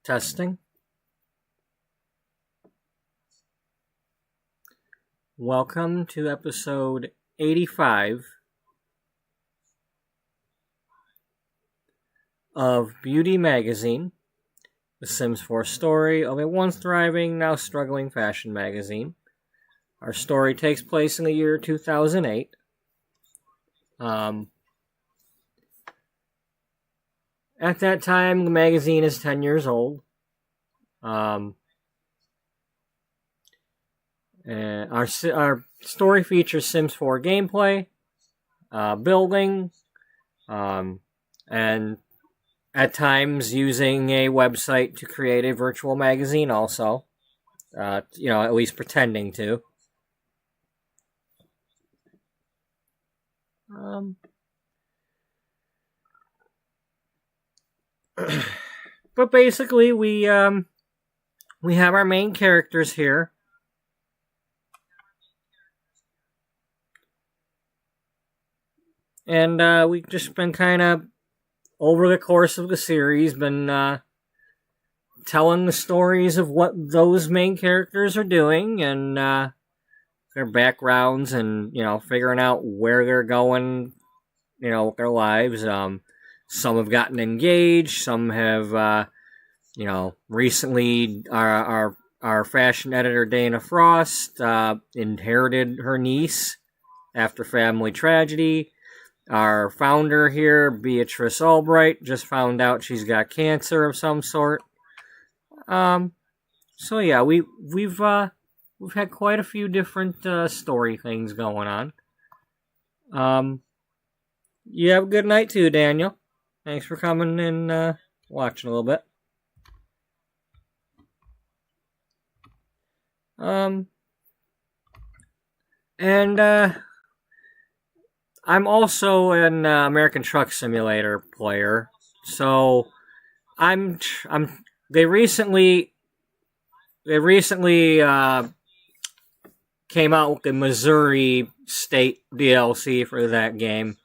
Testing. Welcome to episode 85 of Beauty Magazine, the Sims 4 story of a once thriving, now struggling fashion magazine. Our story takes place in the year 2008. At that time, the magazine is 10 years old. And our story features Sims 4 gameplay, building, and at times using a website to create a virtual magazine also. At least pretending to. But basically, we have our main characters here. And we've just been kind of, over the course of the series, been telling the stories of what those main characters are doing and their backgrounds and, figuring out where they're going, with their lives. Some have gotten engaged, some have, recently our fashion editor, Dana Frost, inherited her niece after family tragedy. Our founder here, Beatrice Ullbright, just found out she's got cancer of some sort. So yeah, we've had quite a few different story things going on. You have a good night too, Daniel. Thanks for coming and watching a little bit. And I'm also an American Truck Simulator player, so they recently came out with the Missouri State DLC for that game,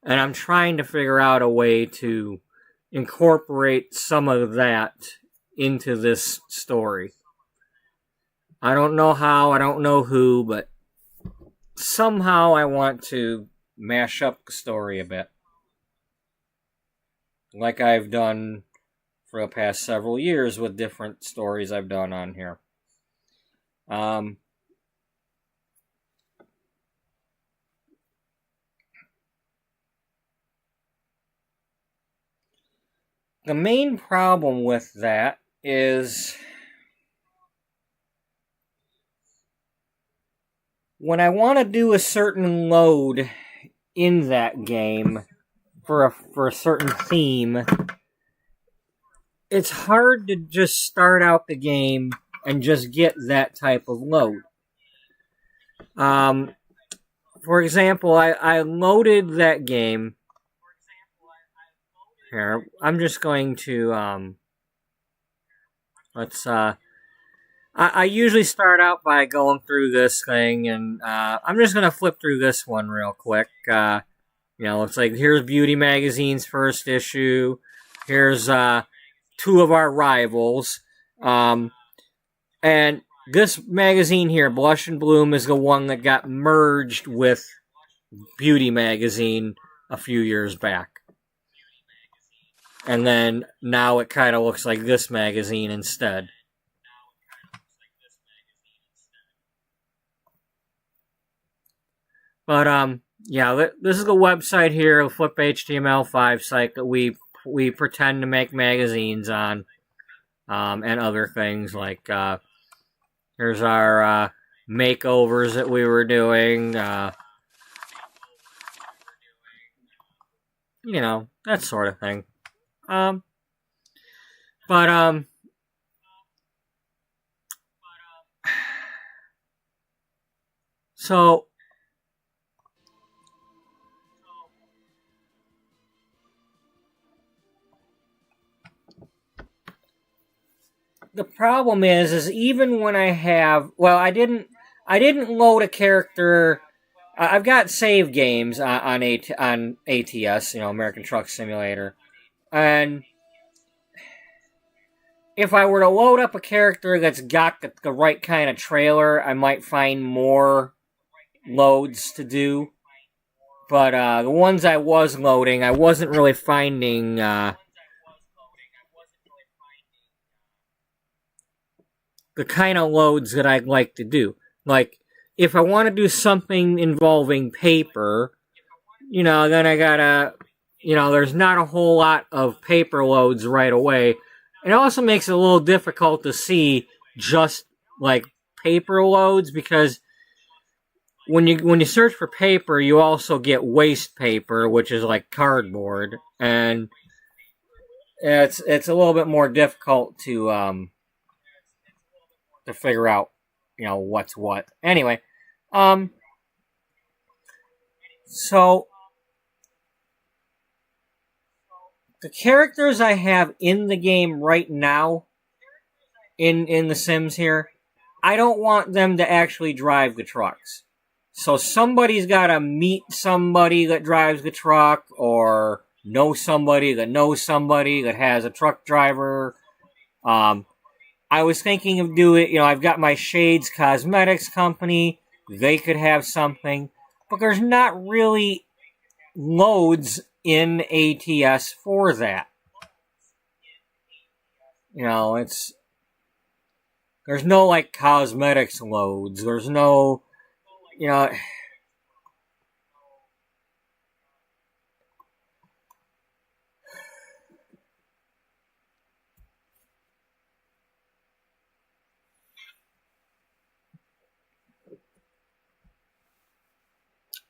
and I'm trying to figure out a way to incorporate some of that into this story. I don't know how, I don't know who, but somehow I want to mash up the story a bit. Like I've done for the past several years with different stories I've done on here. The main problem with that is when I want to do a certain load in that game for a certain theme, it's hard to just start out the game and just get that type of load. For example, I loaded that game. Here, I'm just going to, I usually start out by going through this thing, and I'm just going to flip through this one real quick. It's like, here's Beauty Magazine's first issue. Here's two of our rivals. And this magazine here, Blush and Bloom, is the one that got merged with Beauty Magazine a few years back. And then now it kind of looks like this magazine instead. But, this is the website here, the Flip HTML5 site that we pretend to make magazines on, and other things like, here's our, makeovers that we were doing, that sort of thing. So, the problem is even when I have, I didn't load a character. I've got save games on ATS, American Truck Simulator, and if I were to load up a character that's got the right kind of trailer, I might find more loads to do. But the ones I was loading, I wasn't really finding the kind of loads that I'd like to do. Like, if I want to do something involving paper, then I gotta, there's not a whole lot of paper loads right away. It also makes it a little difficult to see just, like, paper loads, because when you search for paper, you also get waste paper, which is like cardboard, and it's a little bit more difficult to figure out, what's what. Anyway, so the characters I have in the game right now, in The Sims here, I don't want them to actually drive the trucks. So somebody's got to meet somebody that drives the truck, or know somebody that knows somebody that has a truck driver. I was thinking of doing, I've got my Shades Cosmetics company. They could have something. But there's not really loads in ATS for that. There's no, like, cosmetics loads. There's no,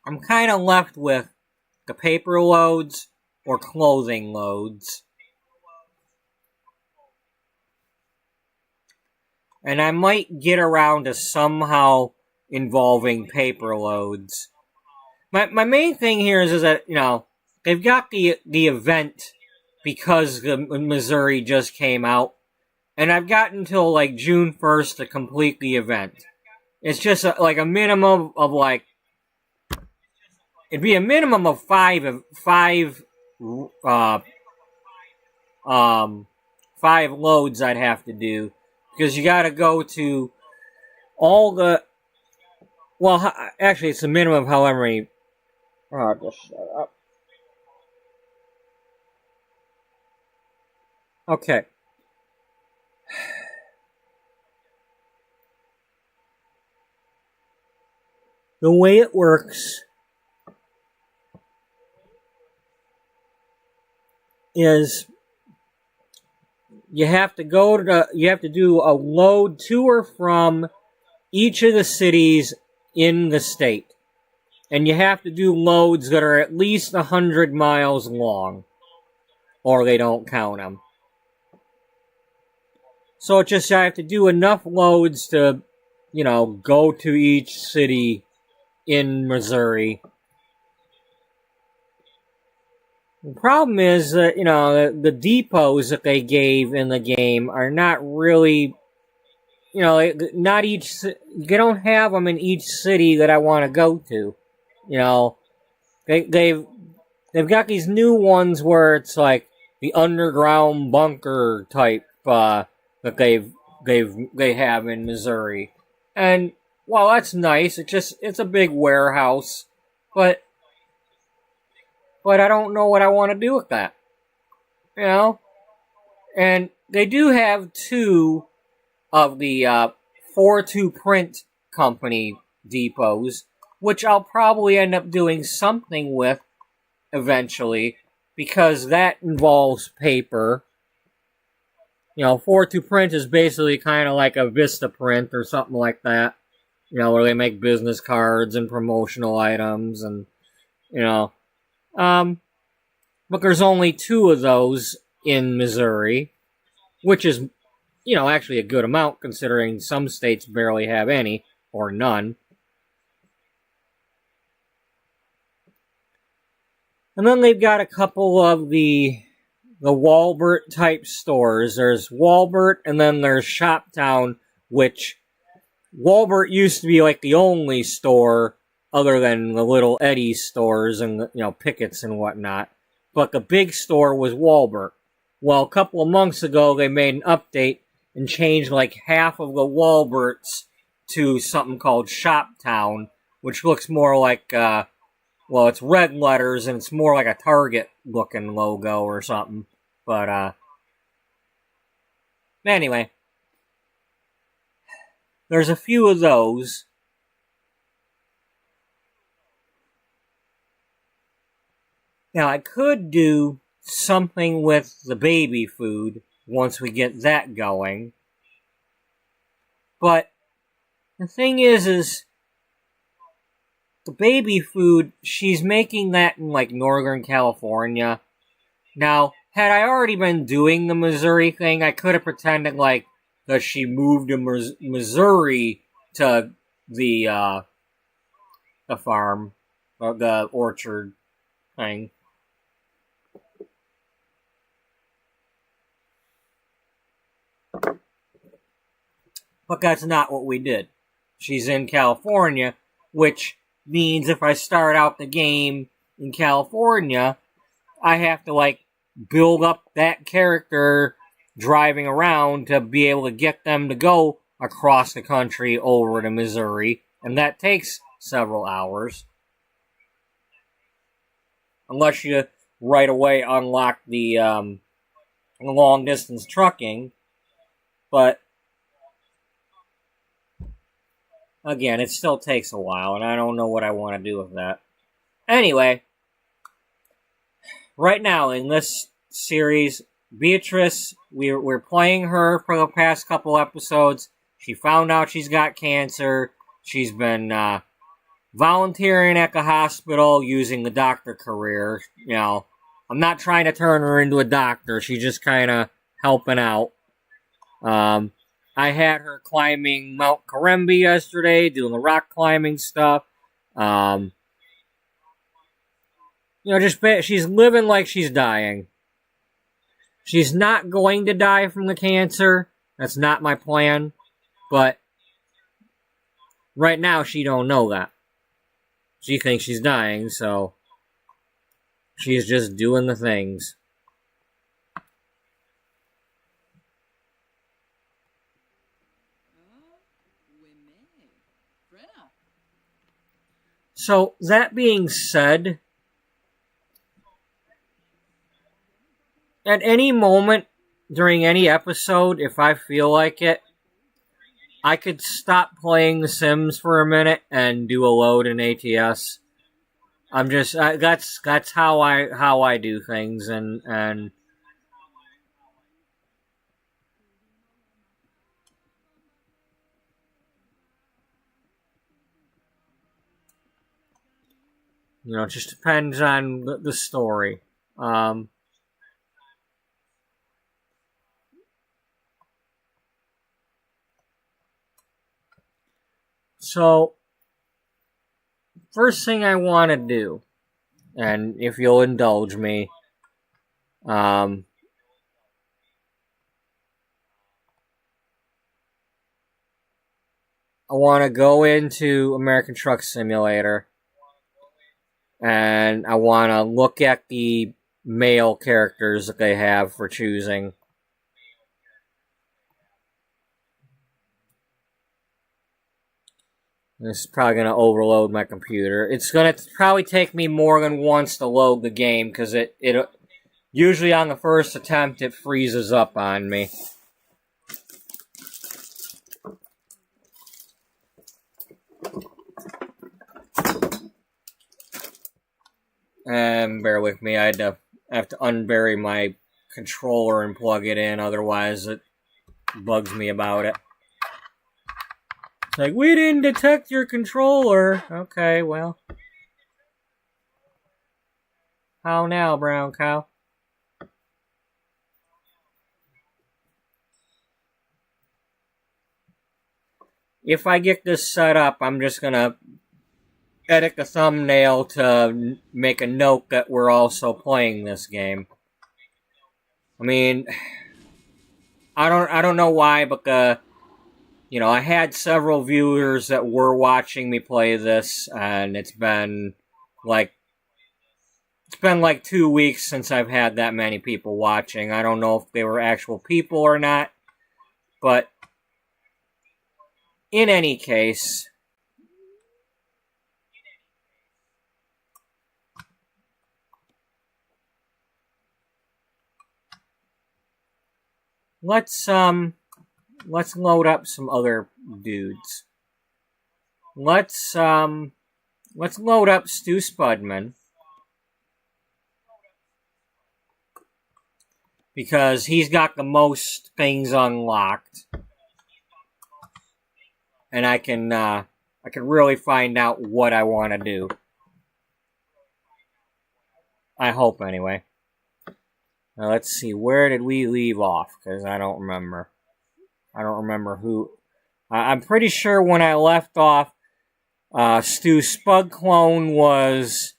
I'm kind of left with the paper loads or clothing loads. And I might get around to somehow involving paper loads. My main thing here is that, they've got the event because the Missouri just came out. And I've got until, like, June 1st to complete the event. It's just, like, a minimum of, like, it'd be a minimum of five loads I'd have to do, because you got to go to all the. Well, actually, it's a minimum of however many. Oh, just shut up. Okay. The way it works is you have to do a load to or from each of the cities in the state. And you have to do loads that are at least 100 miles long, or they don't count them. So it's just I have to do enough loads to, go to each city in Missouri. The problem is that, the depots that they gave in the game are not really, not each, they don't have them in each city that I want to go to. They've got these new ones where it's like the underground bunker type, that they have in Missouri. And, well, that's nice. It's a big warehouse, but I don't know what I want to do with that. And they do have two of the 4-2 print company depots, which I'll probably end up doing something with eventually, because that involves paper. 4-2 print is basically kind of like a Vista print or something like that. Where they make business cards and promotional items and, but there's only 2 of those in Missouri, which is, actually a good amount considering some states barely have any or none. And then they've got a couple of the Walbert type stores. There's Walbert, and then there's Shoptown, which Walbert used to be like the only store other than the little Eddie stores and Pickett's and whatnot. But the big store was Walbert. Well, a couple of months ago, they made an update and changed like half of the Walberts to something called Shop Town, which looks more like, well, it's red letters and it's more like a Target looking logo or something. But, anyway, there's a few of those. Now, I could do something with the baby food once we get that going. But the thing is the baby food, she's making that in like Northern California. Now, had I already been doing the Missouri thing, I could have pretended like that she moved to Missouri to the farm, or the orchard thing. But that's not what we did. She's in California, which means if I start out the game in California, I have to, like, build up that character driving around to be able to get them to go across the country over to Missouri, and that takes several hours. Unless you right away unlock the long-distance trucking, but again, it still takes a while, and I don't know what I want to do with that. Anyway, right now in this series, Beatrice, we're playing her for the past couple episodes. She found out she's got cancer. She's been volunteering at the hospital using the doctor career. You know, I'm not trying to turn her into a doctor. She's just kind of helping out. I had her climbing Mount Karembi yesterday, doing the rock climbing stuff. You know, she's living like she's dying. She's not going to die from the cancer. That's not my plan. But right now, she don't know that. She thinks she's dying, so she's just doing the things. So, that being said, at any moment during any episode, if I feel like it, I could stop playing The Sims for a minute and do a load in ATS. I'm just that's how I do things, and you know, it just depends on the story. So, first thing I want to do, and if you'll indulge me, I want to go into American Truck Simulator, and I want to look at the male characters that they have for choosing. This is probably going to overload my computer. It's going to probably take me more than once to load the game, because it usually on the first attempt it freezes up on me. And bear with me, I have to unbury my controller and plug it in, otherwise it bugs me about it. It's like, we didn't detect your controller. Okay, well. How now, brown cow? If I get this set up, I'm just gonna edit the thumbnail to make a note that we're also playing this game. I mean, I don't know why, but you know, I had several viewers that were watching me play this, and it's been like It's been like 2 weeks since I've had that many people watching. I don't know if they were actual people or not, but in any case, let's load up some other dudes. Let's load up Stu Spudman, because he's got the most things unlocked, and I can really find out what I want to do. I hope, anyway. Now let's see, where did we leave off? Because I don't remember. I don't remember who. I'm pretty sure when I left off, Stu Spud Clone was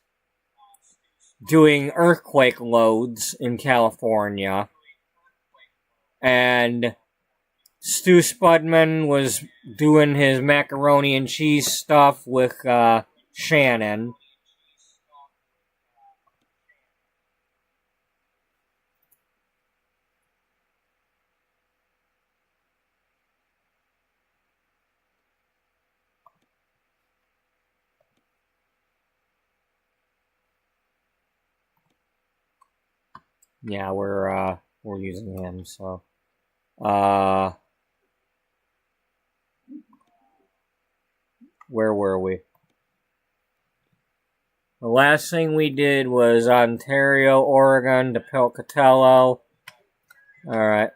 doing earthquake loads in California, and Stu Spudman was doing his macaroni and cheese stuff with Shannon. Yeah, we're using him, so where were we? The last thing we did was Ontario, Oregon to Pocatello. Alright.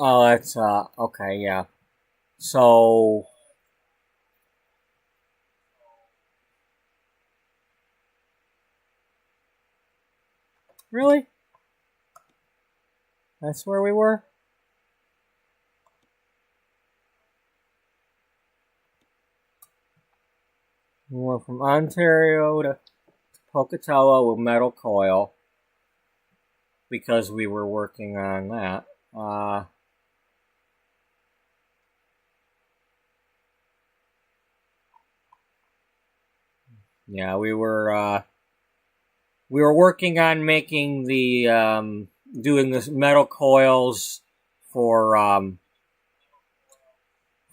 Oh, that's, okay, yeah. So, really? That's where we were? We went from Ontario to Pocatello with Metal Coil, because we were working on that. Yeah, we were working on making the, doing the metal coils for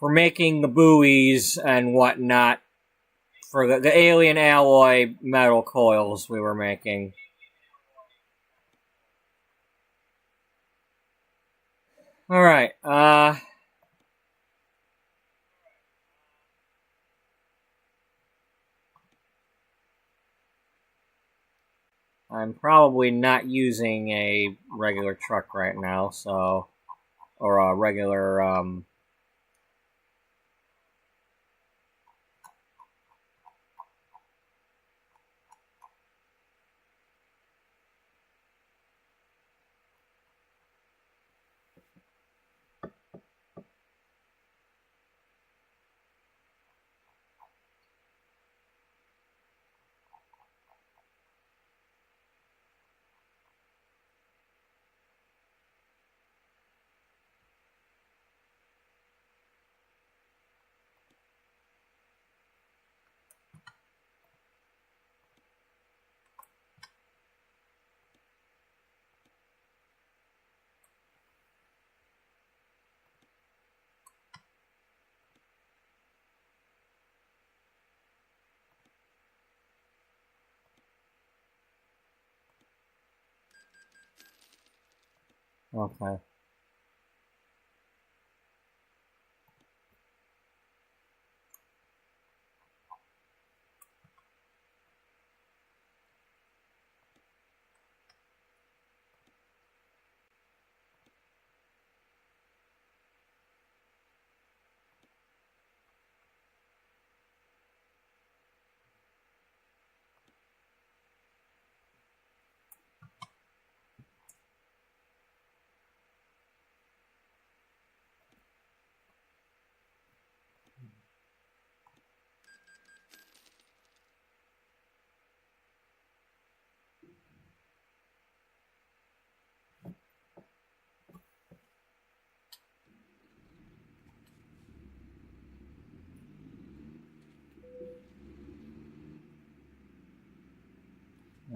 making the buoys and whatnot for the alien alloy metal coils we were making. Alright, I'm probably not using a regular truck right now, so, or a regular, okay.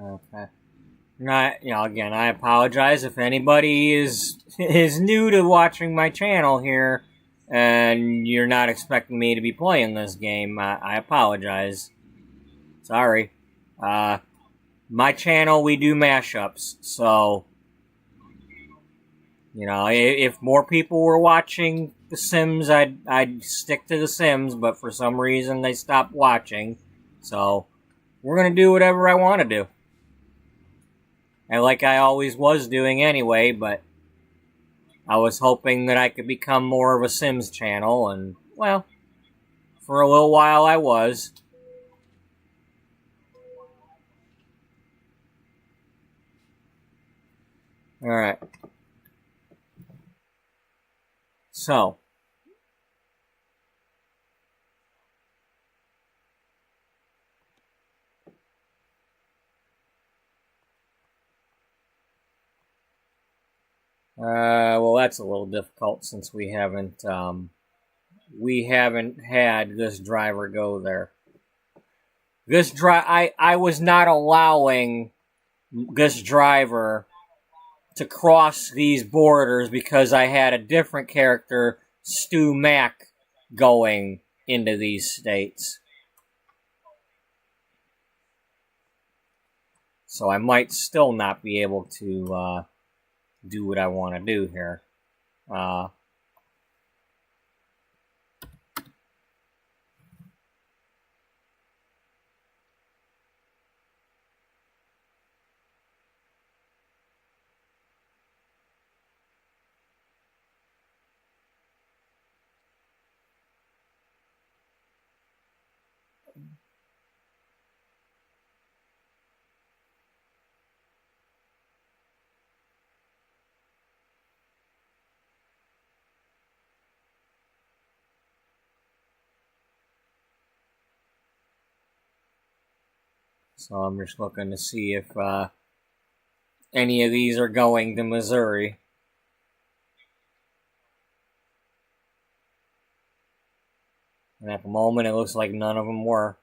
Okay. Not, again, I apologize if anybody is new to watching my channel here, and you're not expecting me to be playing this game. I apologize. Sorry. My channel, we do mashups, so if more people were watching The Sims, I'd stick to The Sims, but for some reason they stopped watching, so we're gonna do whatever I want to do. And like I always was doing anyway, but I was hoping that I could become more of a Sims channel, and, well, for a little while I was. Alright. So. Well, that's a little difficult since we haven't had this driver go there. I was not allowing this driver to cross these borders because I had a different character, Stu Mac, going into these states. So I might still not be able to do what I want to do here. So I'm just looking to see if any of these are going to Missouri. And at the moment, it looks like none of them were.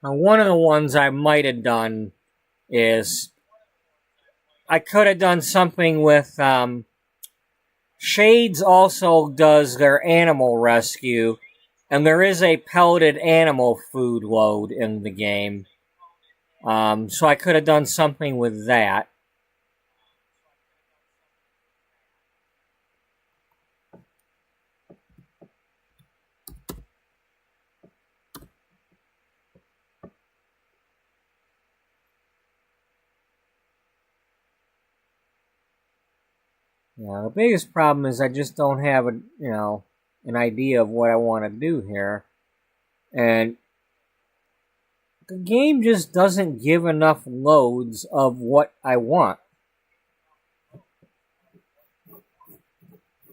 Now, one of the ones I might have done is I could have done something with Shades also does their animal rescue, and there is a pelleted animal food load in the game. So I could have done something with that. The biggest problem is I just don't have an idea of what I want to do here. And the game just doesn't give enough loads of what I want.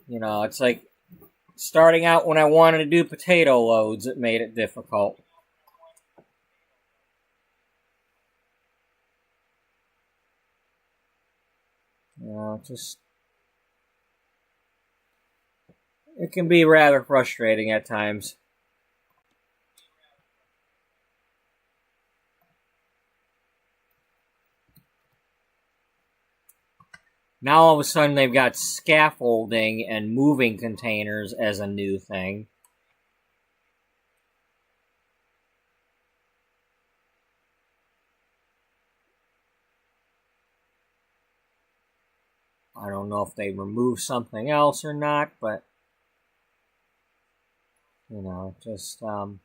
It's like starting out when I wanted to do potato loads, it made it difficult. It can be rather frustrating at times. Now all of a sudden they've got scaffolding and moving containers as a new thing. I don't know if they removed something else or not, but You know, just um,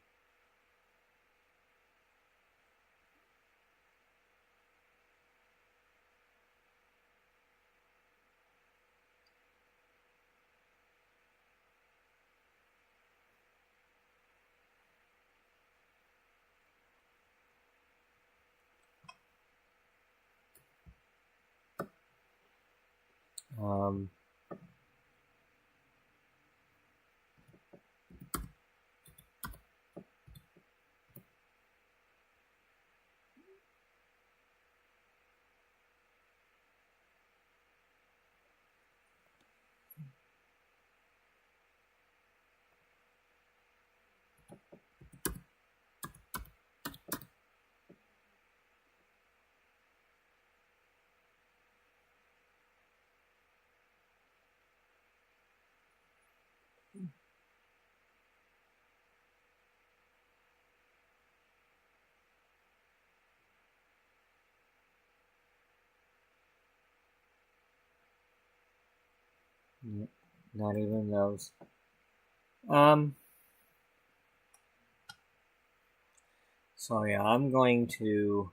not even those. Um, so yeah, I'm going to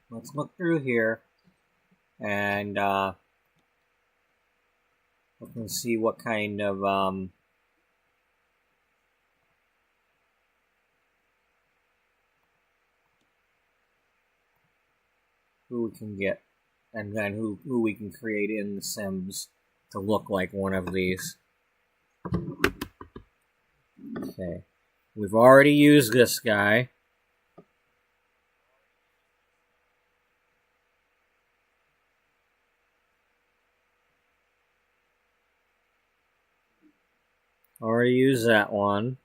let's look through here and look and see what kind of who we can get, and then who we can create in the Sims to look like one of these. Okay, we've already used this guy. Already used that one.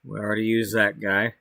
We already used that guy.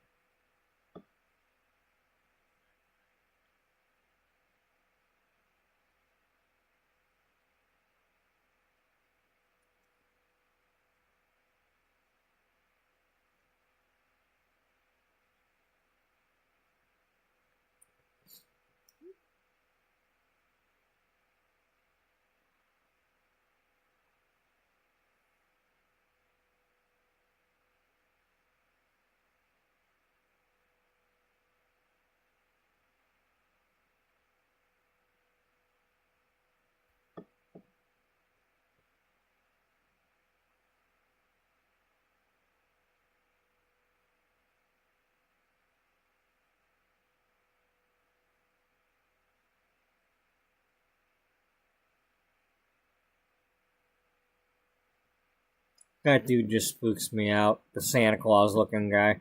That dude just spooks me out. The Santa Claus looking guy.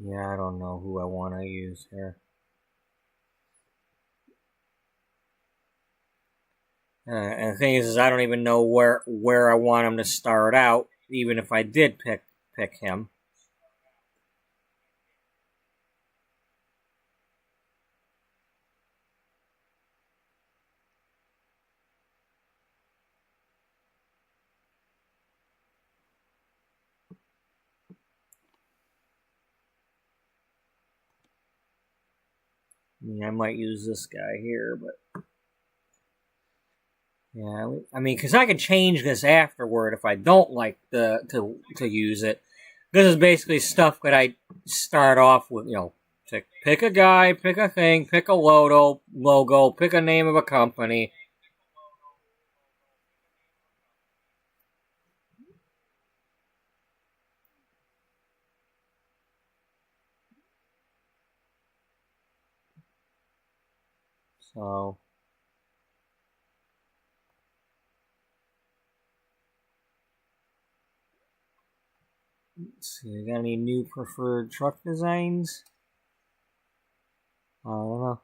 Yeah, I don't know who I want to use here. And the thing is I don't even know where I want him to start out, even if I did pick him. I mean, I might use this guy here, but yeah, I mean, because I can change this afterward if I don't like to use it. This is basically stuff that I start off with, pick a guy, pick a thing, pick a logo, pick a name of a company. So, let's see, you got any new preferred truck designs? I don't know.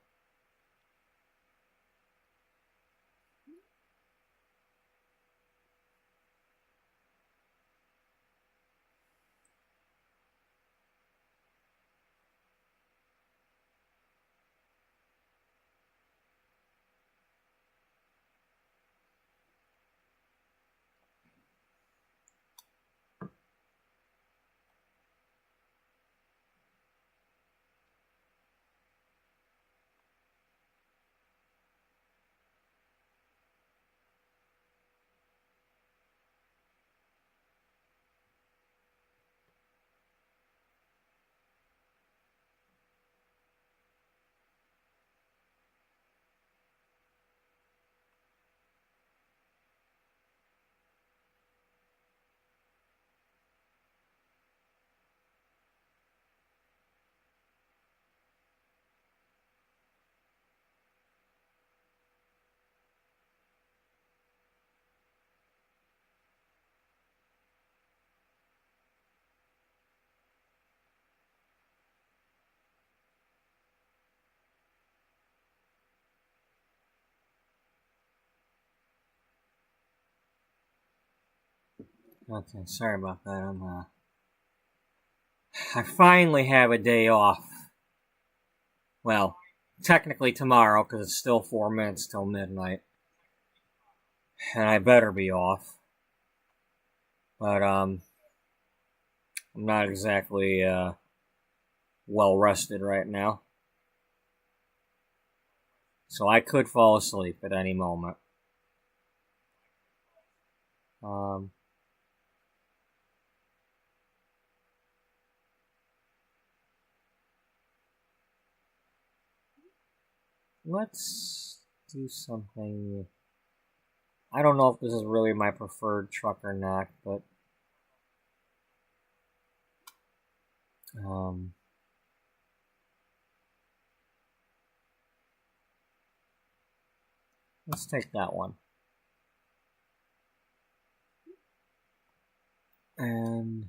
Okay, sorry about that. I finally have a day off. Well, technically tomorrow because it's still 4 minutes till midnight, and I better be off. But I'm not exactly well rested right now, so I could fall asleep at any moment. Um, let's do something. I don't know if this is really my preferred truck or not, but um, let's take that one. And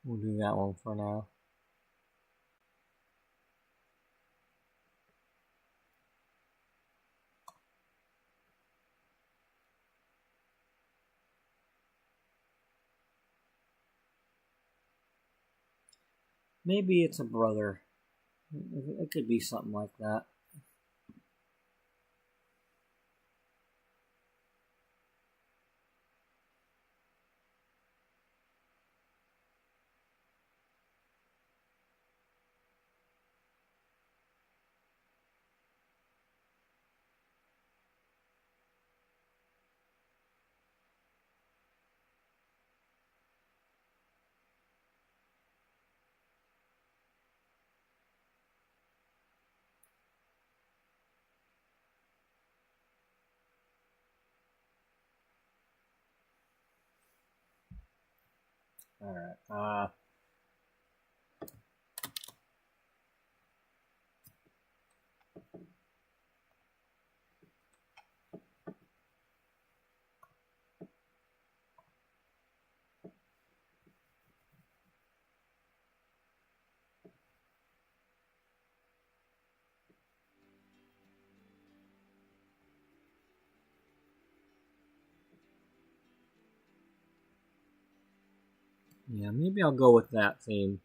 we'll do that one for now. Maybe it's a brother. It could be something like that. All right. Yeah, maybe I'll go with that theme.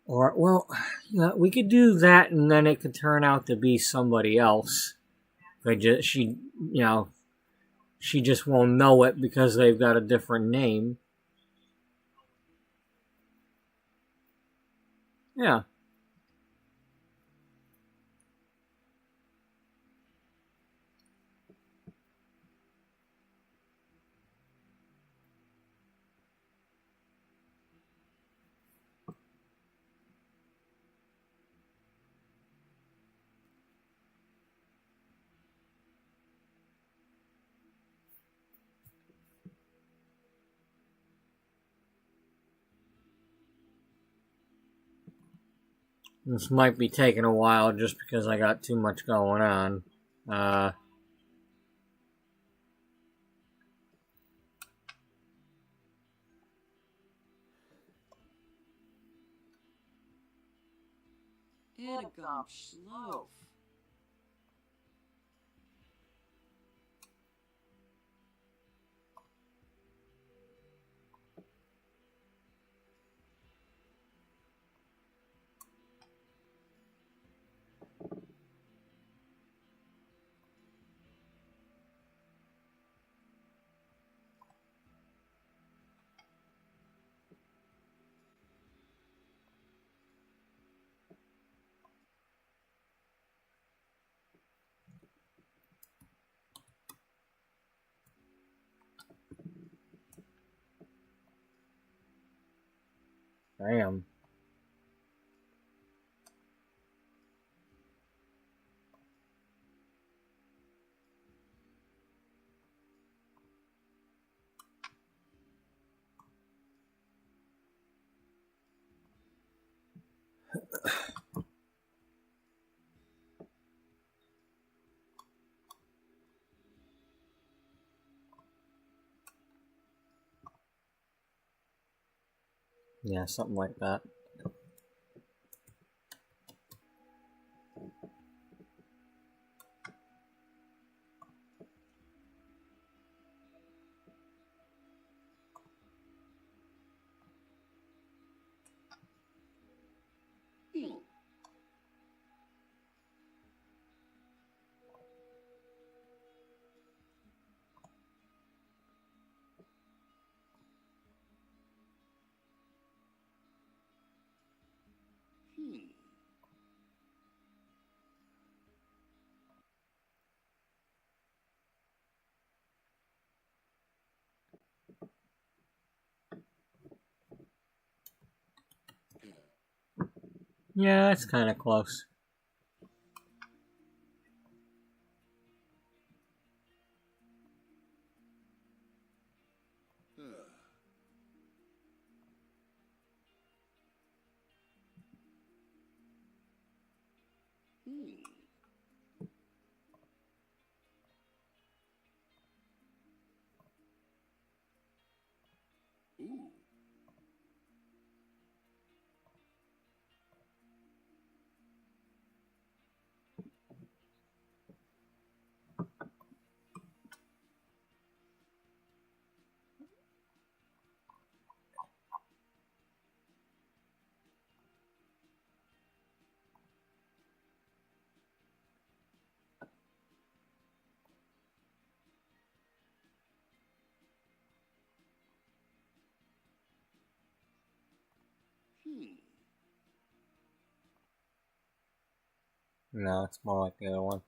Or, well, yeah, we could do that, and then it could turn out to be somebody else. She just won't know it because they've got a different name. Yeah. This might be taking a while just because I got too much going on. Uh, Edgum Schloof. damn. Yeah, something like that. Yeah, it's kind of close. No, it's more like the other one.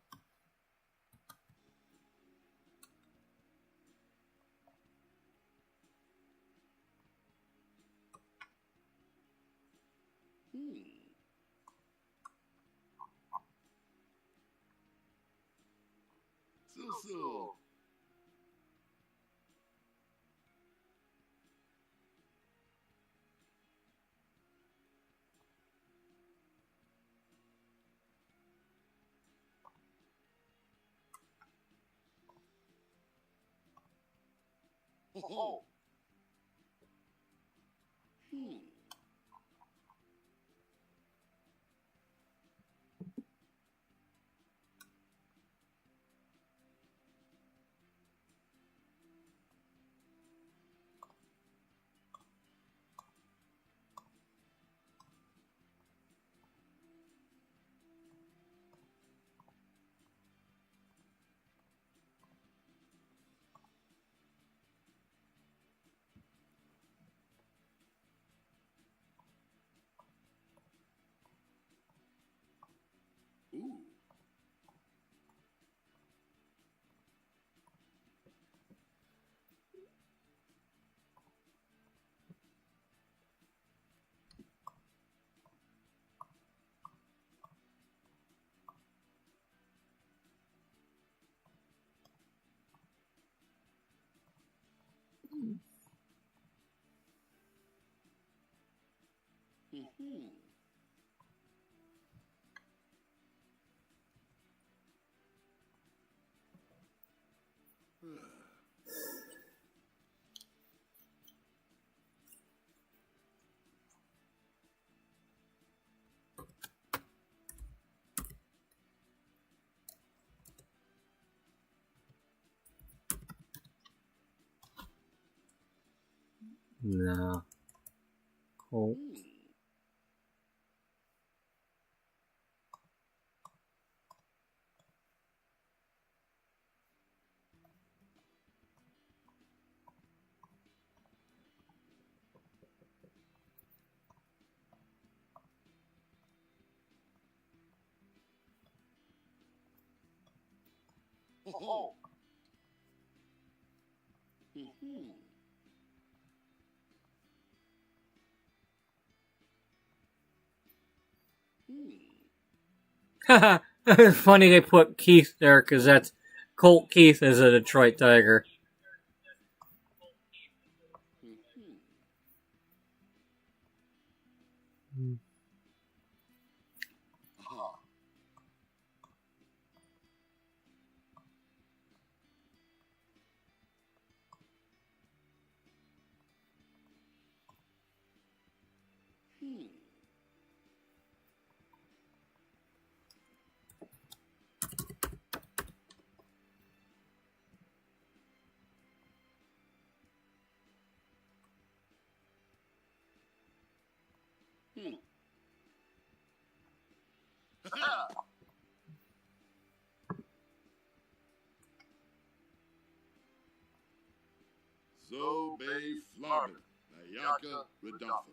So. Oh. No. Cool. Oh. It's funny they put Keith there because that's Colt Keith is a Detroit Tiger. So Bea Florida, Nayaka Rodolfo.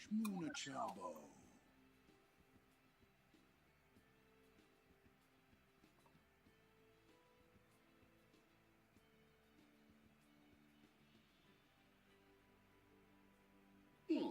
Shmuna Chabo. Yeah.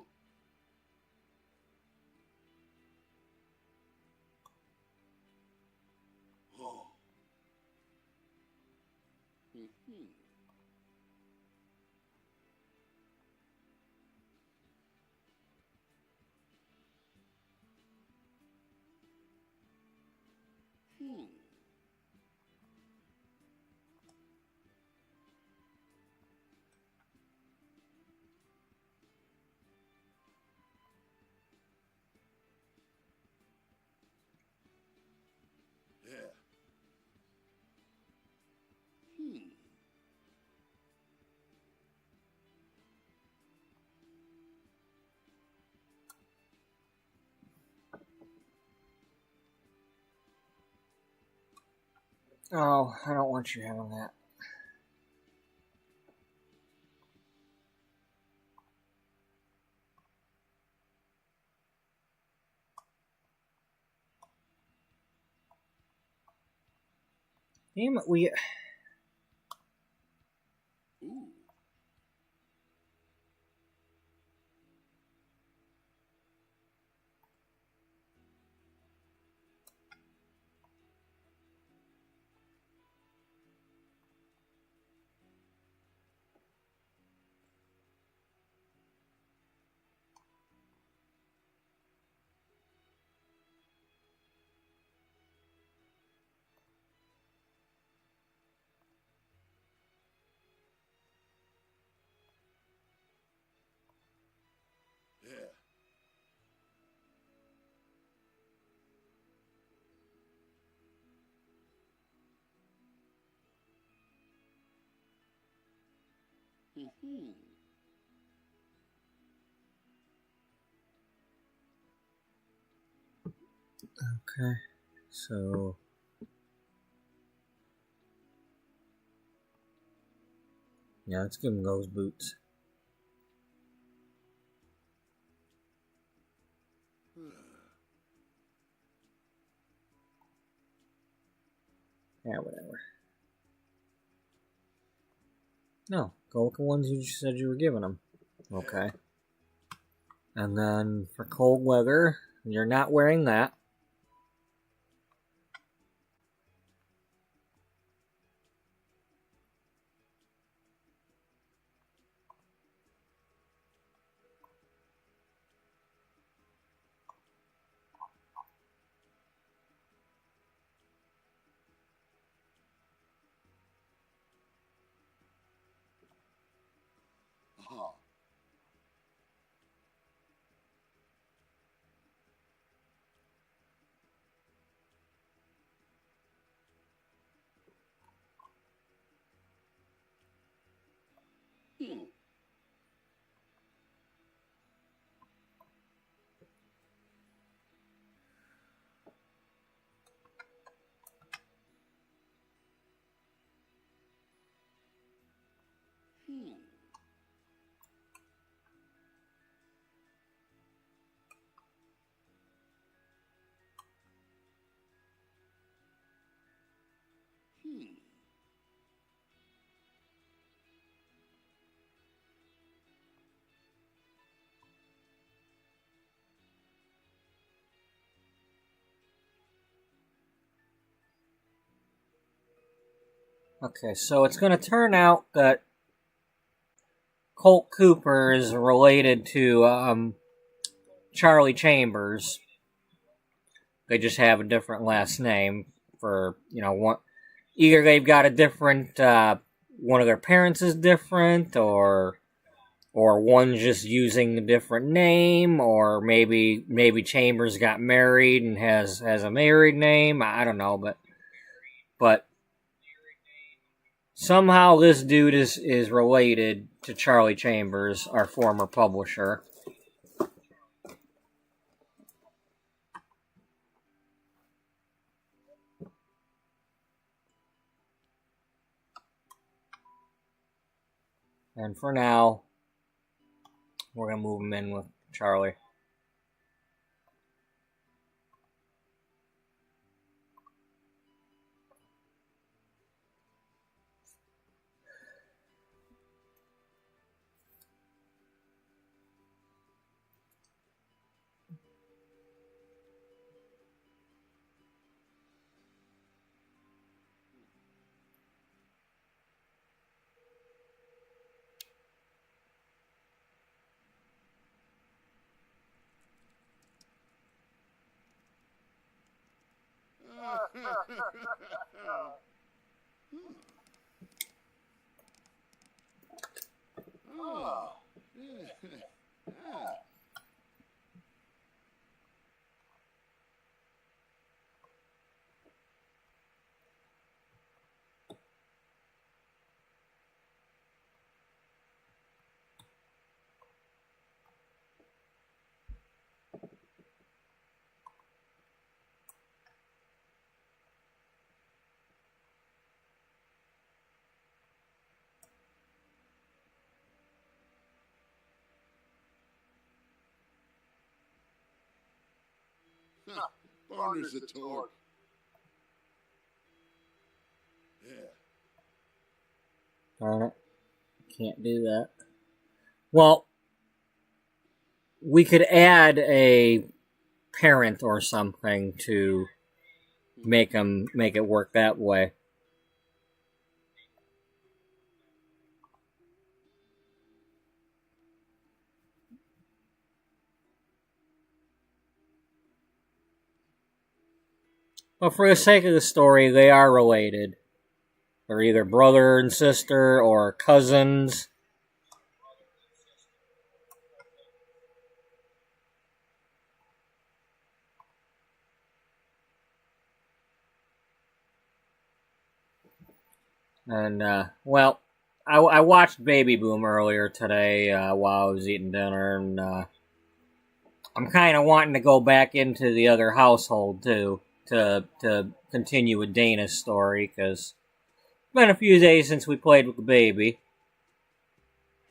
Oh, I don't want you having that. Damn it, we... Ooh. Mm-hmm. Okay, so yeah, let's give him those boots. Yeah, whatever. No, go with the ones you just said you were giving him. Okay. And then for cold weather, you're not wearing that. Aha. Hmm. Hmm. Hmm. Okay, so it's going to turn out that Colt Cooper is related to Charlie Chambers. They just have a different last name for, one. Either they've got a different, one of their parents is different, or one's just using a different name, or maybe Chambers got married and has a married name. I don't know, but somehow this dude is related to Charlie Chambers, our former publisher. And for now, we're gonna move him in with Charlie. Ah. Yeah. Ah. Barners the torque. Yeah. Darn it, can't do that. Well, we could add a parent or something to make it work that way. But for the sake of the story, they are related. They're either brother and sister or cousins. And, well, I watched Baby Boom earlier today while I was eating dinner, and I'm kind of wanting to go back into the other household too to continue with Dana's story, because it's been a few days since we played with the baby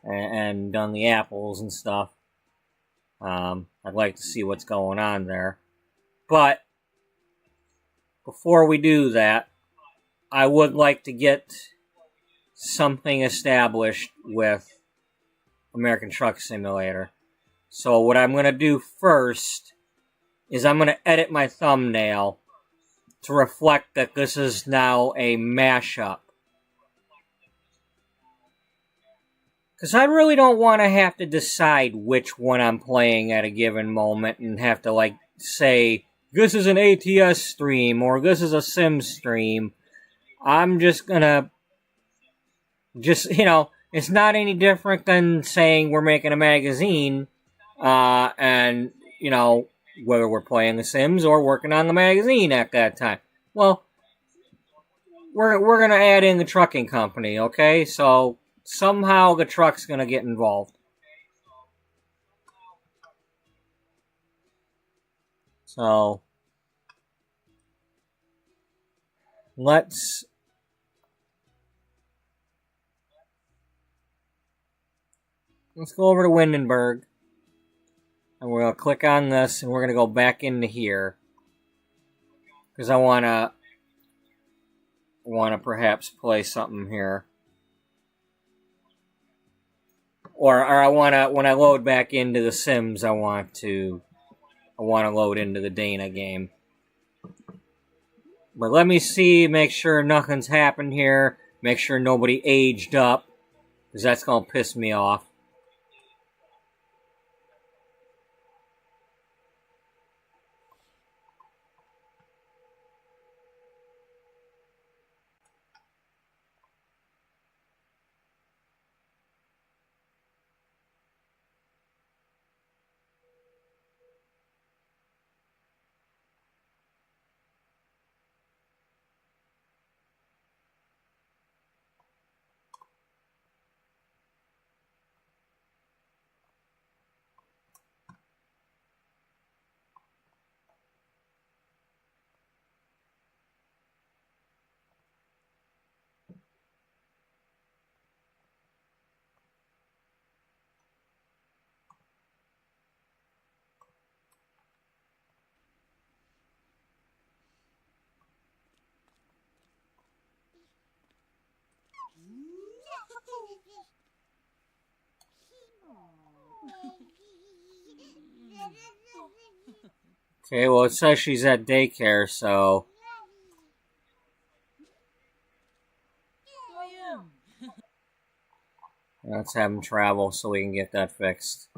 and done the apples and stuff. I'd like to see what's going on there, but before we do that, I would like to get something established with American Truck Simulator. So what I'm going to do first is I'm going to edit my thumbnail to reflect that this is now a mashup. Because I really don't want to have to decide which one I'm playing at a given moment and have to, like, say, this is an ATS stream or this is a Sims stream. I'm just gonna, it's not any different than saying we're making a magazine, and, whether we're playing The Sims or working on the magazine at that time. Well, we're gonna add in the trucking company, okay? So somehow the truck's gonna get involved. So let's go over to Windenburg, and we're gonna click on this, and we're gonna go back into here because I wanna perhaps play something here. Or I wanna, when I load back into The Sims, I want to load into the Dana game. But let me see, make sure nothing's happened here, make sure nobody aged up, because that's gonna piss me off. Okay, well, it says she's at daycare, so let's have him travel so we can get that fixed.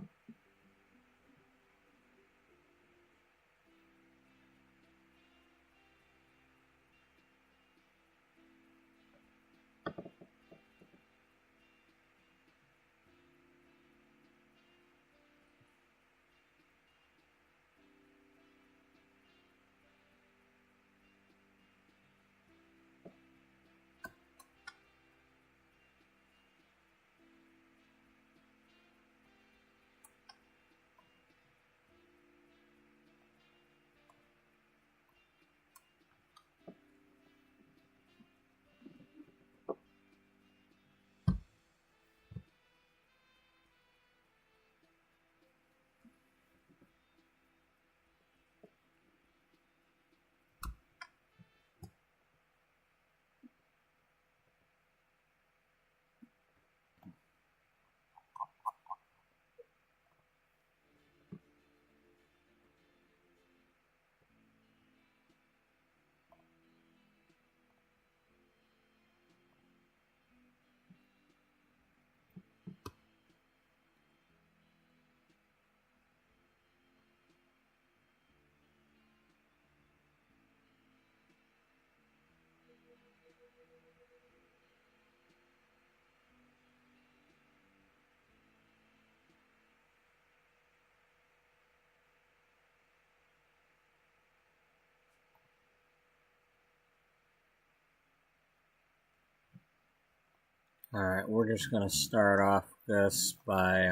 Alright, we're just going to start off this by,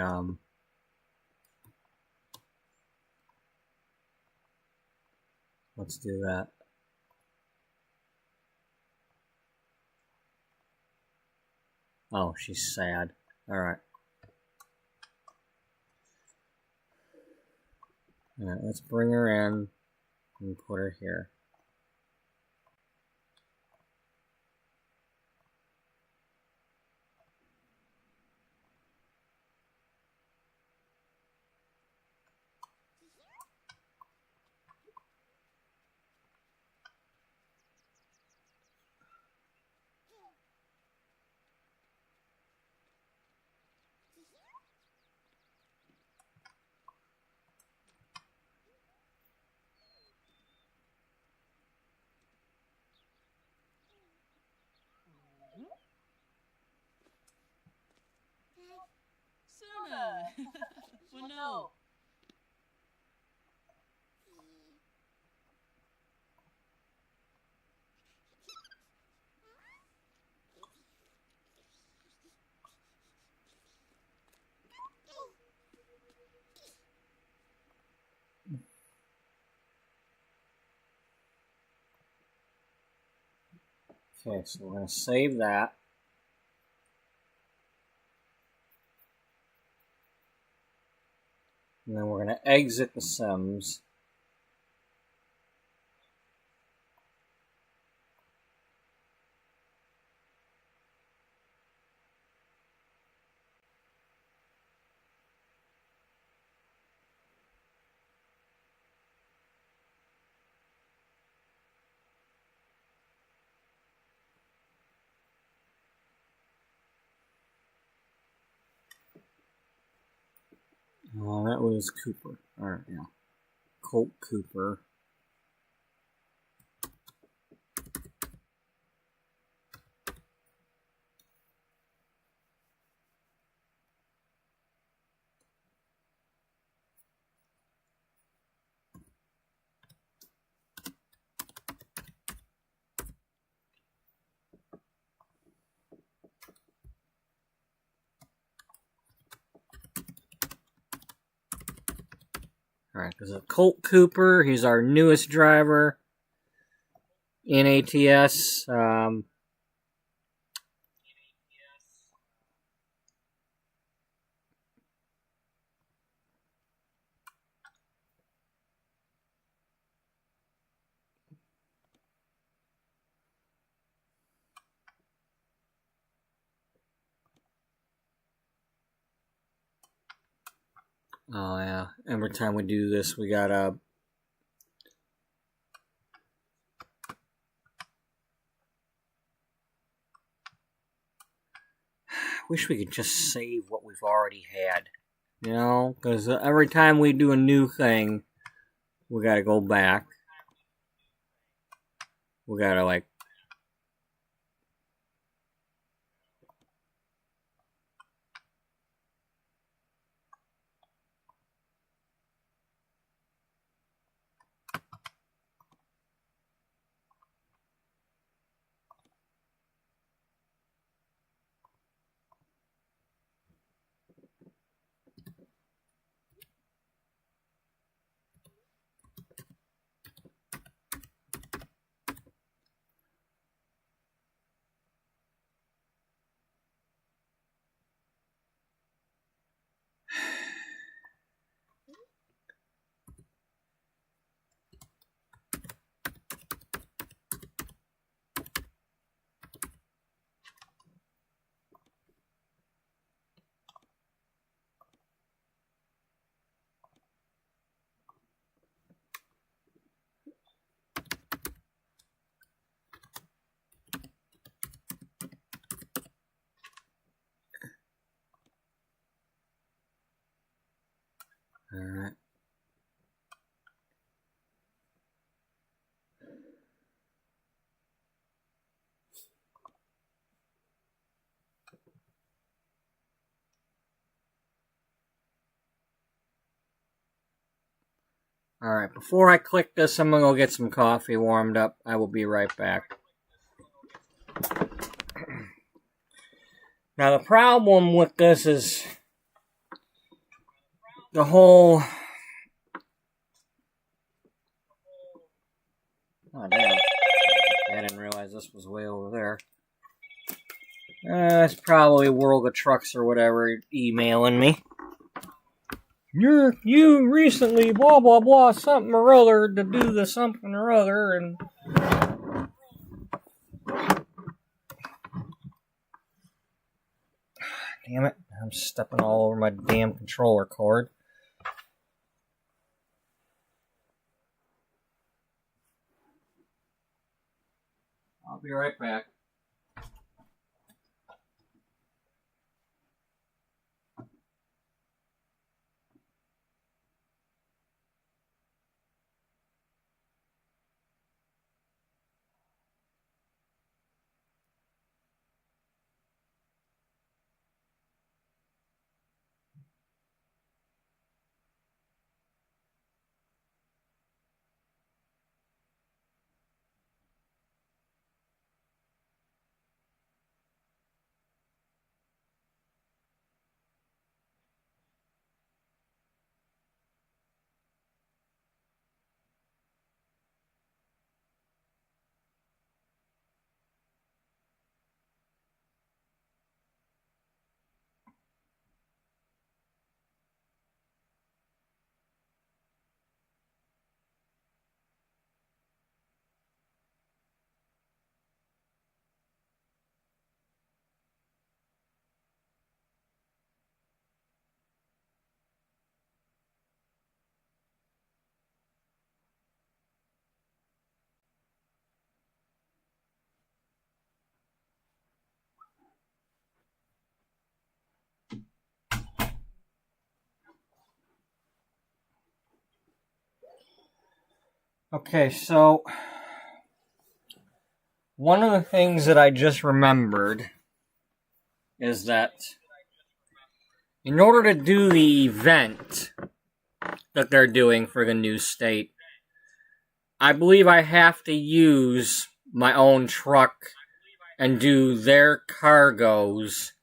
let's do that. Oh, she's sad. Alright. Alright, let's bring her in and put her here. Well, no. Okay, so we're going to save that. And then we're going to exit the Sims. Oh, that was Cooper. Alright, yeah. Colt Cooper. Alright, there's a Colt Cooper. He's our newest driver in ATS. Oh, yeah. Every time we do this, we gotta... Wish we could just save what we've already had. You know? Because every time we do a new thing, we gotta go back. We gotta, like... Alright. Alright, before I click this, I'm gonna go get some coffee warmed up. I will be right back. Now the problem with this is the whole... Oh, damn. I didn't realize this was way over there. It's probably World of Trucks or whatever emailing me. You recently blah blah blah something or other to do the something or other and... Damn it, I'm stepping all over my damn controller cord. I'll be right back. Okay, so one of the things that I just remembered is that in order to do the event that they're doing for the new state, I believe I have to use my own truck and do their cargoes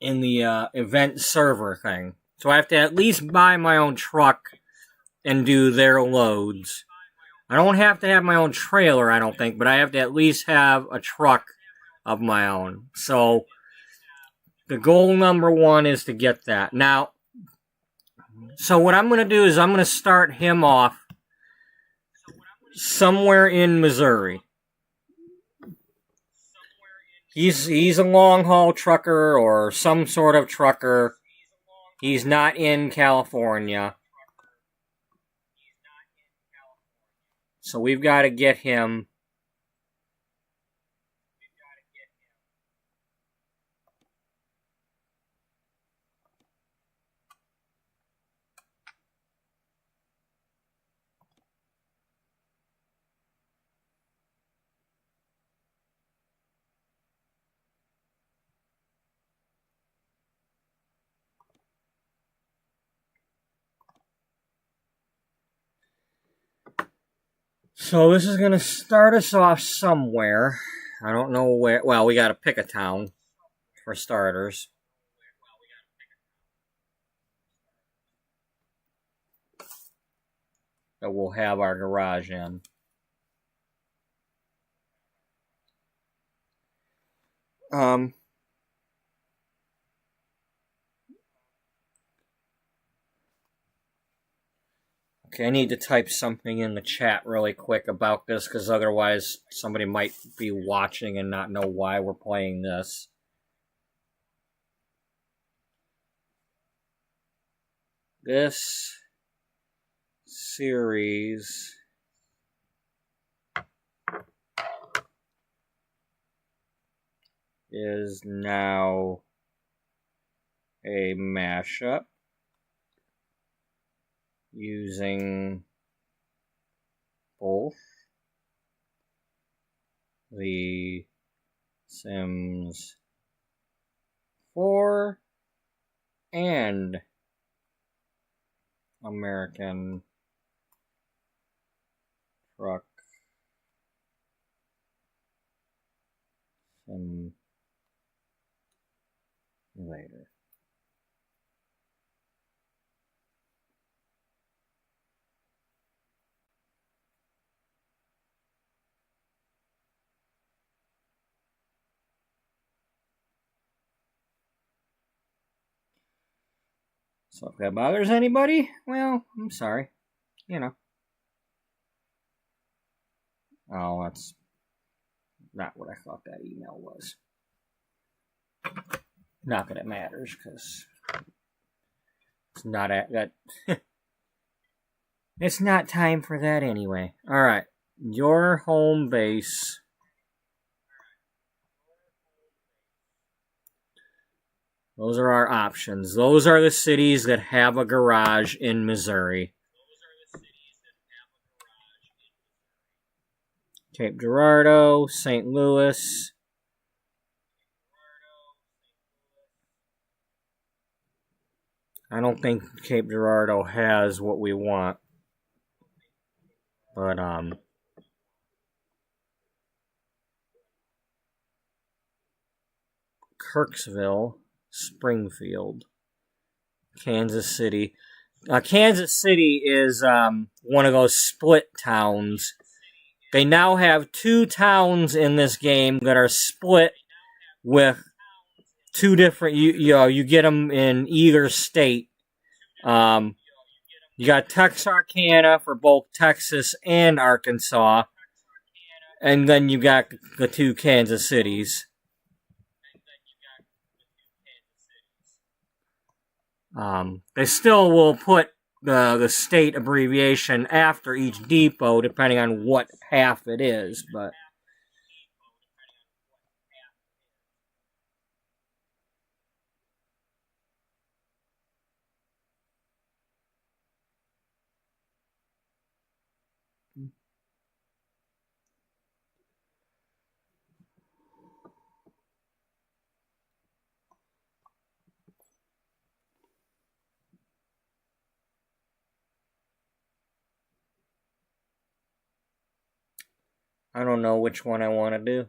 in the event server thing. So I have to at least buy my own truck and do their loads. I don't have to have my own trailer, I don't think, but I have to at least have a truck of my own. So the goal number one is to get that. Now, so what I'm going to do is I'm going to start him off somewhere in Missouri. He's a long-haul trucker or some sort of trucker. He's not in California. So we've got to get him... So this is going to start us off somewhere. I don't know where. Well, we got to pick a town for starters. That we'll have our garage in. Okay, I need to type something in the chat really quick about this, because otherwise somebody might be watching and not know why we're playing this. This series is now a mashup using both the Sims 4 and American Truck Later. So if that bothers anybody, well, I'm sorry. You know. Oh, that's not what I thought that email was. Not that it matters, because it's not at that. It's not time for that anyway. Alright. Your home base. Those are our options. Those are the cities that have a garage in Missouri. Cape Girardeau, St. Louis. I don't think Cape Girardeau has what we want. But, Kirksville, Springfield, Kansas City. Kansas City is one of those split towns. They now have 2 towns in this game that are split with 2 different. You get them in either state. You got Texarkana for both Texas and Arkansas, and then you got the 2 Kansas Cities. They still will put the state abbreviation after each depot, depending on what half it is, but... I don't know which one I want to do.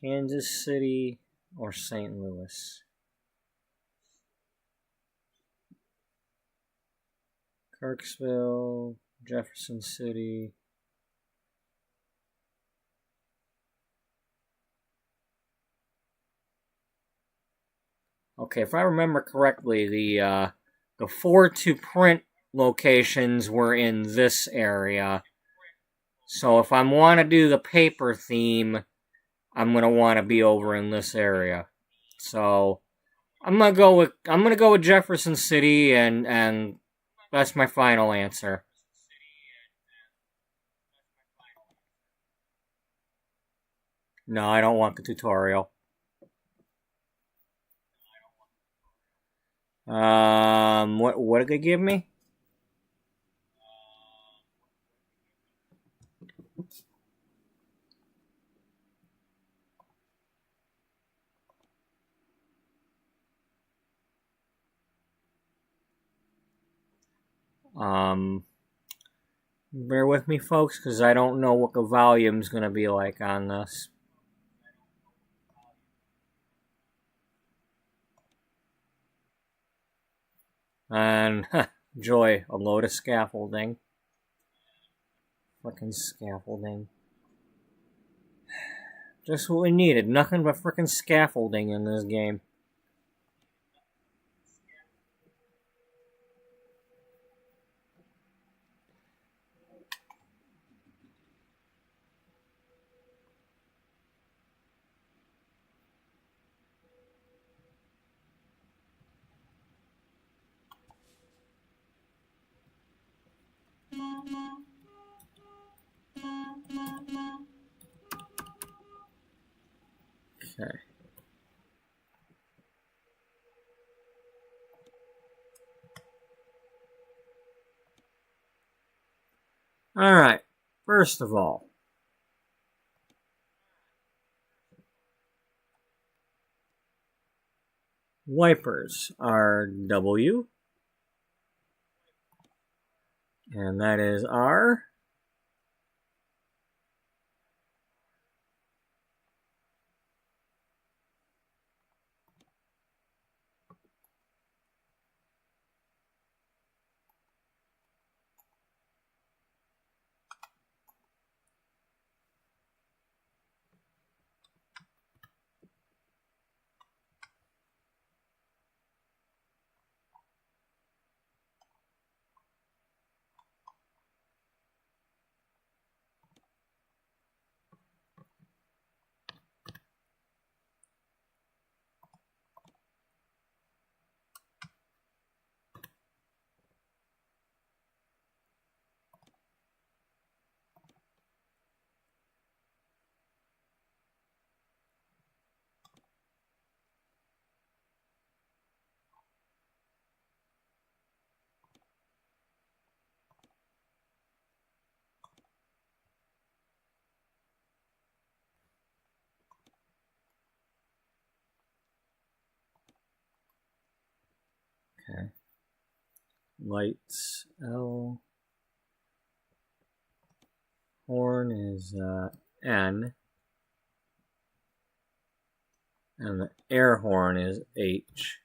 Kansas City or St. Louis? Kirksville, Jefferson City. Okay, if I remember correctly, the 4 to print locations were in this area. So if I want to do the paper theme, I'm going to want to be over in this area. So I'm going to go with Jefferson City, and that's my final answer. No, I don't want the tutorial. What did they give me? Bear with me, folks, because I don't know what the volume's going to be like on this. And, joy, a load of scaffolding. Frickin' scaffolding. Just what we needed. Nothing but frickin' scaffolding in this game. Okay. Alright, first of all, Wipers are W. And that is R. Okay. Lights L. Horn is N. And the air horn is H.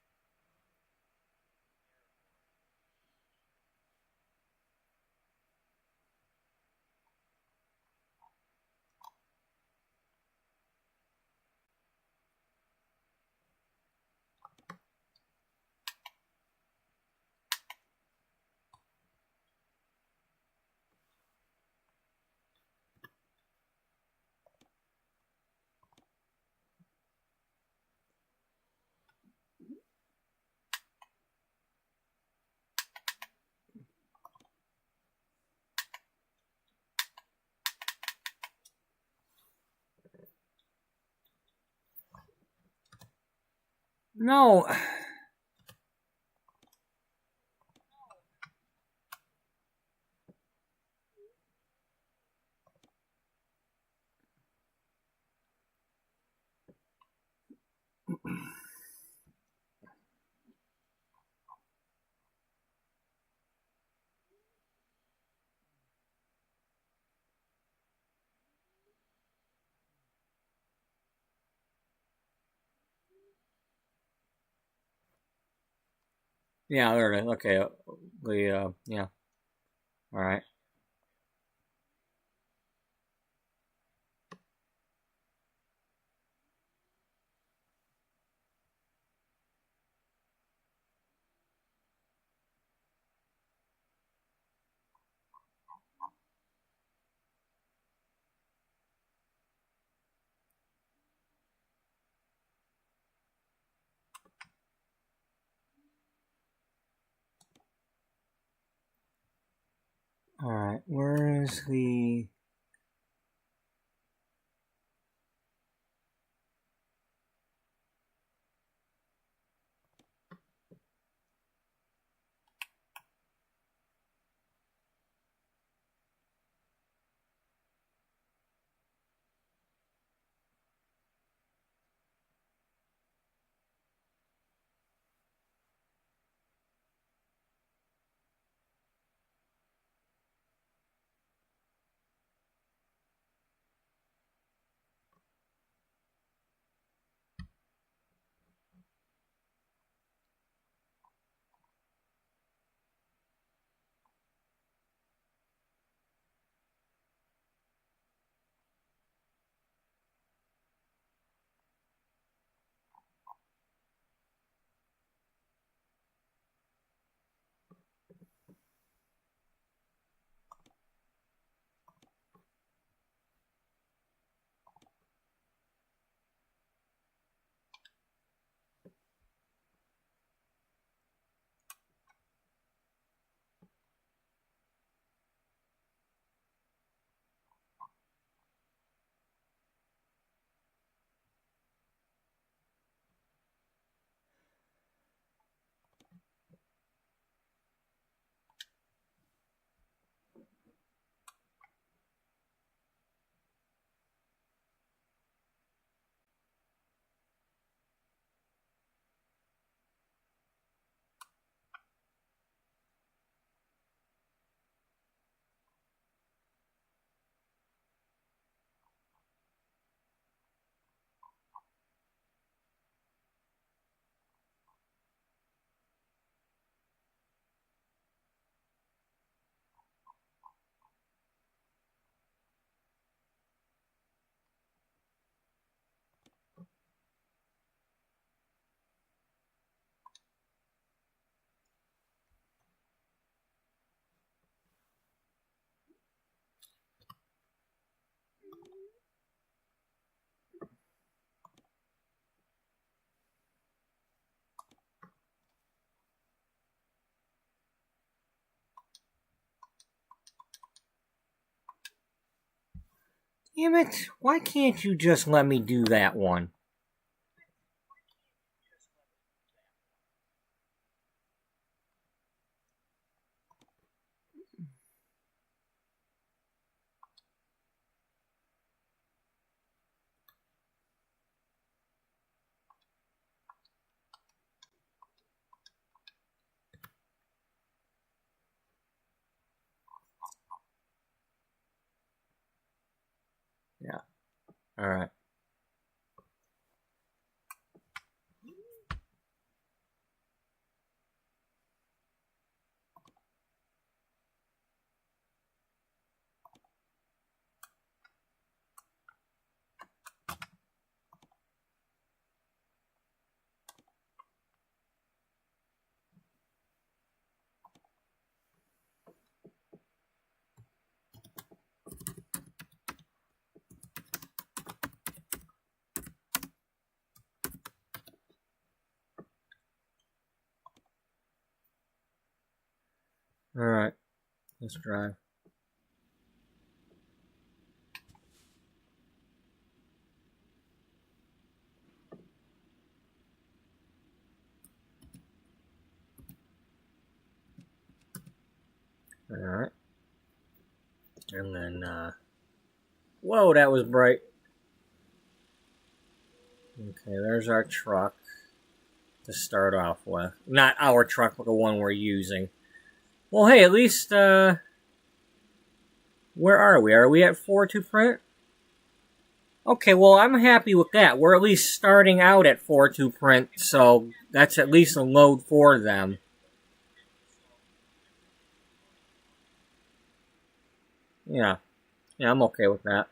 No. Yeah, there it is. Okay. Yeah. All right. All right. Where is the... Damn it, why can't you just let me do that one? Yeah, alright. Alright, let's drive. Alright. And then, whoa, that was bright. Okay, there's our truck to start off with. Not our truck, but the one we're using. Well, hey, at least, where are we? Are we at 4-2 print? Okay, well, I'm happy with that. We're at least starting out at 4-2 print, so that's at least a load for them. Yeah, I'm okay with that.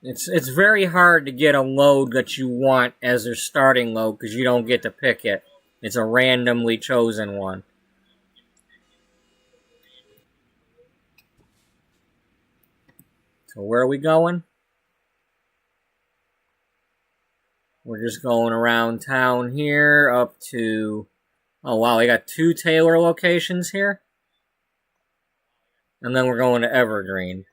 It's very hard to get a load that you want as their starting load because you don't get to pick it. It's a randomly chosen one. So where are we going? We're just going around town here up to... Oh, wow, we got 2 Taylor locations here. And then we're going to Evergreen.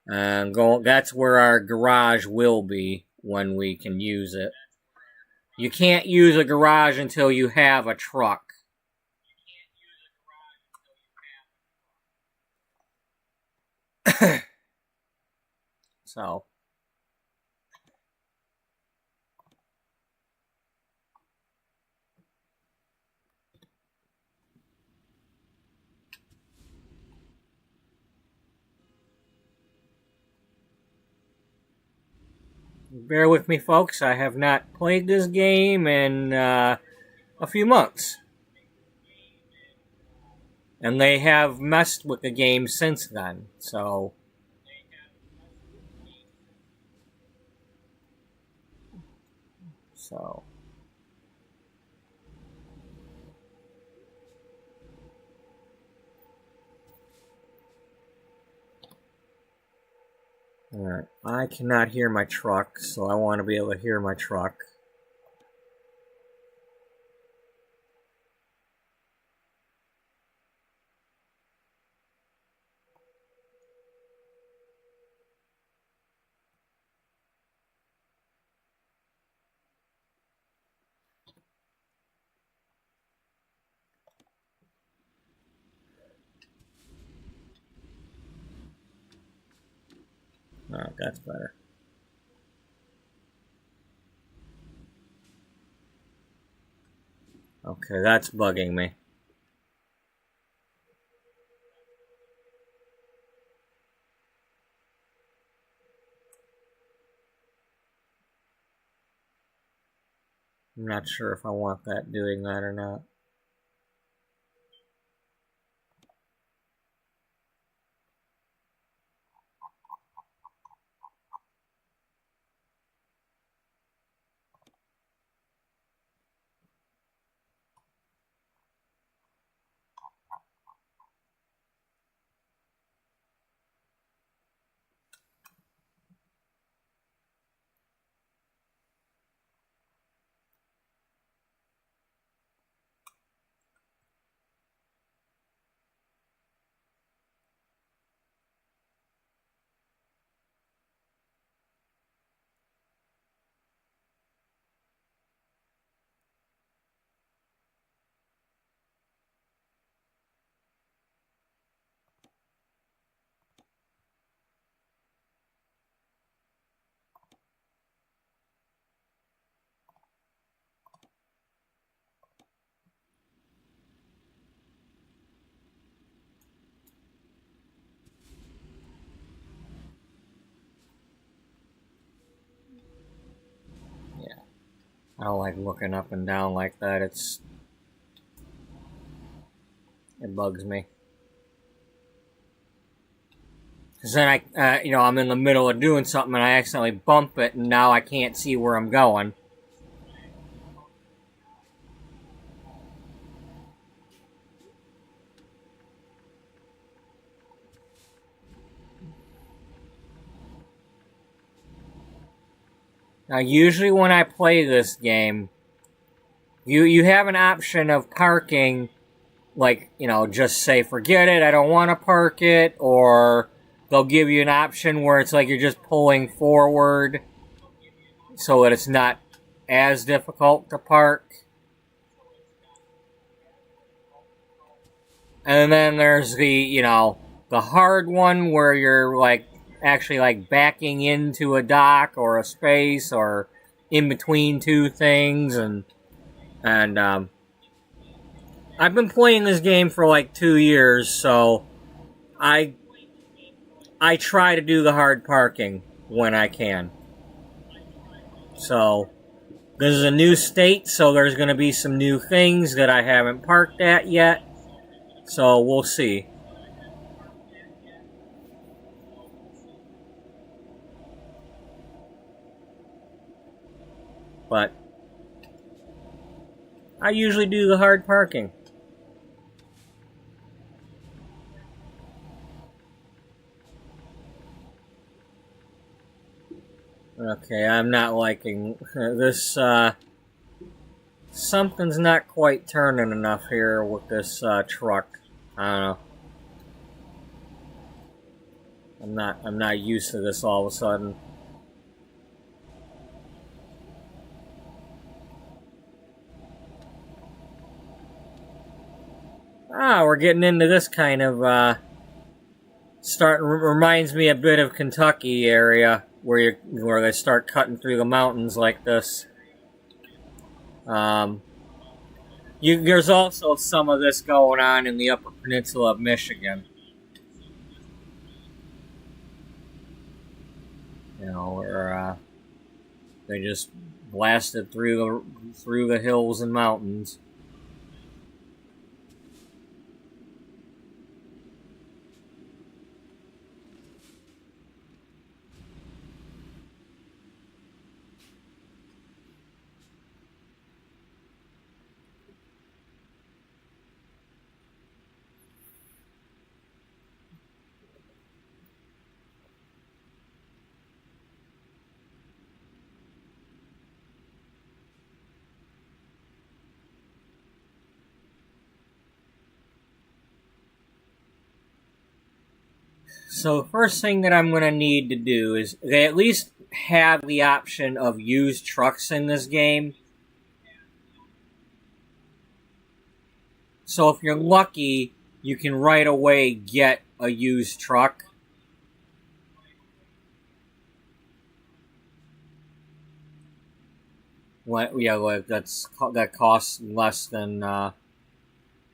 And that's where our garage will be when we can use it. You can't use a garage until you have a truck. So... Bear with me, folks. I have not played this game in a few months. And they have messed with the game since then, so... Alright, I cannot hear my truck, so I want to be able to hear my truck. Alright, that's better. Okay, that's bugging me. I'm not sure if I want that doing that or not. I don't like looking up and down like that. It bugs me. Because then I'm in the middle of doing something and I accidentally bump it and now I can't see where I'm going. Now, usually when I play this game, you have an option of parking, like, just say, forget it, I don't want to park it, or they'll give you an option where it's like you're just pulling forward so that it's not as difficult to park. And then there's the hard one where you're like actually like backing into a dock or a space or in between two things, and I've been playing this game for like 2 years, so I try to do the hard parking when I can. So this is a new state, so there's going to be some new things that I haven't parked at yet. So we'll see. But I usually do the hard parking. Okay, I'm not liking this. Something's not quite turning enough here with this truck. I don't know. I'm not used to this all of a sudden. We're getting into this kind of reminds me a bit of Kentucky area where they start cutting through the mountains like this. There's also some of this going on in the Upper Peninsula of Michigan. Where they just blasted through the hills and mountains. So the first thing that I'm going to need to do is they at least have the option of used trucks in this game. So if you're lucky, you can right away get a used truck. That costs less than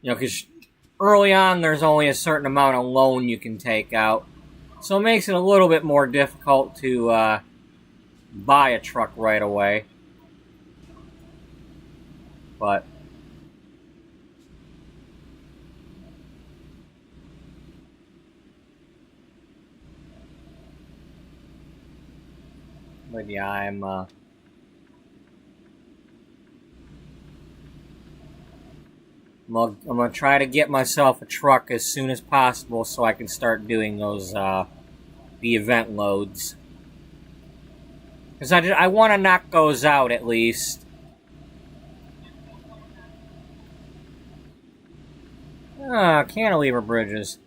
because early on there's only a certain amount of loan you can take out, so it makes it a little bit more difficult to buy a truck right away. But yeah, I'm going to try to get myself a truck as soon as possible so I can start doing those the event loads. Because I want to knock those out at least. Cantilever bridges.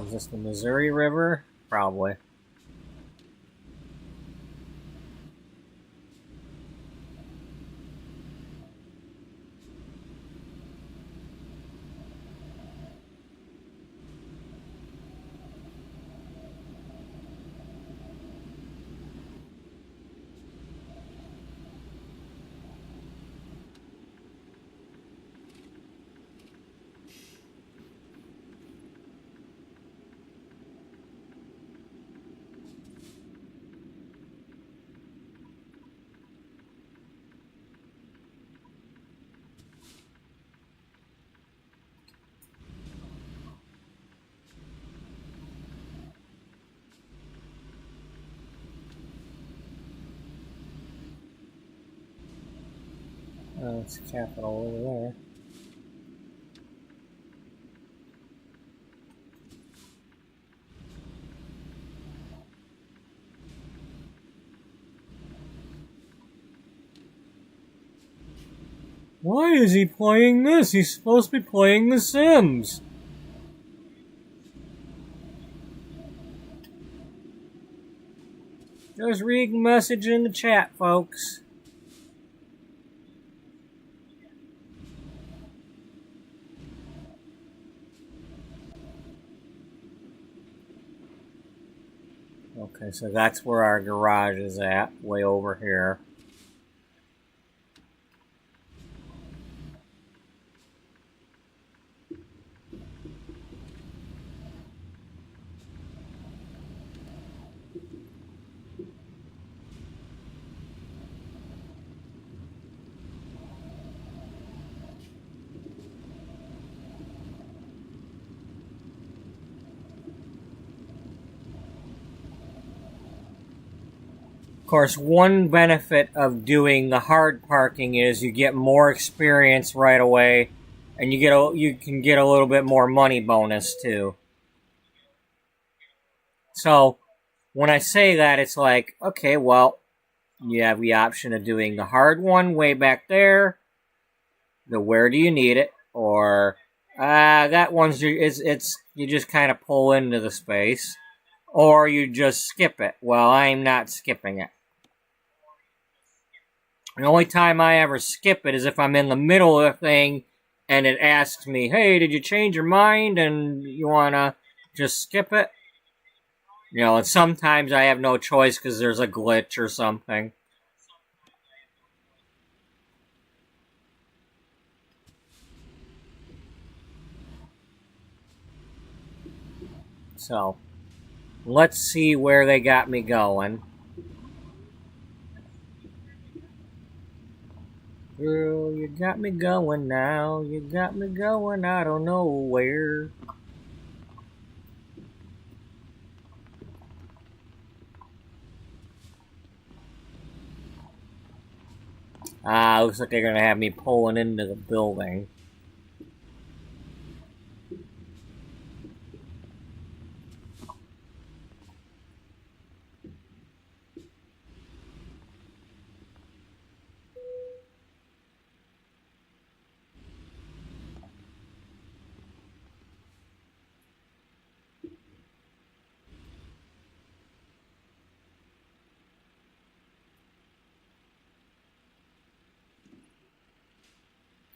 Is this the Missouri River? Probably. It's capital over there. Why is he playing this? He's supposed to be playing The Sims. Just reading the message in the chat, folks. Okay, so that's where our garage is at, way over here. Of course, one benefit of doing the hard parking is you get more experience right away, and you can get a little bit more money bonus too. So when I say that, it's like, okay, well, you have the option of doing the hard one way back there, the where do you need it, or that one's it's you just kind of pull into the space, or you just skip it. Well, I'm not skipping it. The only time I ever skip it is if I'm in the middle of the thing and it asks me, hey, did you change your mind and you want to just skip it? You know, and sometimes I have no choice because there's a glitch or something. So, let's see where they got me going. Girl, you got me going now. You got me going, I don't know where. Looks like they're gonna have me pulling into the building.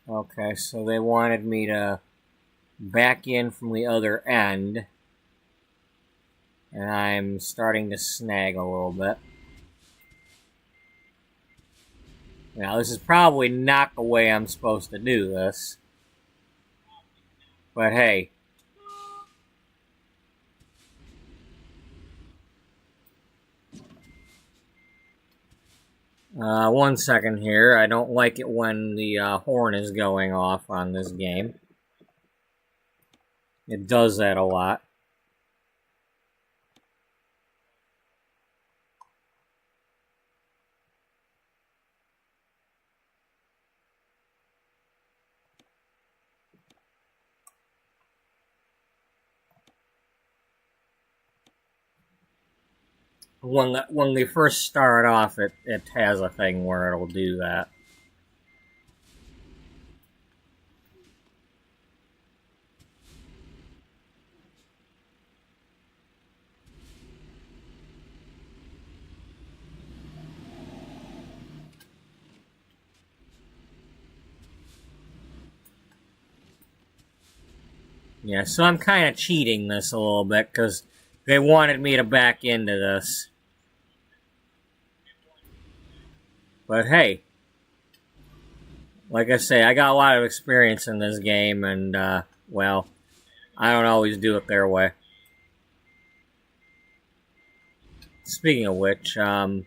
Okay, so they wanted me to back in from the other end. And I'm starting to snag a little bit. Now, this is probably not the way I'm supposed to do this. But hey. One second here. I don't like it when the horn is going off on this game. It does that a lot. When they first start off, it has a thing where it'll do that. Yeah, so I'm kind of cheating this a little bit because they wanted me to back into this. But hey, like I say, I got a lot of experience in this game, and, well, I don't always do it their way. Speaking of which, yeah.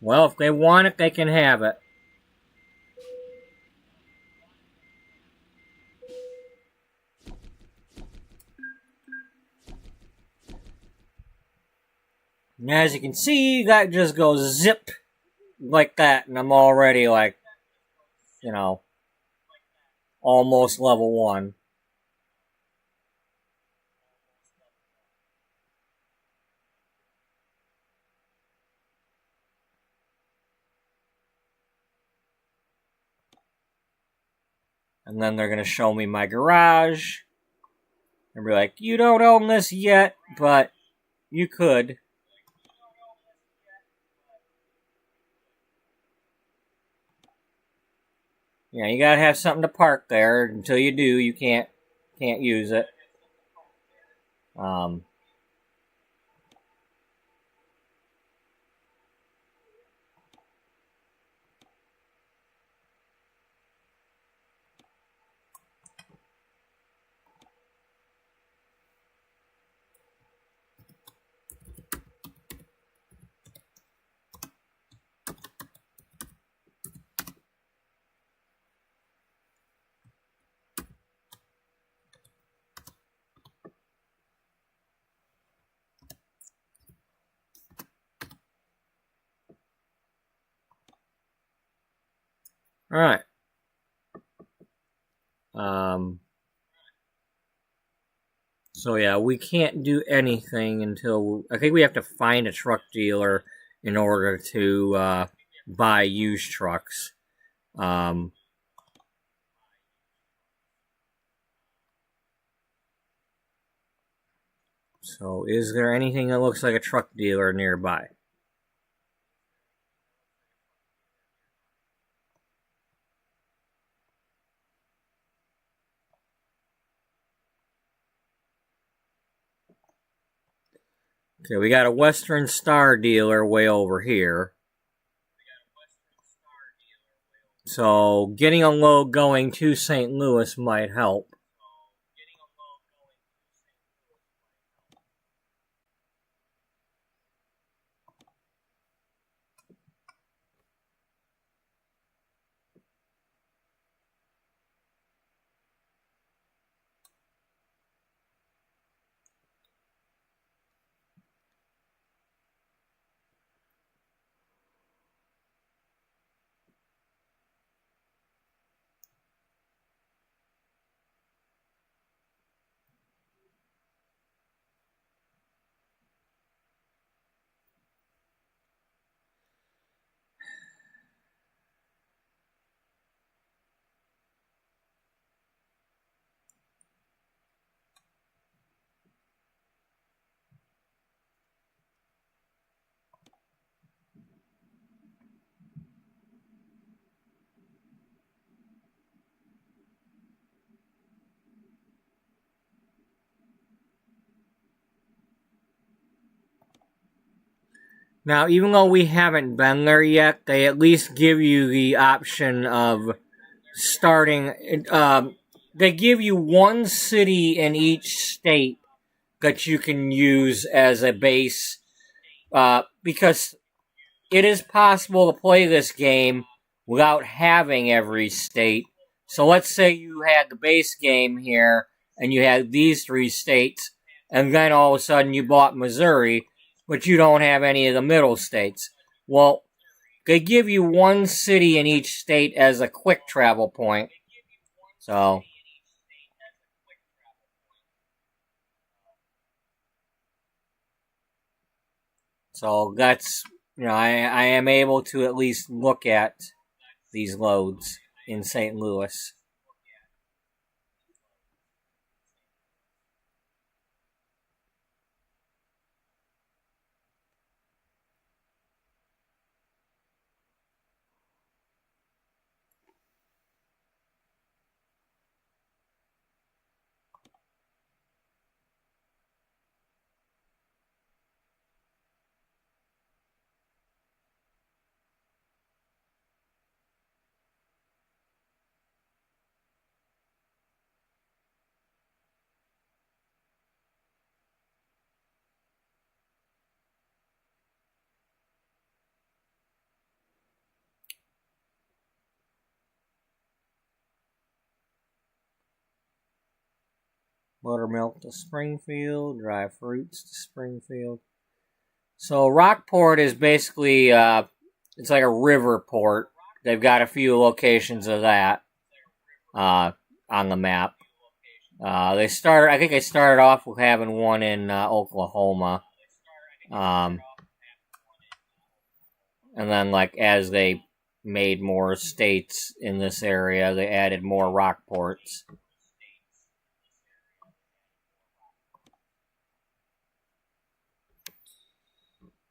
Well, if they want it, they can have it. And as you can see, that just goes zip like that, and I'm already like, you know, almost level 1. And then they're going to show me my garage. And be like, you don't own this yet, but you could. Yeah, you gotta have something to park there. Until you do, you can't use it. All right. So yeah, we can't do anything until I think we have to find a truck dealer in order to buy used trucks. So is there anything that looks like a truck dealer nearby? Okay, we got a Western Star dealer way over here. So getting a load going to St. Louis might help. Now, even though we haven't been there yet, they at least give you the option of starting. They give you one city in each state that you can use as a base, because it is possible to play this game without having every state. So let's say you had the base game here, and you had these 3 states, and then all of a sudden you bought Missouri, but you don't have any of the middle states. Well, they give you one city in each state as a quick travel point. So that's, I am able to at least look at these loads in St. Louis. Buttermilk to Springfield, dry fruits to Springfield. So Rockport is basically it's like a river port. They've got a few locations of that on the map. I think they started off with having one in Oklahoma. And then, like, as they made more states in this area, they added more rock ports.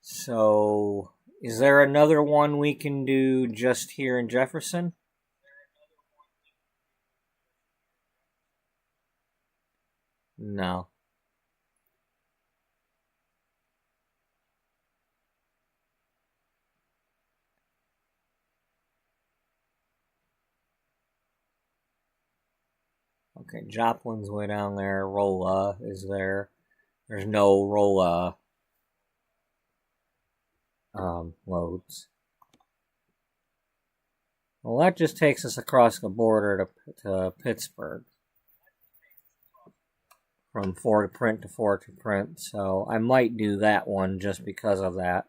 So, is there another one we can do just here in Jefferson? No. Okay, Joplin's way down there. Rolla is there. There's no Rolla loads. Well, that just takes us across the border to Pittsburgh. From 4 to print to 4 to print. So I might do that one just because of that.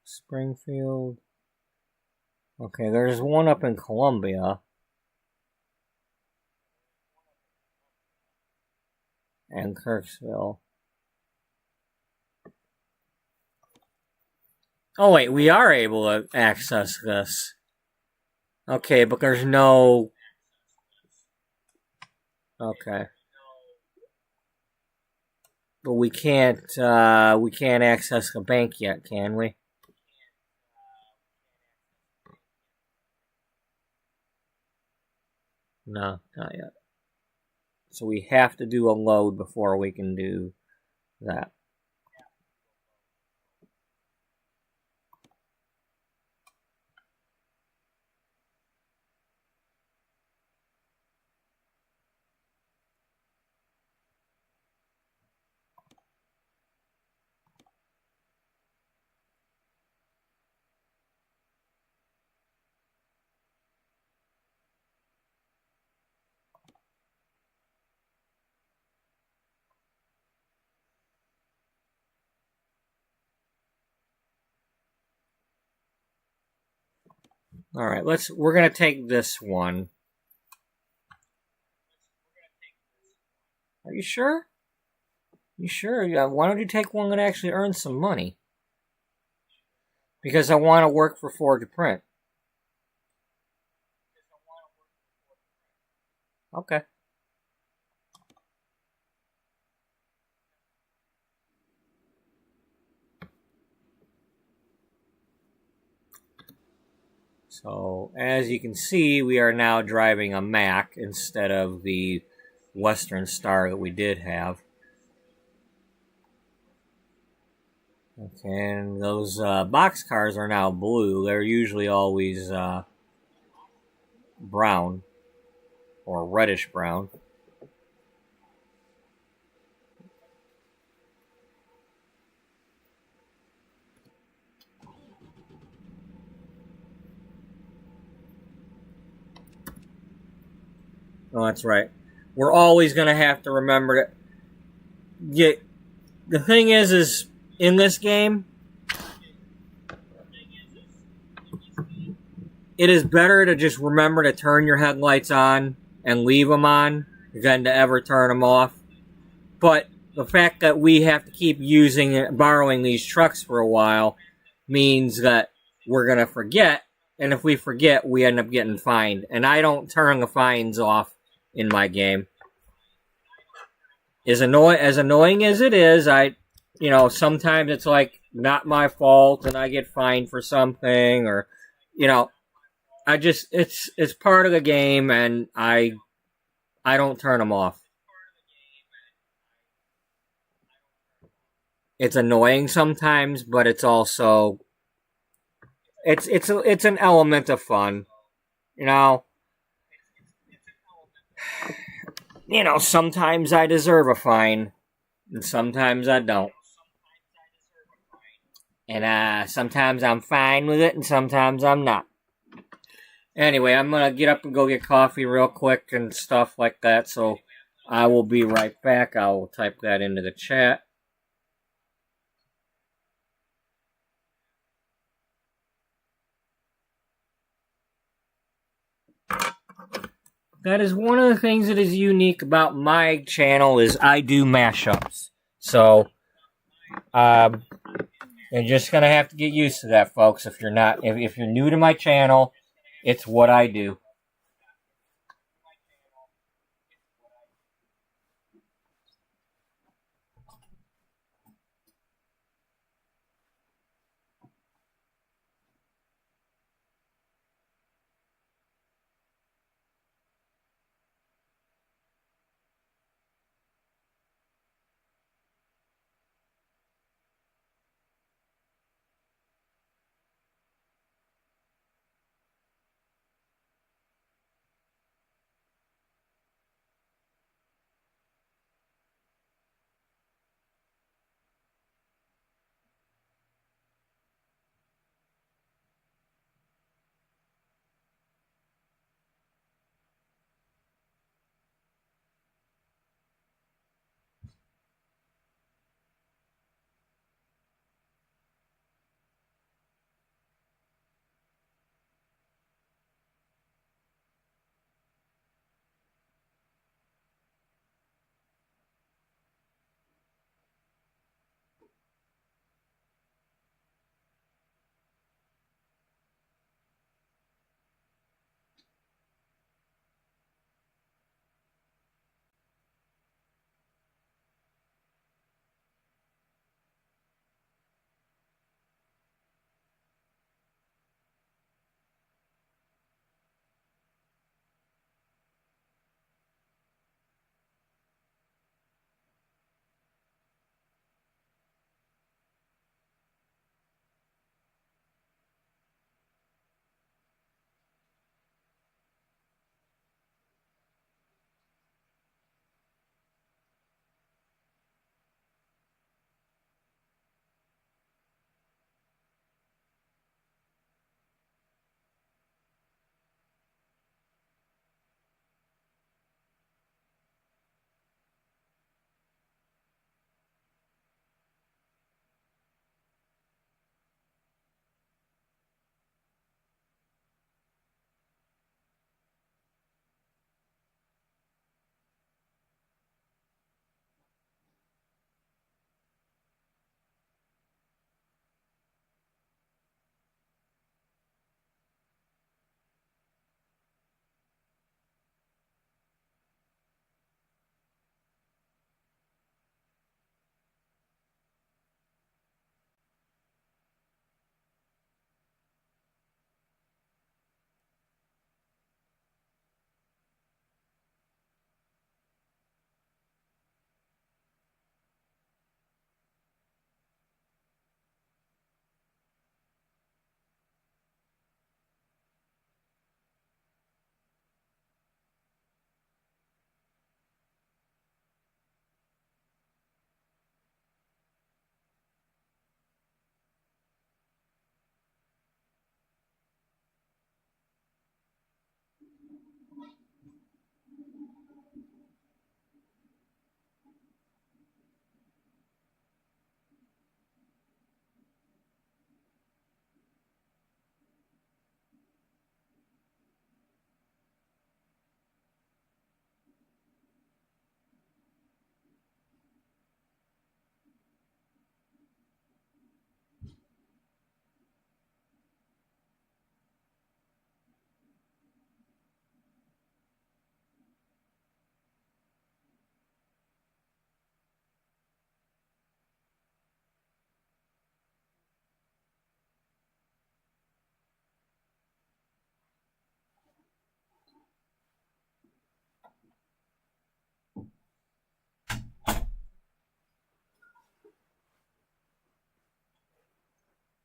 Springfield. Okay, there's one up in Columbia. And Kirksville. Oh wait, we are able to access this. Okay, but there's no... Okay. But we can't access the bank yet, can we? No, not yet. So we have to do a load before we can do that. All right, we're going to take this one. Are you sure? You sure? Yeah, why don't you take one that actually earns some money? Because I want to work for Ford to print. Okay. So, as you can see, we are now driving a Mack instead of the Western Star that we did have. Okay, and those box cars are now blue. They're usually always brown or reddish brown. Oh, that's right. We're always going to have to remember that. The thing is in this game, it is better to just remember to turn your headlights on and leave them on than to ever turn them off. But the fact that we have to keep borrowing these trucks for a while means that we're going to forget. And if we forget, we end up getting fined. And I don't turn the fines off in my game. As annoying as it is, sometimes it's like not my fault and I get fined for something, or, it's part of the game and I don't turn them off. It's annoying sometimes, but it's also, it's an element of fun, you know, sometimes I deserve a fine, and sometimes I don't. And sometimes I'm fine with it, and sometimes I'm not. Anyway, I'm gonna get up and go get coffee real quick and stuff like that, so I will be right back. I will type that into the chat. That is one of the things that is unique about my channel is I do mashups. So, you're just gonna have to get used to that, folks. If you're new to my channel, it's what I do.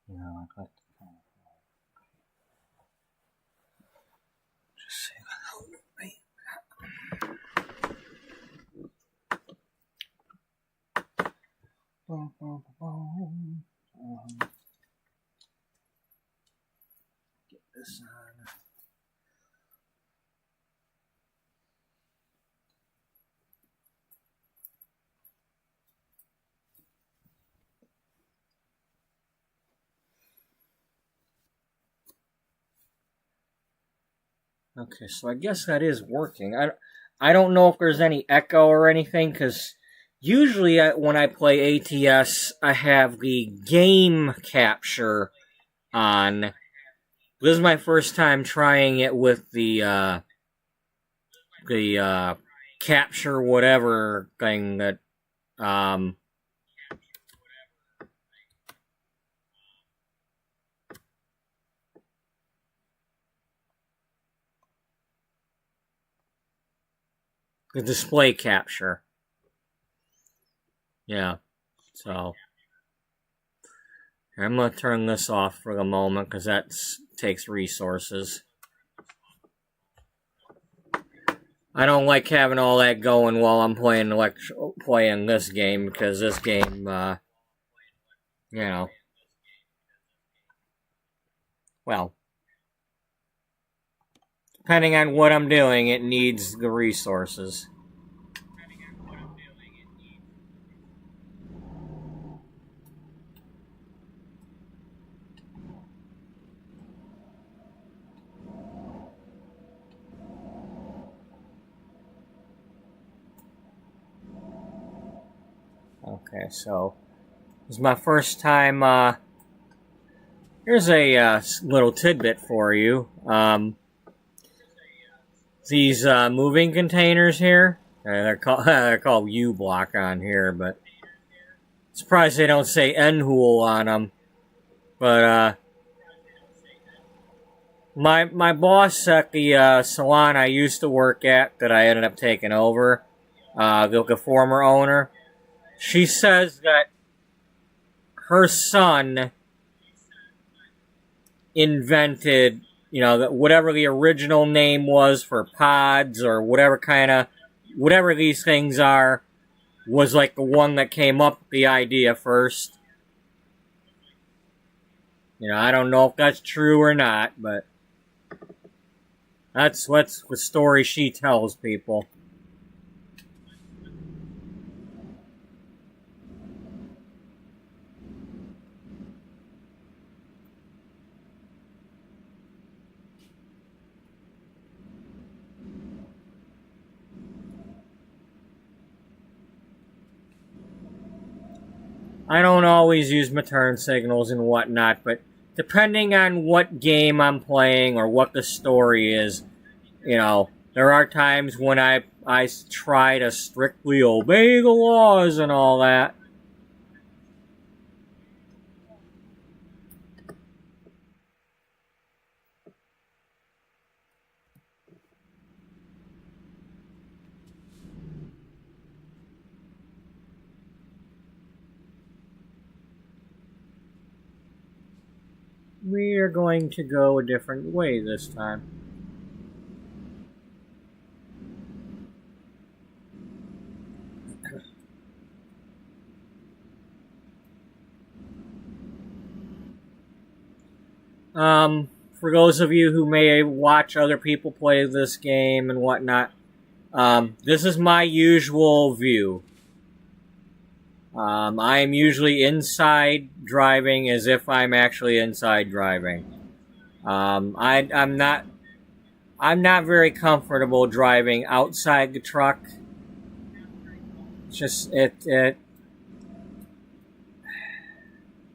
You know, I'd like to kind of just say hello. Get this on. Okay, so I guess that is working. I don't know if there's any echo or anything, because usually when I play ATS, I have the game capture on. This is my first time trying it with the capture whatever thing that the display capture. Yeah, so I'm gonna turn this off for the moment because that takes resources. I don't like having all that going while I'm playing this game, because this game, you know, well, depending on what I'm doing, it needs the resources. Okay, so this is my first time. Here's a little tidbit for you. These moving containers here, they're called U-block on here, but surprised they don't say N-hool on them. But my boss at the salon I used to work at, that I ended up taking over, the former owner, she says that her son invented, whatever the original name was for pods, or whatever these things are, was like the one that came up with the idea first. I don't know if that's true or not, but that's the story she tells people. I don't always use my turn signals and whatnot, but depending on what game I'm playing or what the story is, there are times when I try to strictly obey the laws and all that. We are going to go a different way this time. For those of you who may watch other people play this game and whatnot, this is my usual view. I am usually inside driving, as if I'm actually inside driving. I'm not very comfortable driving outside the truck. It's just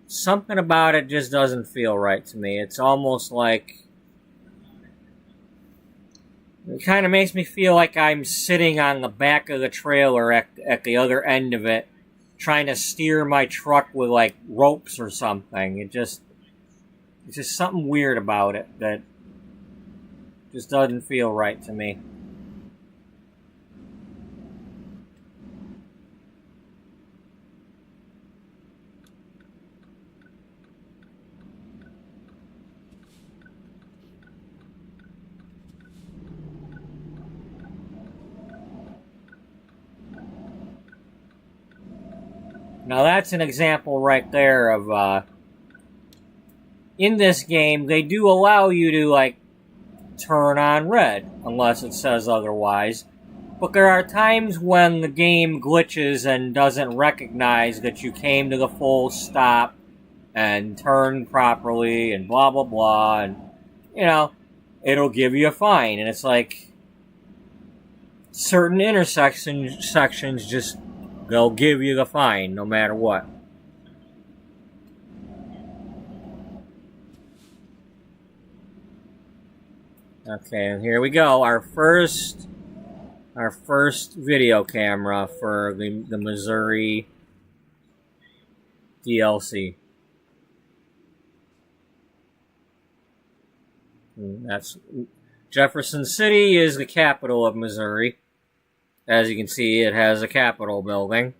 something about it just doesn't feel right to me. It's almost like it kind of makes me feel like I'm sitting on the back of the trailer at the other end of it, trying to steer my truck with like ropes or something. It's just something weird about it that just doesn't feel right to me. Now that's an example right there of, in this game, they do allow you to, like, turn on red, unless it says otherwise. But there are times when the game glitches and doesn't recognize that you came to the full stop and turned properly and blah blah blah, and, you know, it'll give you a fine. And it's like, certain sections just, they'll give you the fine no matter what. Okay, and here we go. Our first video camera for the Missouri DLC. And that's Jefferson City is the capital of Missouri. As you can see, it has a Capitol building.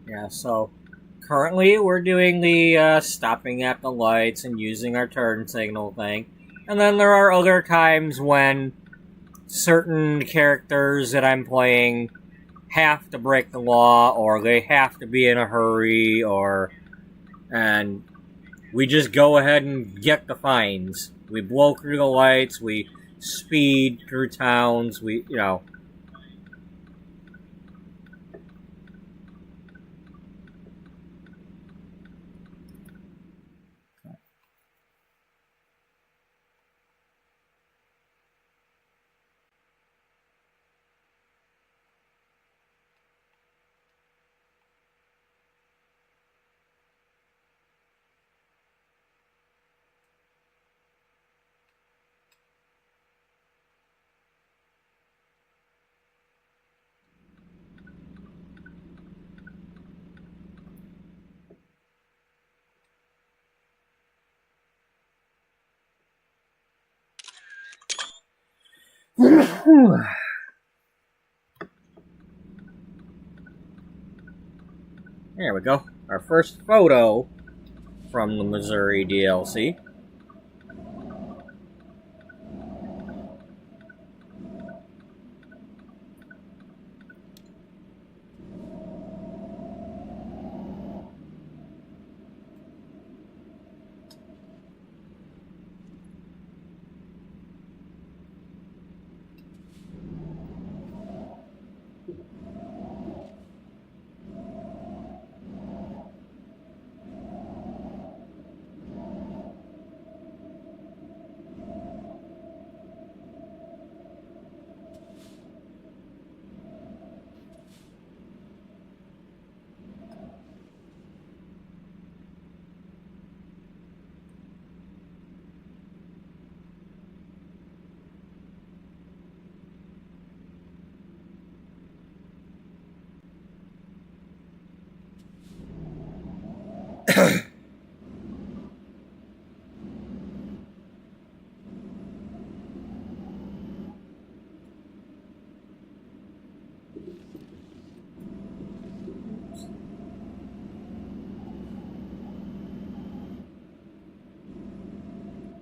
Yeah, so currently we're doing the stopping at the lights and using our turn signal thing. And then there are other times when certain characters that I'm playing have to break the law, or they have to be in a hurry, and we just go ahead and get the fines. We blow through the lights, we speed through towns, you know. There we go. Our first photo from the Missouri DLC.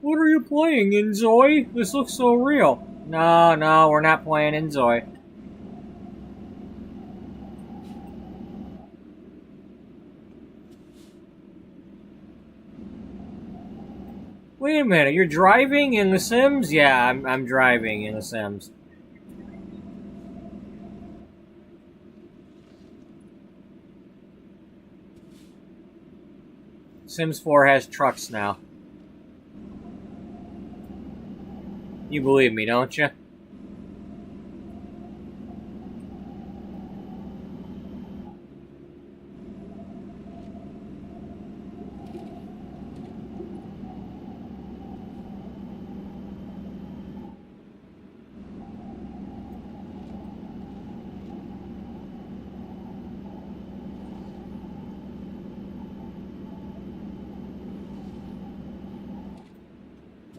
What are you playing, Enjoy? This looks so real. No, we're not playing Enjoy. Wait a minute, you're driving in The Sims? Yeah, I'm driving in The Sims. Sims 4 has trucks now. You believe me, don't you?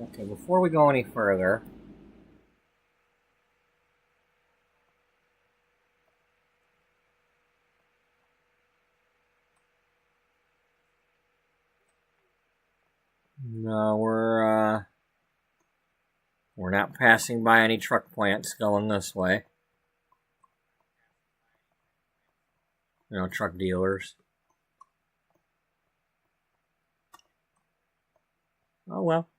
Okay, before we go any further, no, we're not passing by any truck plants going this way. You know, truck dealers. Oh well.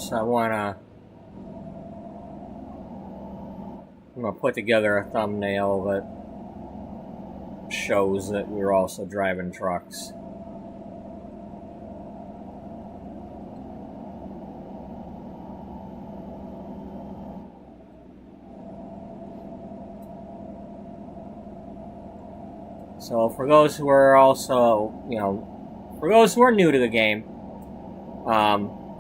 So I'm gonna put together a thumbnail that shows that we're also driving trucks. So for those who are also, for those who are new to the game,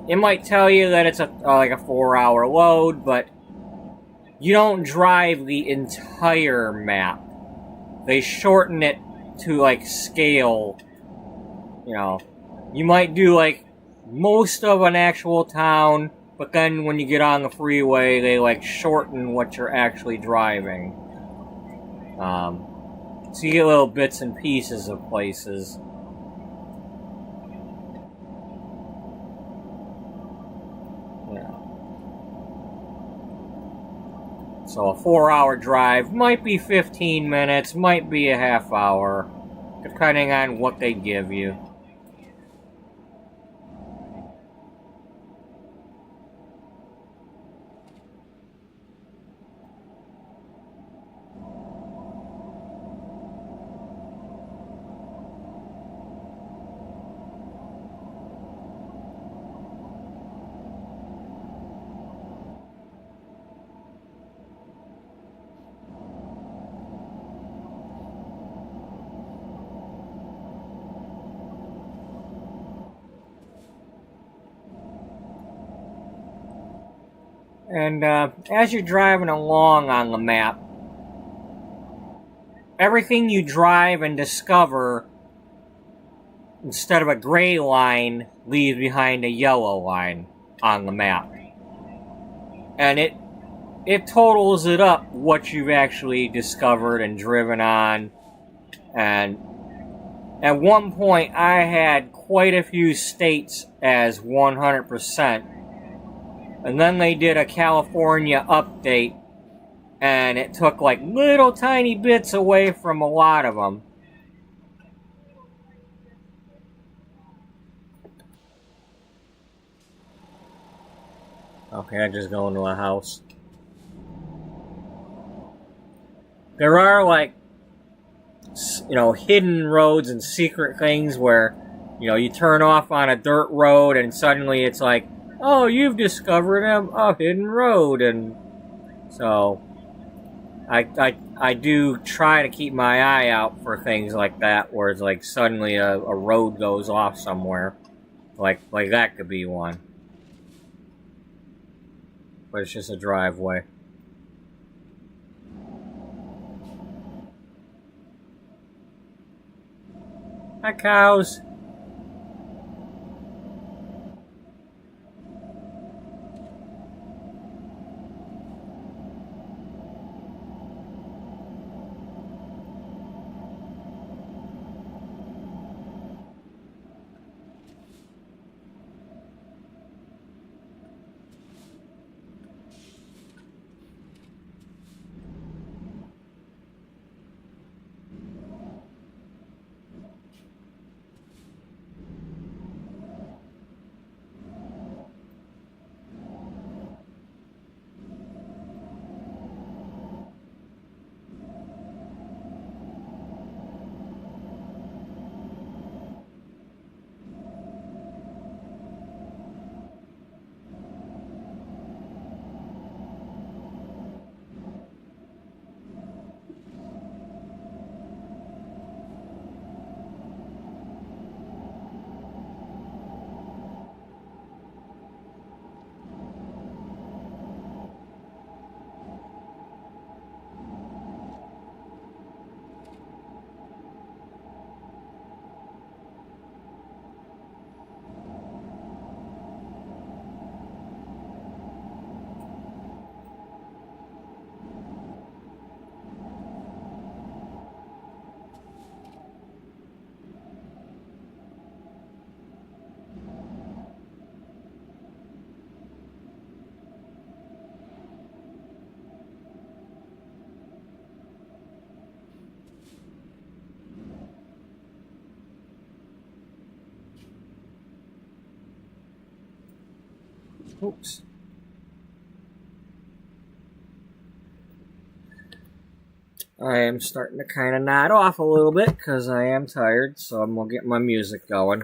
it might tell you that it's like a 4-hour load, but you don't drive the entire map. They shorten it to like scale. You might do like most of an actual town, but then when you get on the freeway, they like shorten what you're actually driving. So you get little bits and pieces of places. So a 4-hour drive might be 15 minutes, might be a half hour, depending on what they give you. And as you're driving along on the map, everything you drive and discover, instead of a gray line, leaves behind a yellow line on the map. And it totals it up what you've actually discovered and driven on. And at one point, I had quite a few states as 100%. And then they did a California update, and it took like little tiny bits away from a lot of them. Okay, I just go into a house. There are like, hidden roads and secret things where, you turn off on a dirt road and suddenly it's like, oh, you've discovered a hidden road. And so I do try to keep my eye out for things like that, where it's like suddenly a road goes off somewhere. Like that could be one. But it's just a driveway. Hi, cows. Oops. I am starting to kind of nod off a little bit because I am tired, so I'm going to get my music going.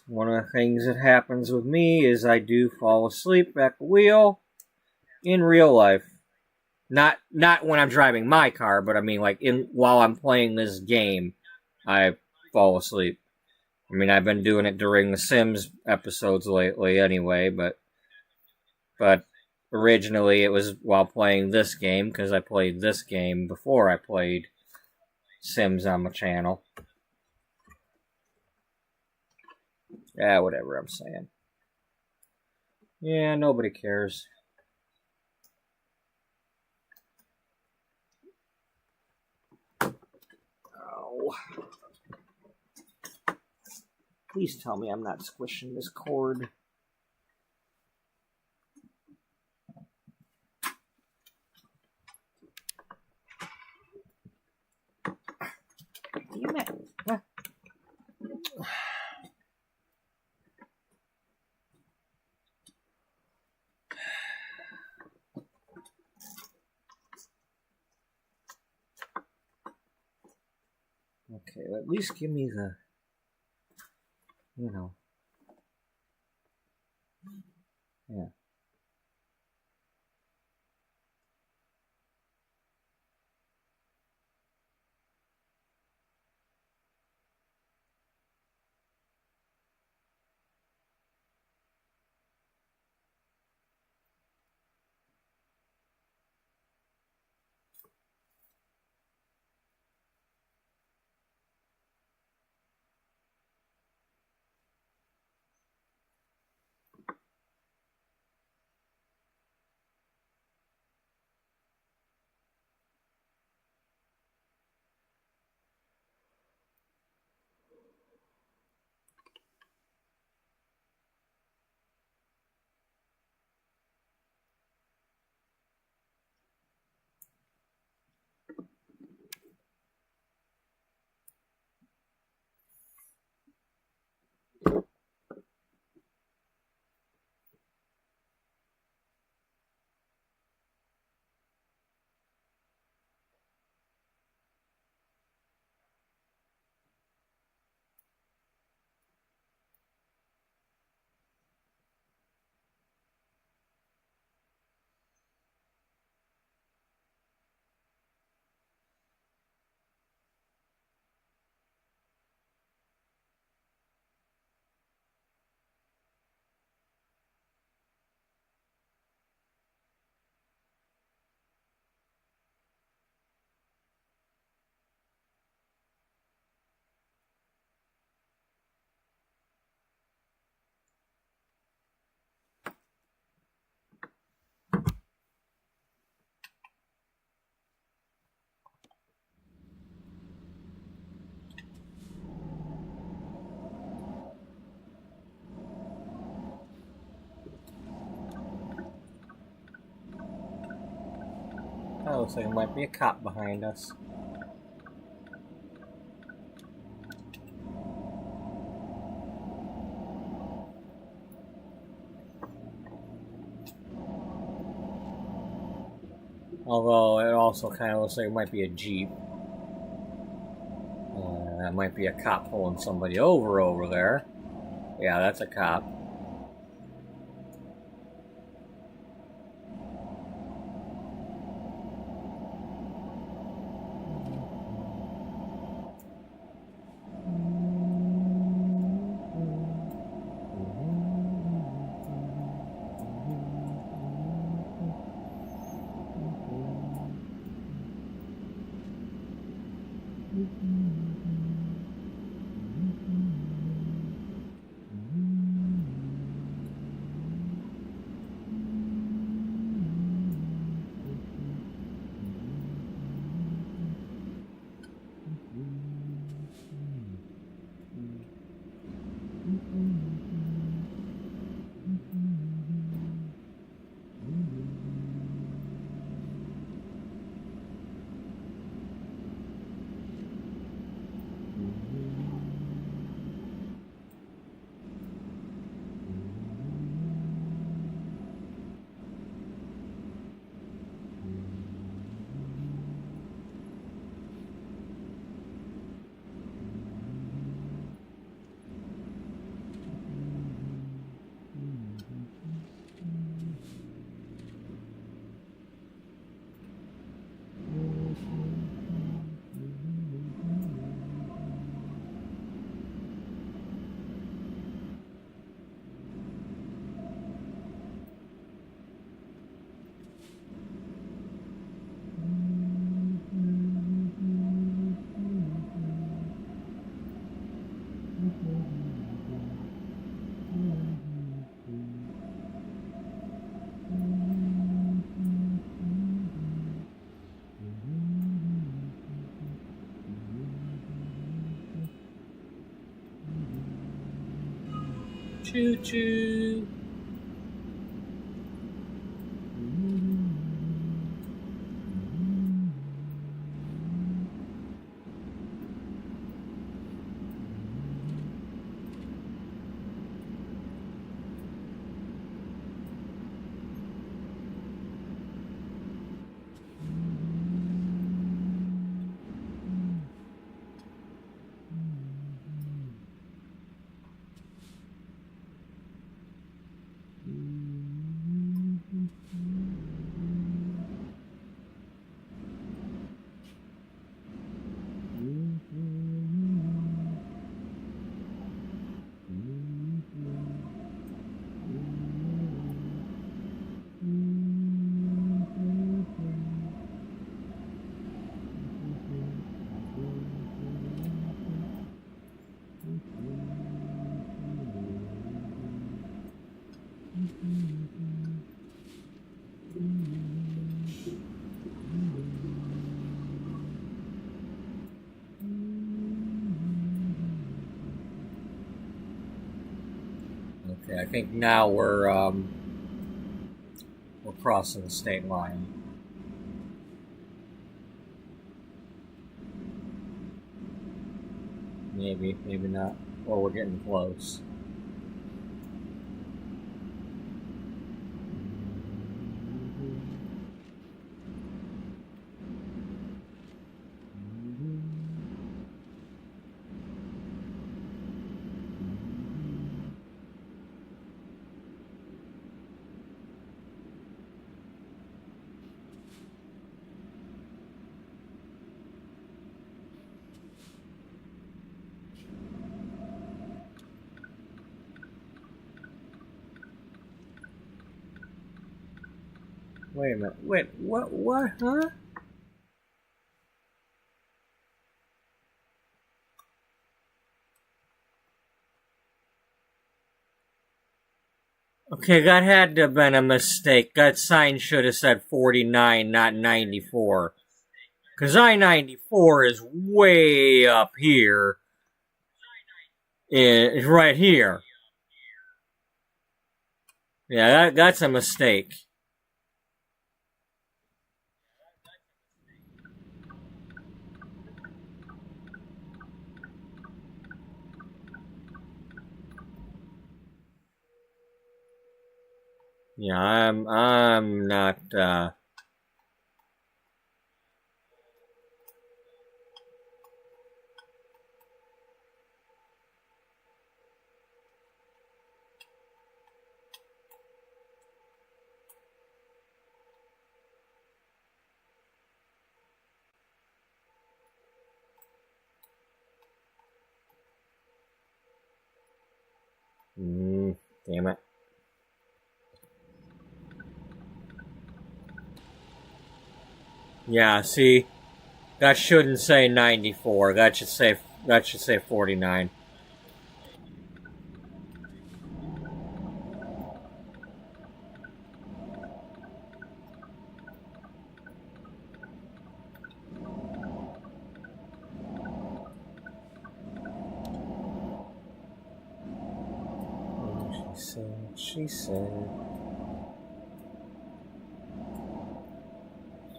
One of the things that happens with me is I do fall asleep at the wheel in real life. Not when I'm driving my car, but I mean like while I'm playing this game, I fall asleep. I mean, I've been doing it during the Sims episodes lately anyway, but originally it was while playing this game, because I played this game before I played Sims on my channel. Yeah, whatever I'm saying. Yeah, nobody cares. Oh. Please tell me I'm not squishing this cord. Damn it. Okay, at least give me the, yeah. Oh, looks like there might be a cop behind us. Although it also kind of looks like it might be a Jeep. That might be a cop pulling somebody over there. Yeah, that's a cop. Choo choo. Okay, I think now we're crossing the state line. Maybe, maybe not. Or we're getting close. Wait a minute. Wait, what, huh? Okay, that had to have been a mistake. That sign should have said 49, not 94. Because I-94 is way up here. It's right here. Yeah, that's a mistake. Yeah, I'm not. Damn it. Yeah, see, that shouldn't say 94. That should say 49. She said.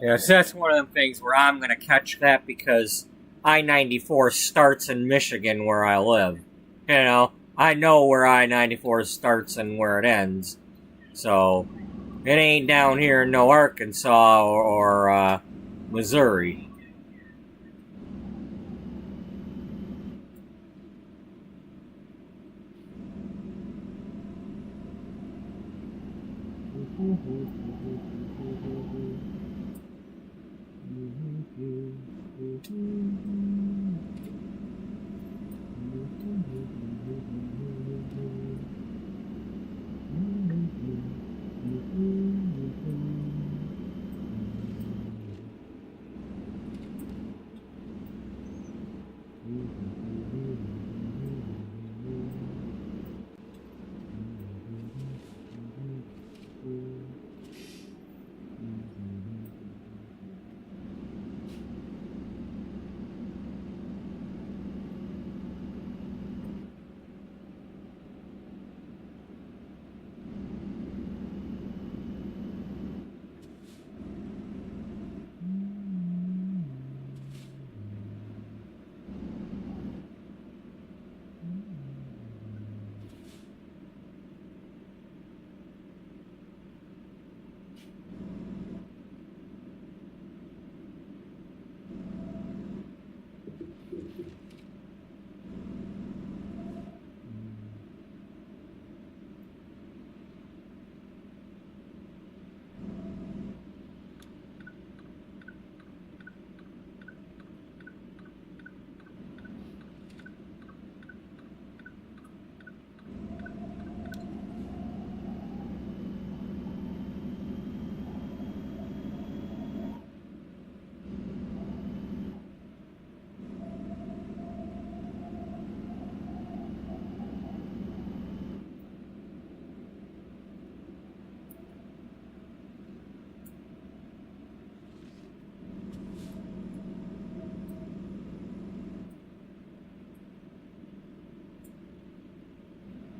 Yeah, so that's one of them things where I'm gonna catch that because I-94 starts in Michigan where I live. You know, I know where I-94 starts and where it ends. So, it ain't down here in no Arkansas or Missouri.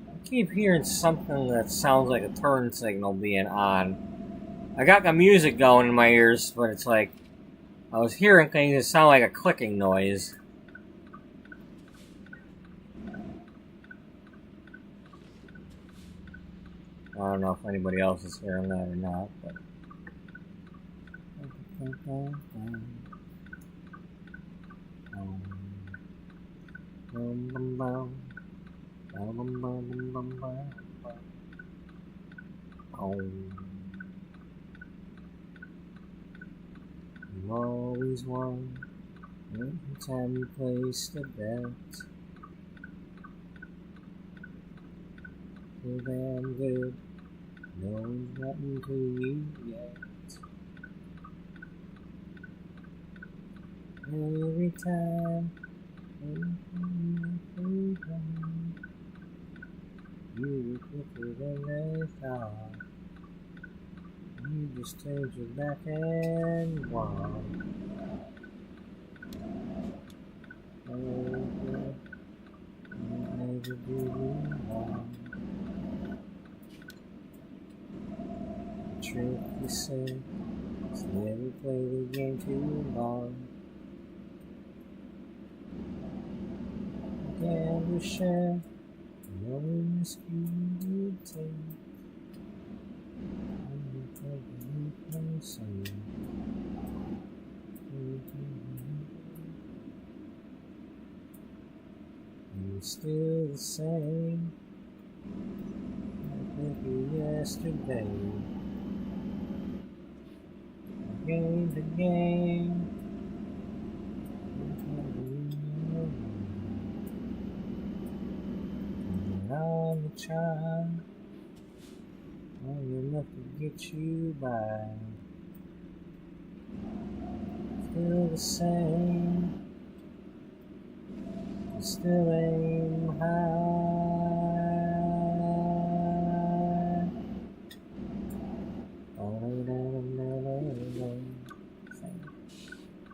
I keep hearing something that sounds like a turn signal being on. I got the music going in my ears, but it's like I was hearing things that sound like a clicking noise. I don't know if anybody else is hearing that or not, but. You always won every time you placed a bet. So damn good, no one's gotten to you yet. Every time you were quicker than they thought. You just turned your back and won. Oh, never do you wrong. The trick you said is never play the game too long. Never share, no risk you would take. You're still the same. Like yesterday. Again, again. On the child, long enough to get you by. Still the same, still aim high.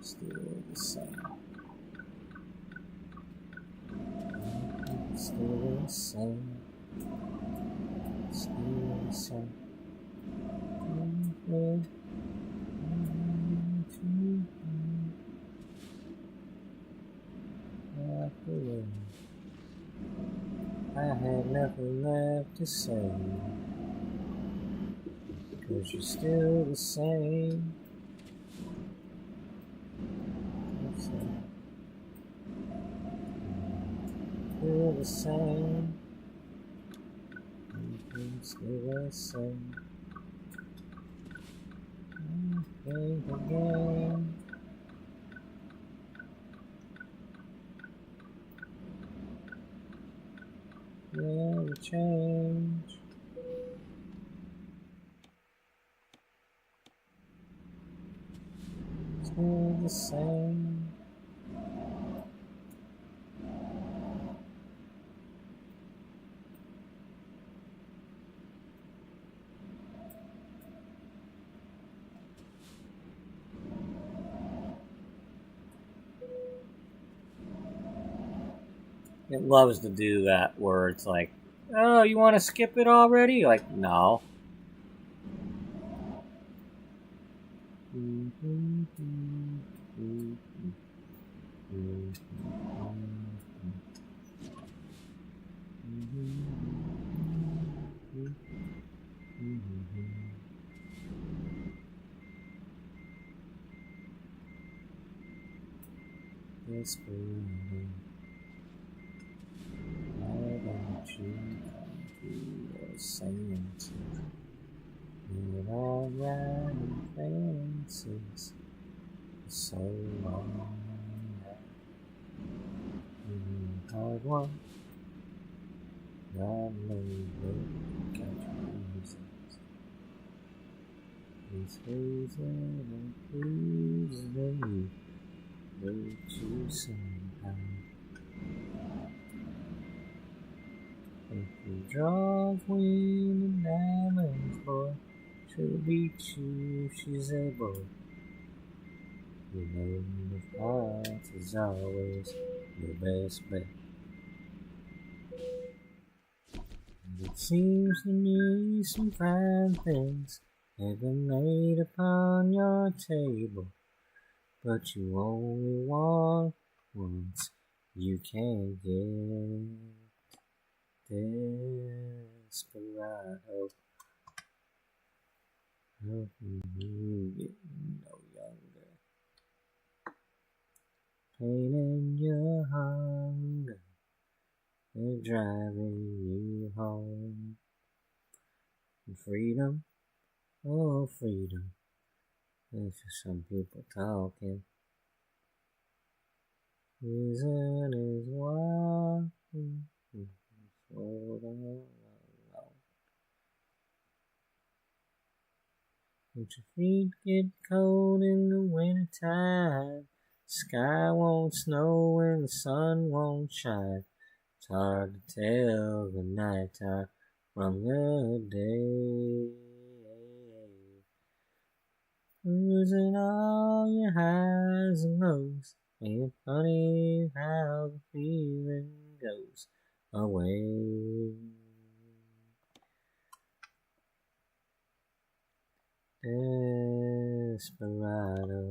Still the same. Still the same. Still the same. I had nothing left to say, 'cause you're still the same. Still the same. Still the same. Again. Yeah, we change. Still the same. It loves to do that where it's like, oh, you want to skip it already? Like, no. Whispering, why don't you come to your senses? We're all riding fences for so long now. Hard one, God knows what catch reasons. This reason and pleasing you. Wait you somehow. If you draw queen and diamonds, boy, she'll beat you if she's able. You know the heart is always your best bet. And it seems to me some fine things have been laid upon your table. But you only want once, you can't get desperado. You get no younger. Pain in your hunger, they're driving you home. And freedom, oh freedom, that's just some people talking. Reason is why hold on. But your feet get cold in the wintertime. Sky won't snow and the sun won't shine. It's hard to tell the nighttime from the day. Losing all your highs and lows. Ain't funny how the feeling goes away. Desperado,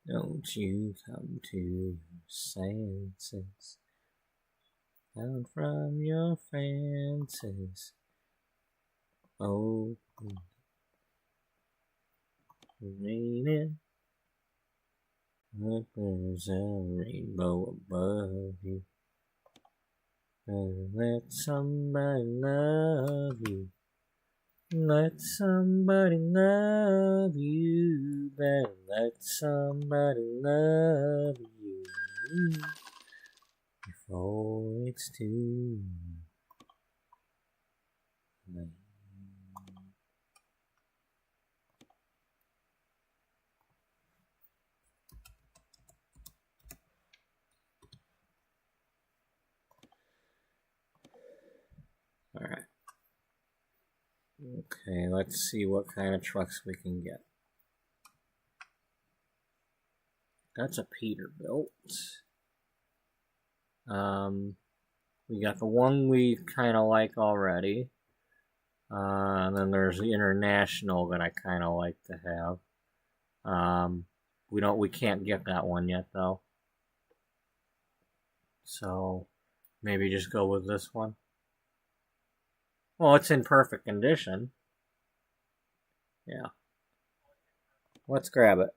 don't you come to your senses. Down from your fences. Oh, raining, but there's a rainbow above you. Let somebody love you. Let somebody love you. Better let somebody love you before it's too late. All right. Okay, let's see what kind of trucks we can get. That's a Peterbilt. We got the one we kind of like already. And then there's the International that I kind of like to have. We can't get that one yet though. So maybe just go with this one. Well, it's in perfect condition. Yeah. Let's grab it.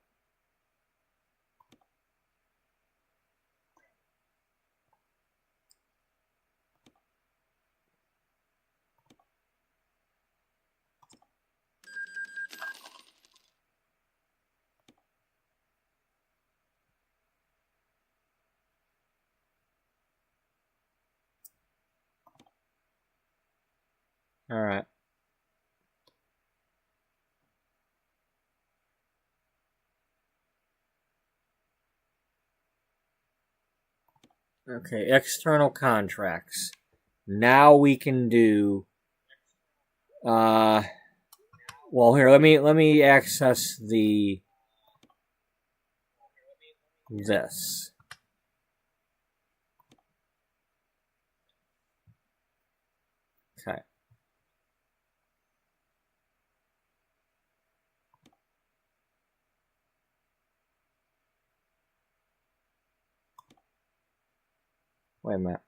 All right. Okay, external contracts. Now we can do well, here, let me access this. Okay. Wait a minute.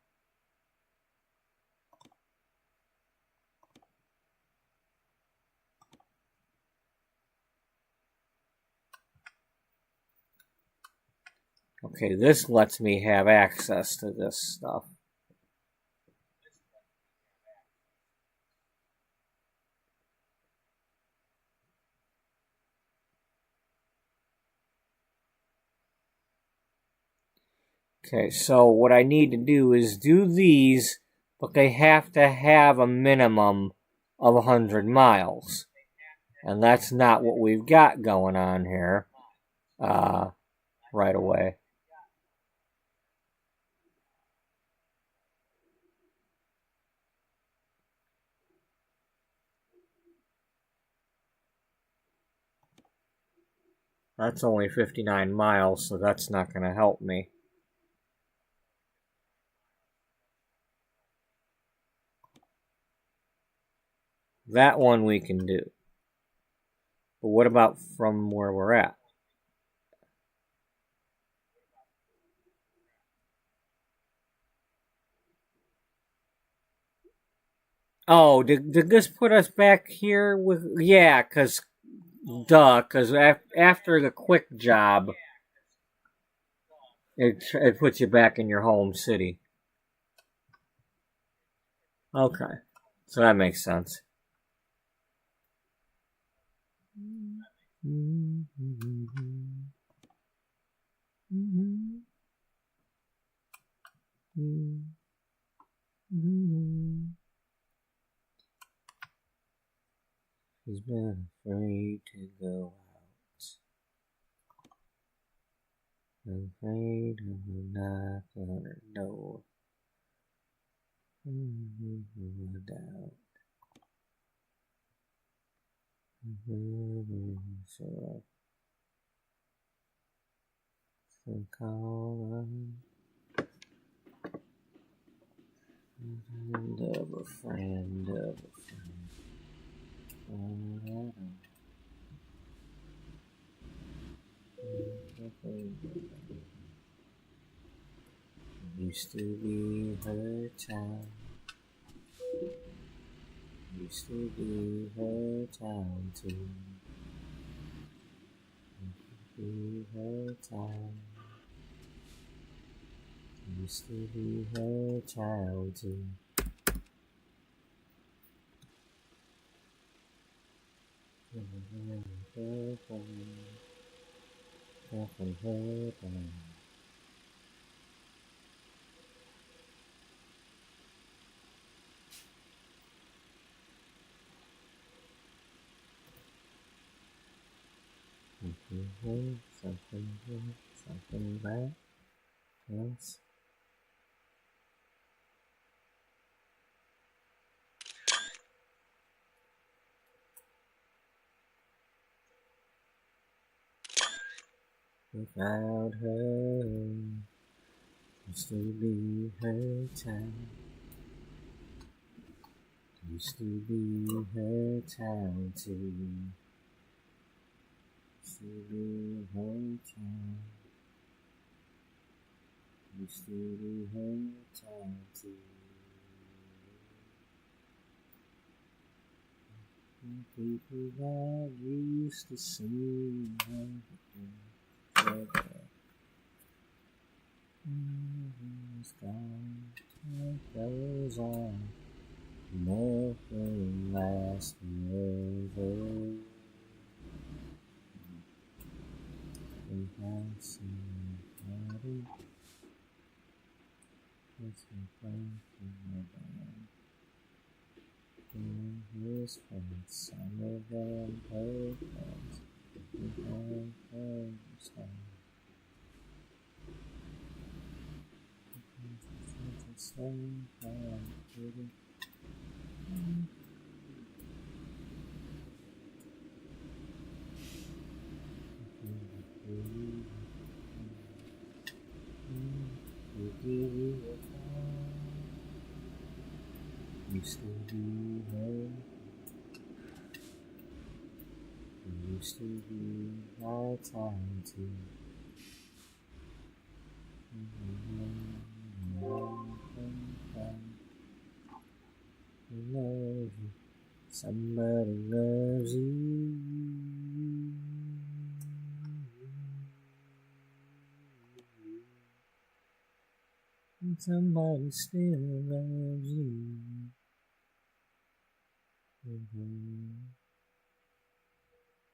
Okay, this lets me have access to this stuff. Okay, so what I need to do is do these, but they have to have a minimum of 100 miles. And that's not what we've got going on here right away. That's only 59 miles, so that's not going to help me. That one we can do. But what about from where we're at? Oh, did this put us back here with... Yeah, because... Duh, because after the quick job, it puts you back in your home city. Okay, so that makes sense. He's been afraid to go out. Afraid of the knock on her door. Doubt. So call of a friend of a friend. Used to be her town. Used to be her town too. be her time. Used to be her child too. Something back. Yes. Without her, used to be her time. Used to be her time too. Used to be her time. Used to be her time too. People that used to see her. It's gone, it goes on, nothing lasts forever. We have somebody, it's a place in the band. In his friends, some of them her friends, we have understand. Same time, pretty. Used to be her. Used to be my time too. Love you. Somebody loves you. And somebody still loves you.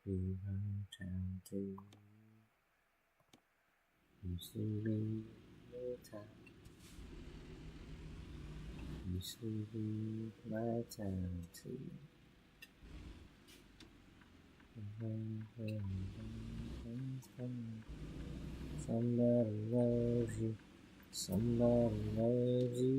Be my time too. Used to be your time. Used to be my time too. Somebody loves you. Somebody loves you.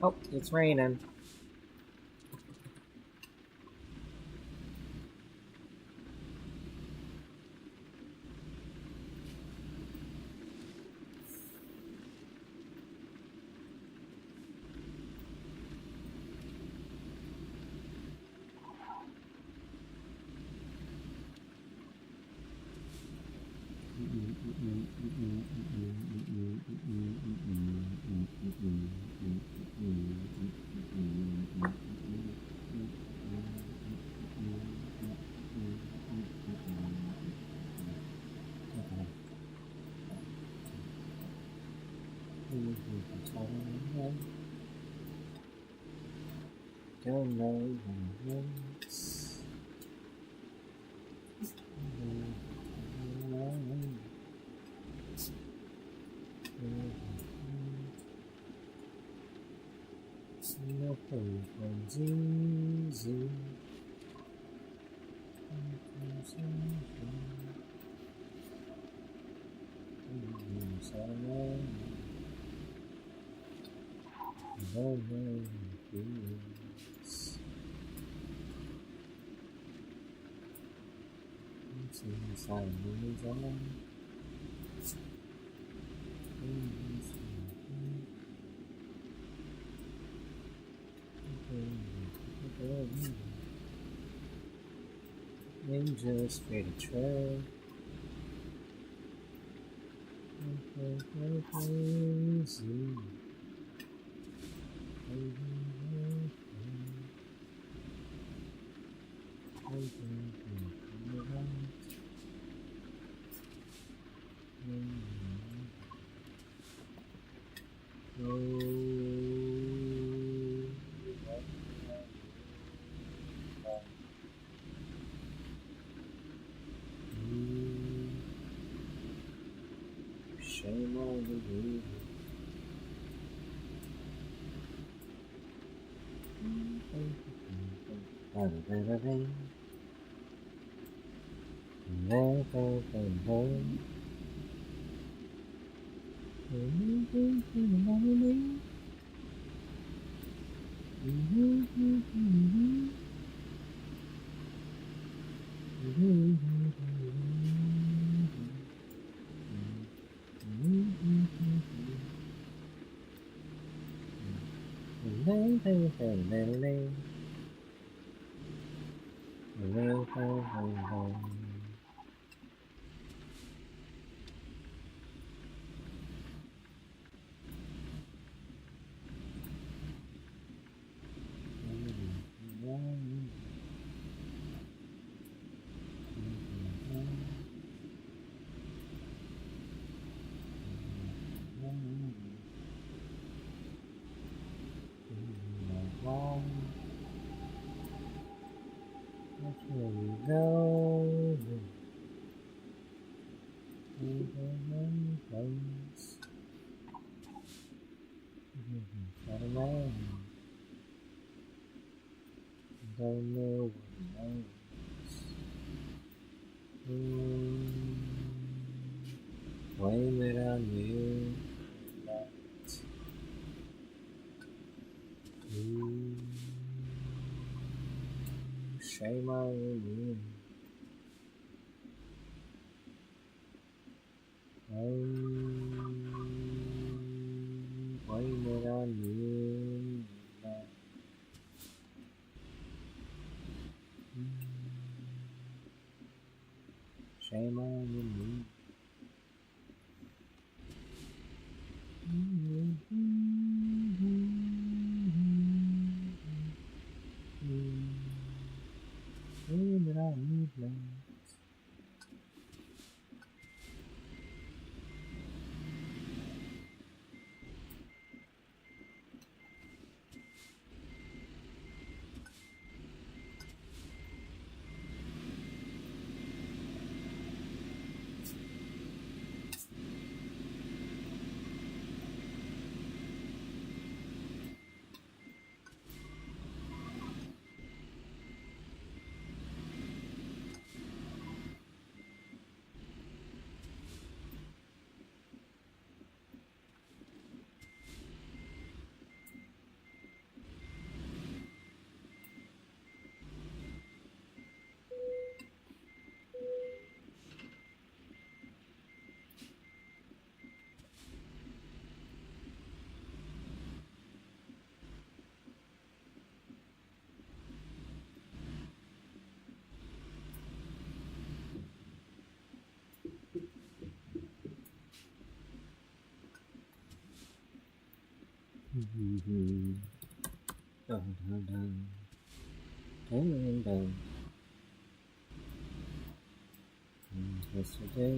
Oh, it's raining. Don't know who knows. Nothing comes easy. Angels fade a trail. Crazy. Shame on you. Don't know what blame it on you. Shame on you. Blame it on you. Shame on you. Blame it on you, blame. Dun, dun, dun. Dun, dun, dun. Yesterday,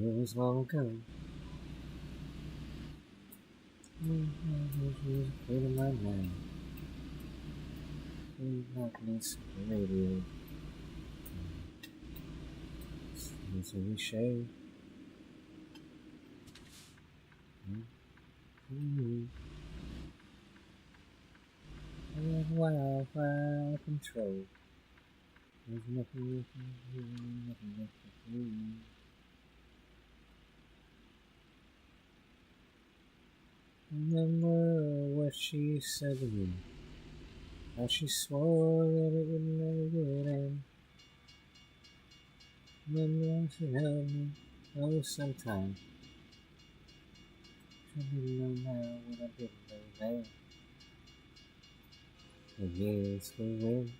it was long ago. She was in my mind. Darkness on the radio. It's a shade. Wildfire control. There's nothing you can do, nothing you can do. Remember what she said to me. How she swore that it would never get end. Remember she held me, oh, sometime. I didn't know now what I didn't know then. The years go in.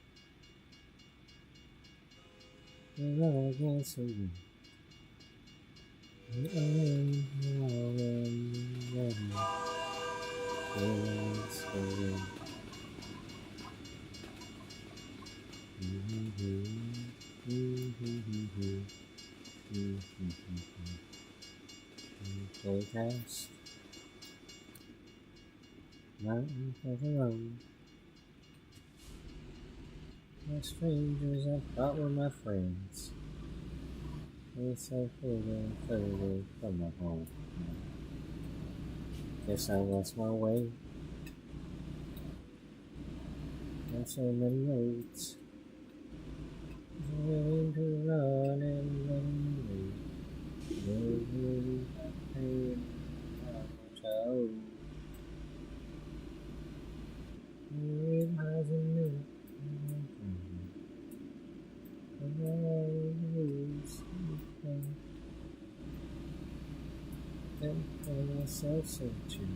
run against the wind. Forecast. Mountain for the road. The strangers I thought were my friends. They're so further and further from my home. Guess I lost my way. On so many roads. Willing to run and run. Maybe pain on my toe. It hasn't moved. Then find myself searching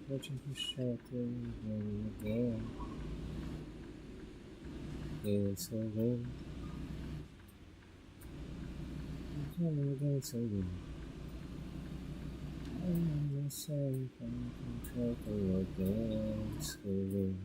for shelter again. Against the wind. Against the wind. I'm the same thing from shelter against the wind.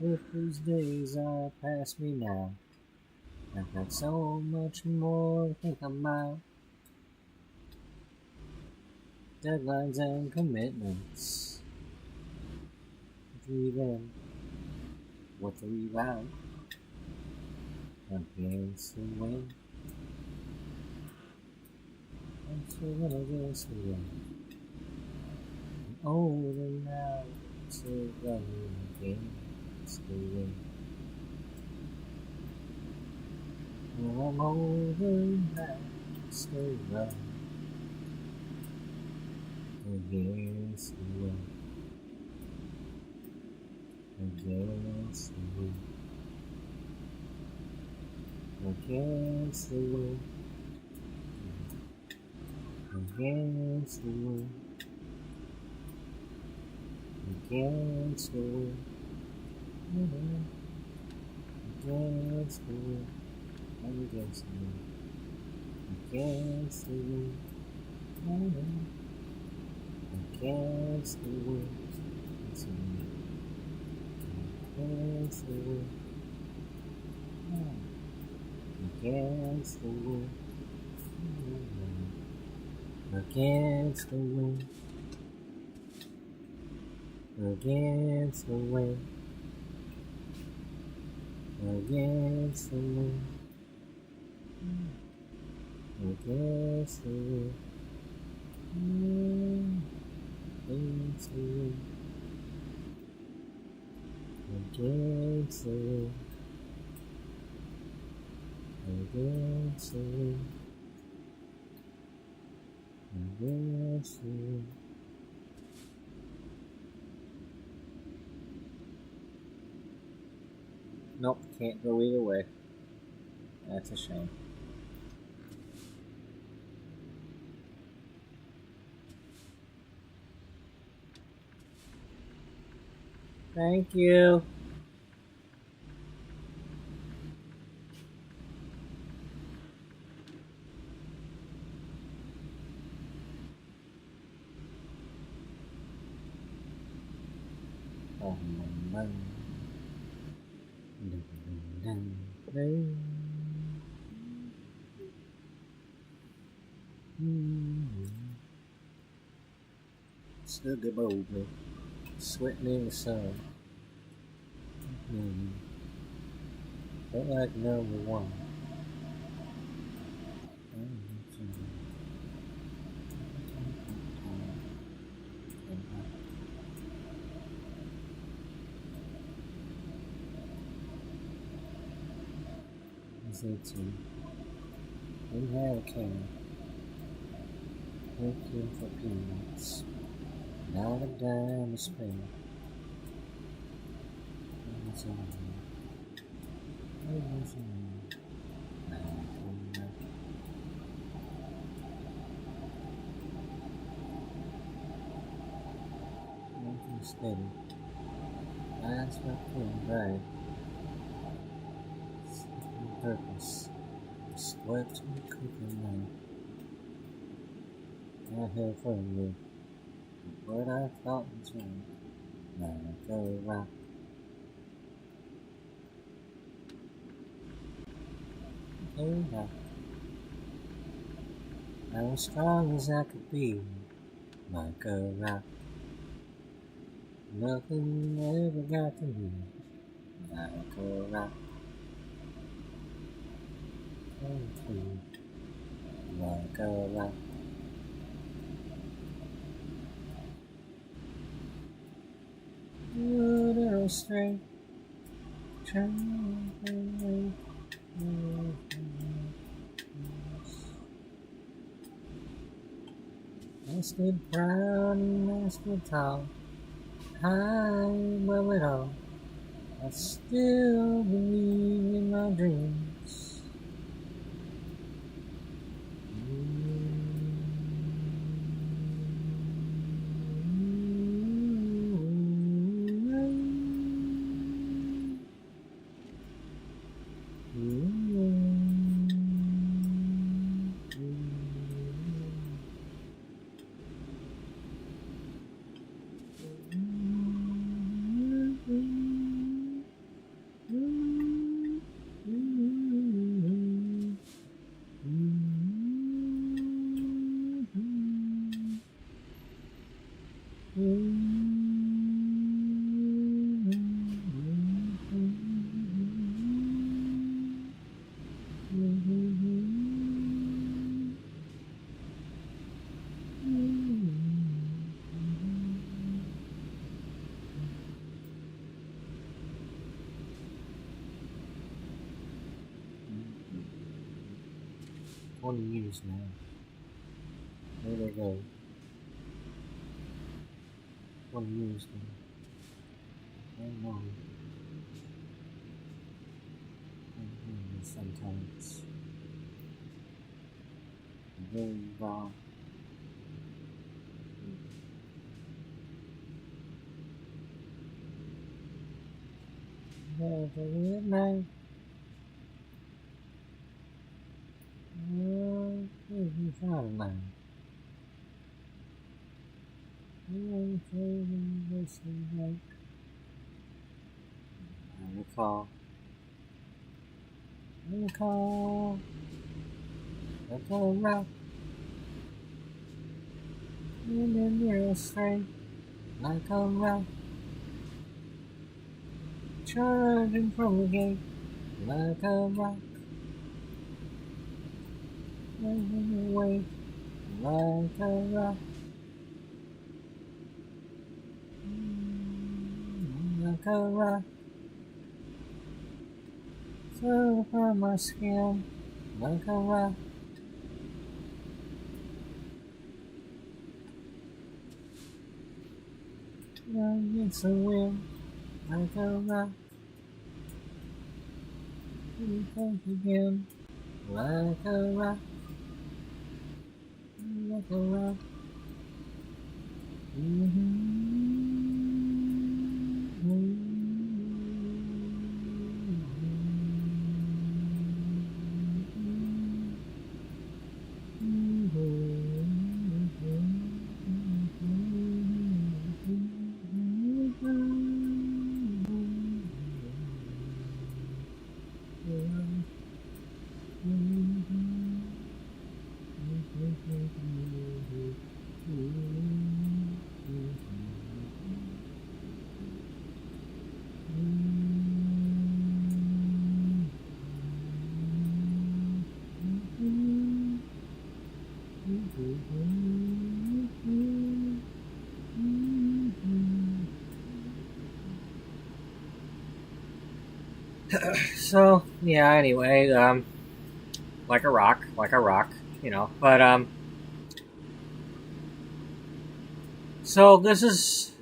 If these days are past me now, I've got so much more to think about. Deadlines and commitments. Three them, what to leave out against the wind. I'm still against the wind. I'm older now, still running against the wind. Well, I'm older now, still running against the wind. Against the wind. Against the wind. Against the wind. Against the wind. Against the wind. Against the wind. Against the wind. Against the wind. Against the wind. Against the wind. Against the wind. Against the wind. Against the wind. Against the wind. Against the wind. Against the wind. Against the wind. Against the wind. Nope, can't go either way. That's a shame. Thank you. Stood there boldly, sweating in the sun. But like number one. Is it two? We had a can. Looking for peanuts. Not a dime to spend. It's on me. It's on me. Nothing steady. Eyes were feeling bright. Seeking purpose. Swept in the cooking night. I heard from you. What I thought was right. Now I go rock. Go rock. I was strong as I could be. Like a rock. Nothing ever got to me. Like a rock. Like a rock. Little straight. I stood proud and I stood tall, high above it all. I still believe in my dreams. What do you use now? There they go. What do you use now? I don't know. Sometimes. Very wrong. Have a good night. You found mine. I recall. Like a rock. And then you're straight. Like a rock. Charging from the gate. Like a rock. Moving away. Like a rock. Like a rock. So upon my skin. Like a rock. Against the wind. Like a rock. You think again. Like a rock. Like a rock. So yeah. Anyway, like a rock, you know. But so this is.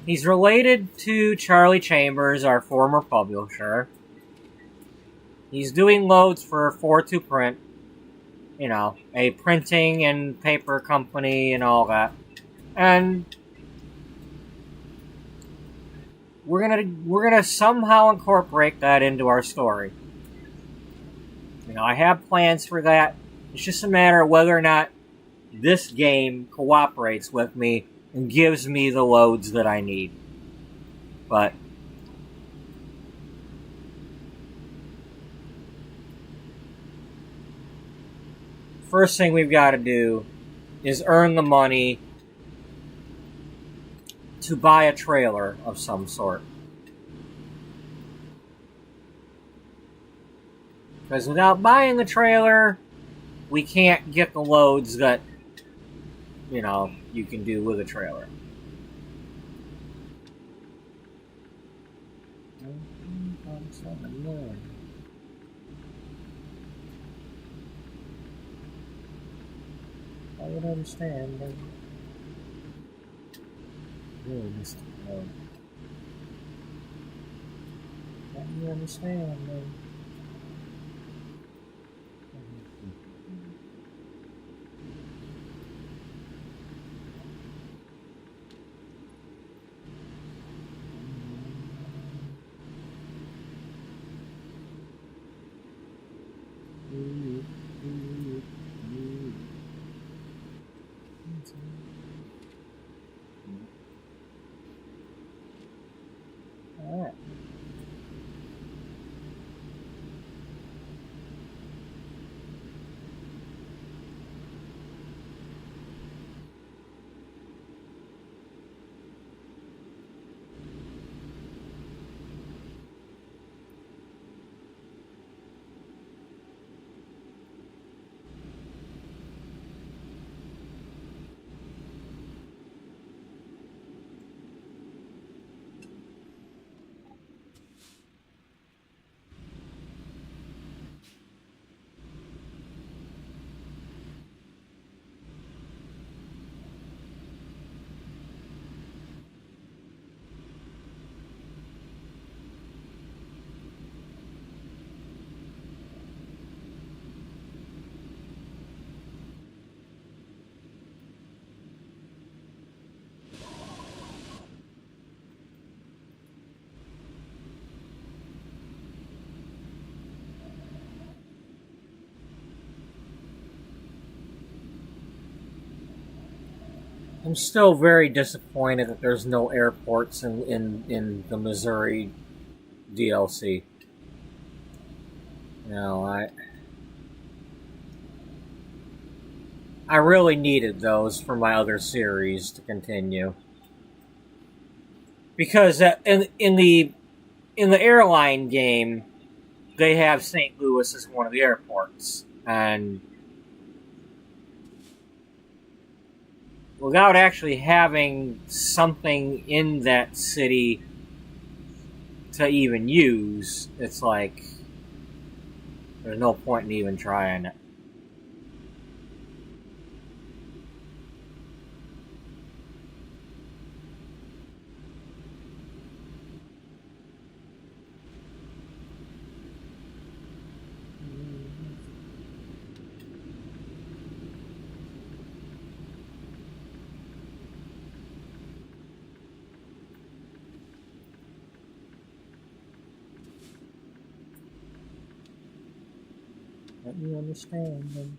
He's related to Charlie Chambers, our former publisher. He's doing loads for 42 Print, you know, a printing and paper company and all that. And we're gonna somehow incorporate that into our story. You know, I have plans for that. It's just a matter of whether or not this game cooperates with me and gives me the loads that I need. But first thing we've got to do is earn the money to buy a trailer of some sort. Because without buying the trailer, we can't get the loads that, you know, you can do with a trailer. I would understand, but really missed it. Let me understand, but alright. I'm still very disappointed that there's no airports in the Missouri DLC. You know, I really needed those for my other series to continue. Because in the airline game, they have St. Louis as one of the airports, and without actually having something in that city to even use, it's like there's no point in even trying it. Let me understand them.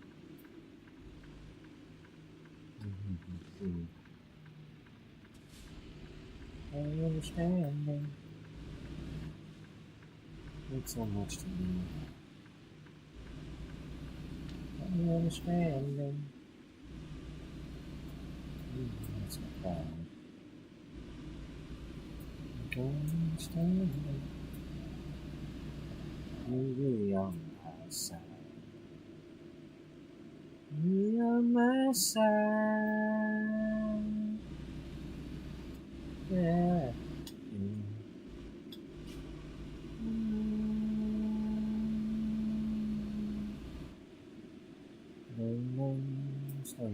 Let me understand them. It's so much to do. Let me understand them. That's my problem. I don't understand them. You really are my side. You are my side. Yeah. Let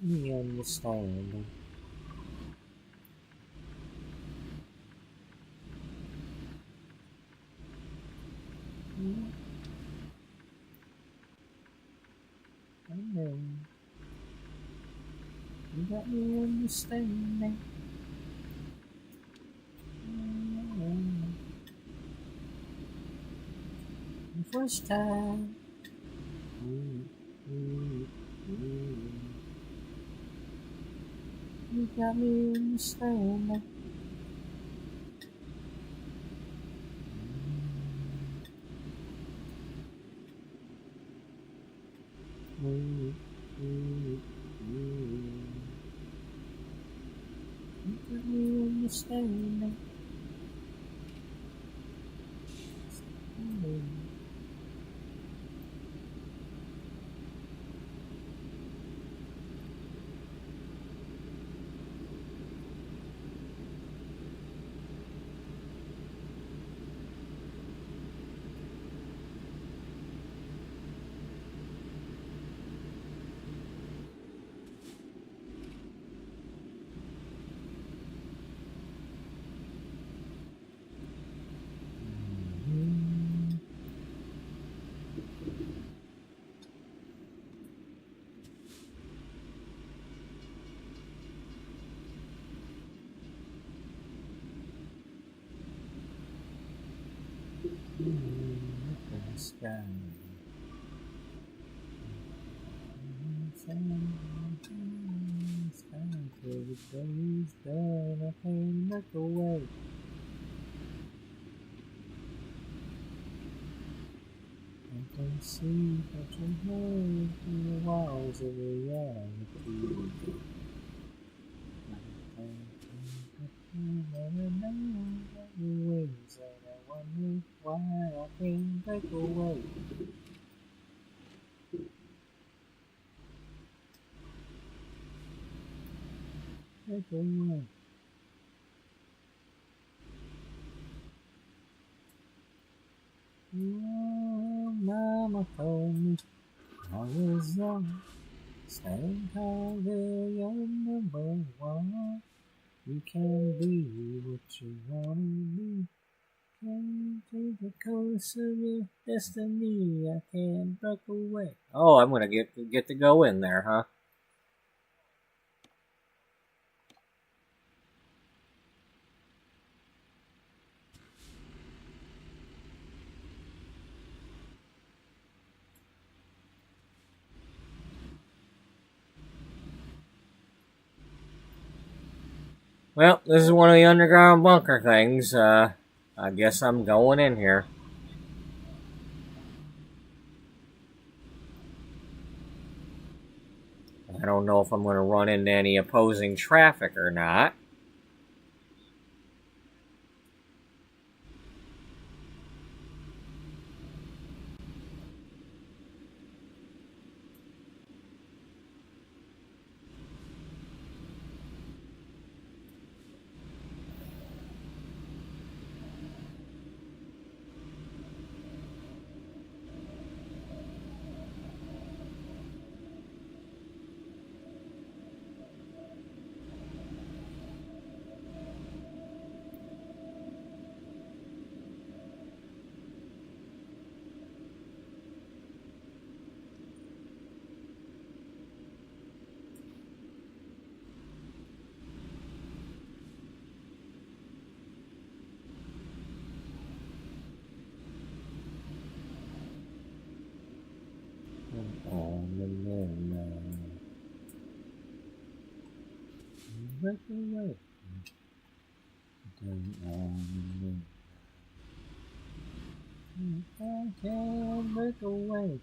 me understand. You got me understanding. The first time. You got me understanding. You got me understanding. Away. I can see that you know through the walls of reality. Wings and I wonder why I can't break away. Break away. Oh, Mama told me I was young. Stand tall there, you're number one. You can be what you wanna be. Can't take the course of your destiny. I can't break away. Oh, I'm gonna get to go in there, huh? Well, this is one of the underground bunker things. I guess I'm going in here. I don't know if I'm going to run into any opposing traffic or not. Break away. I can't break away.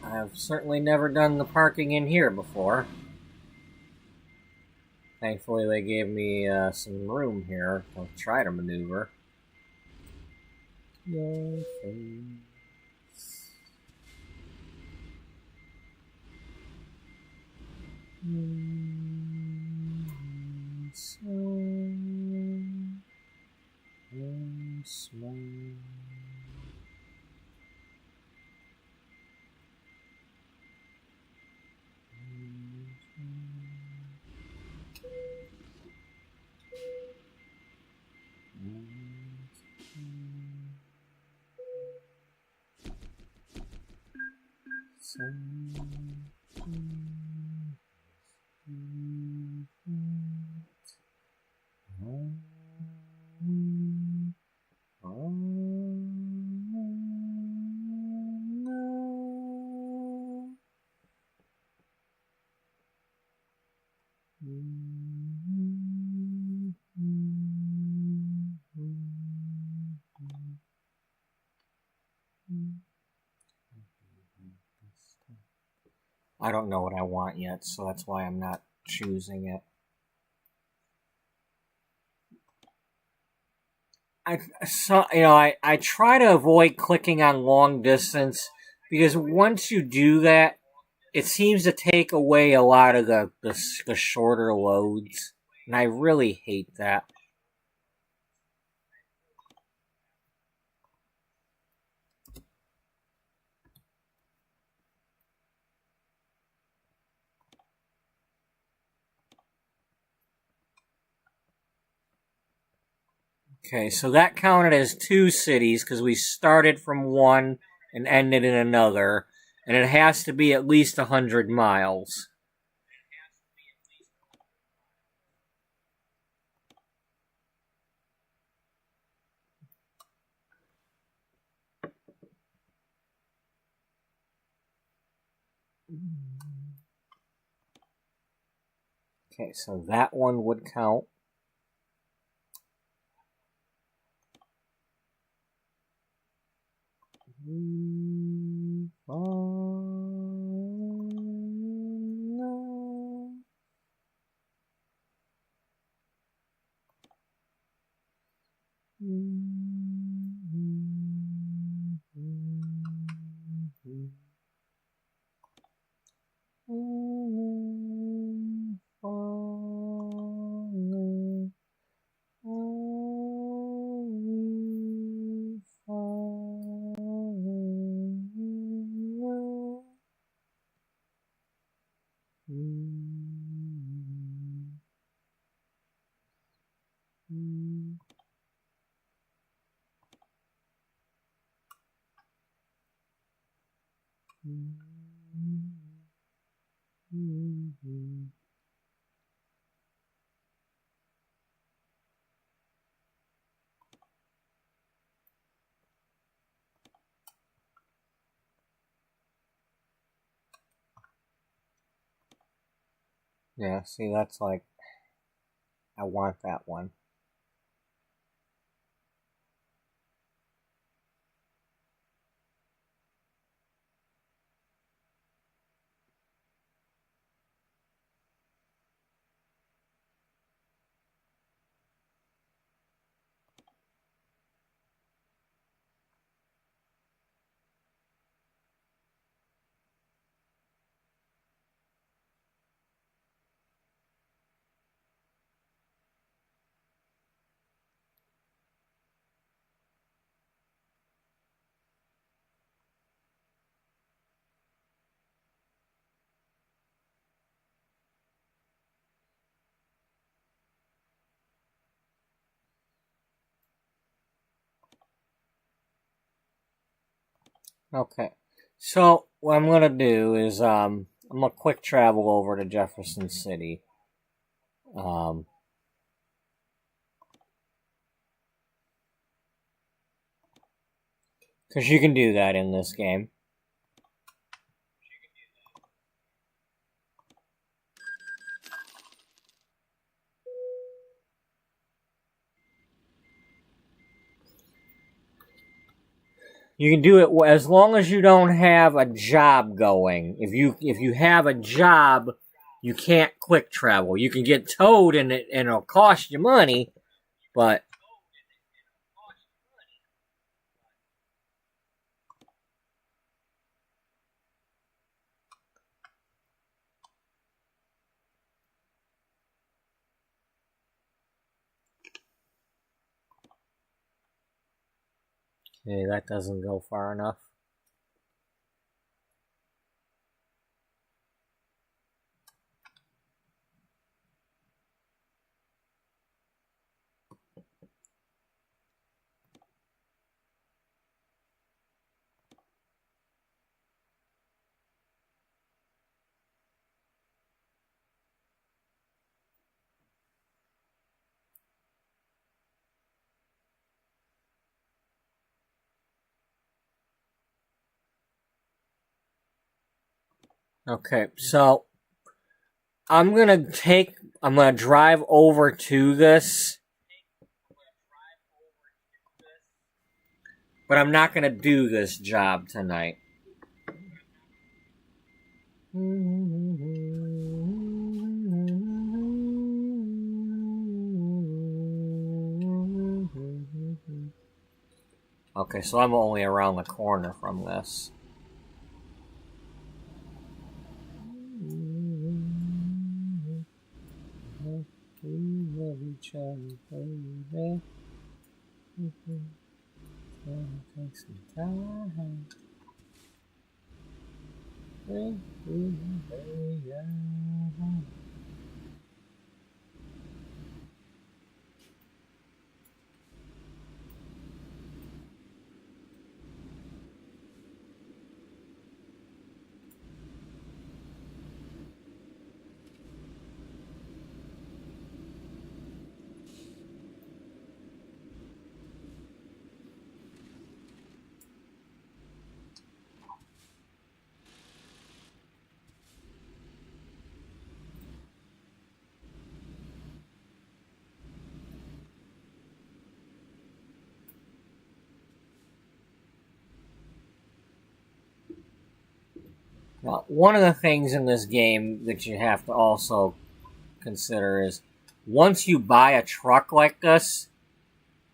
I've certainly never done the parking in here before. Thankfully, they gave me some room here to try to maneuver. Your face. So small. I don't know what I want yet, so that's why I'm not choosing it. I try to avoid clicking on long distance because once you do that, it seems to take away a lot of the shorter loads, and I really hate that. Okay, so that counted as 2 cities because we started from one and ended in another, and it has to be at least 100 miles. Okay, so that one would count. Yeah, see, that's like, I want that one. Okay, so what I'm gonna do is I'm gonna quick travel over to Jefferson City. Um, because you can do that in this game. You can do it as long as you don't have a job going. If you have a job, you can't quick travel. You can get towed and it'll cost you money, but okay, that doesn't go far enough. Okay, so I'm gonna drive over to this, but I'm not gonna do this job tonight. Okay, so I'm only around the corner from this. Now, one of the things in this game that you have to also consider is once you buy a truck like this,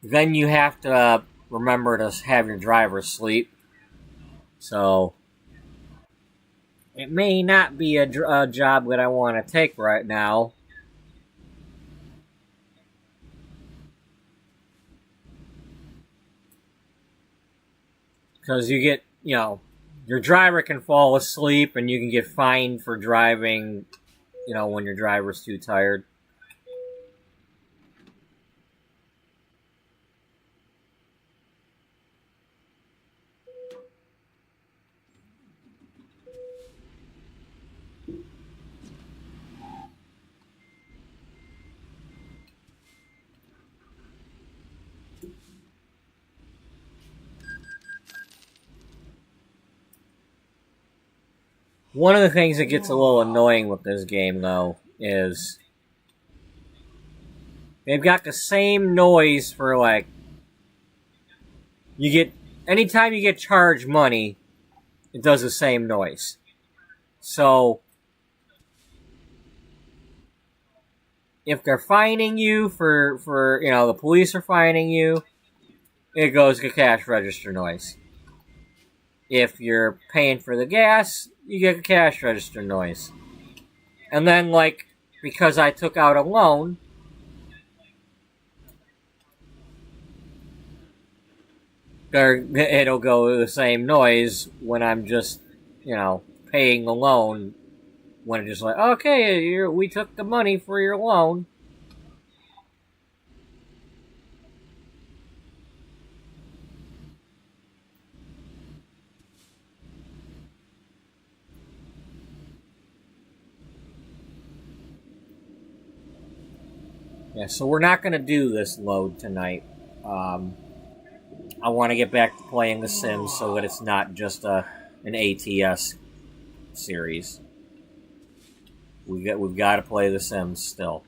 then you have to remember to have your driver sleep. So, it may not be a job that I want to take right now. Because you get, your driver can fall asleep and you can get fined for driving, when your driver's too tired. One of the things that gets a little annoying with this game, though, is they've got the same noise for, anytime you get charged money, it does the same noise. So, if they're fining you for the police are fining you, it goes to cash register noise. If you're paying for the gas, you get a cash register noise. And then, because I took out a loan, it'll go the same noise when I'm just, paying the loan. When it's just okay, we took the money for your loan. Yeah, so we're not going to do this load tonight. I want to get back to playing The Sims so that it's not just an ATS series. We've got to play The Sims still.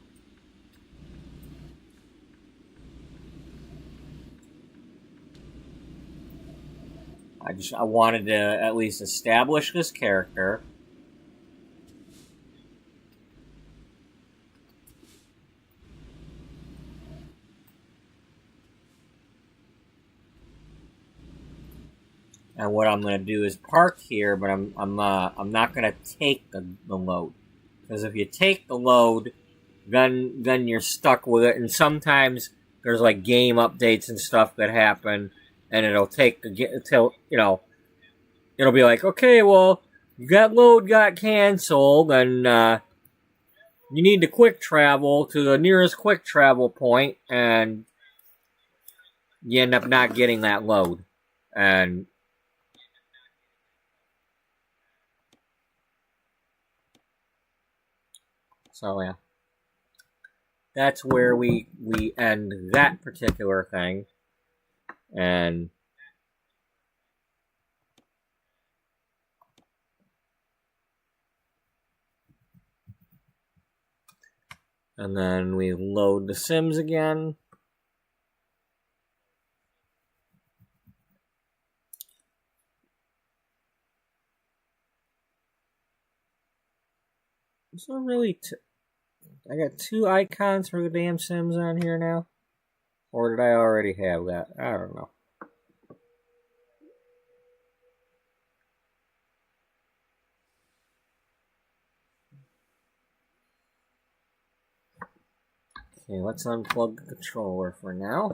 I wanted to at least establish this character. And what I'm going to do is park here, but I'm not going to take the load, because if you take the load, then you're stuck with it. And sometimes there's like game updates and stuff that happen, and it'll take until it'll be like, okay, well, that load got canceled, and you need to quick travel to the nearest quick travel point, and you end up not getting that load, and so yeah, that's where we end that particular thing, and then we load the Sims again. Is there really I got 2 icons for the damn Sims on here now? Or did I already have that? I don't know. Okay, let's unplug the controller for now.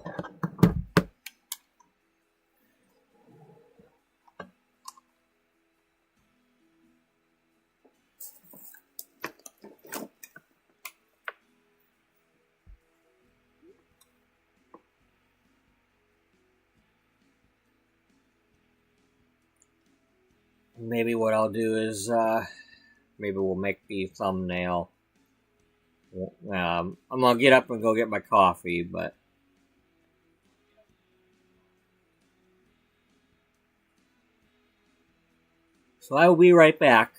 Maybe what I'll do is, maybe we'll make the thumbnail. I'm gonna get up and go get my coffee, but so I will be right back.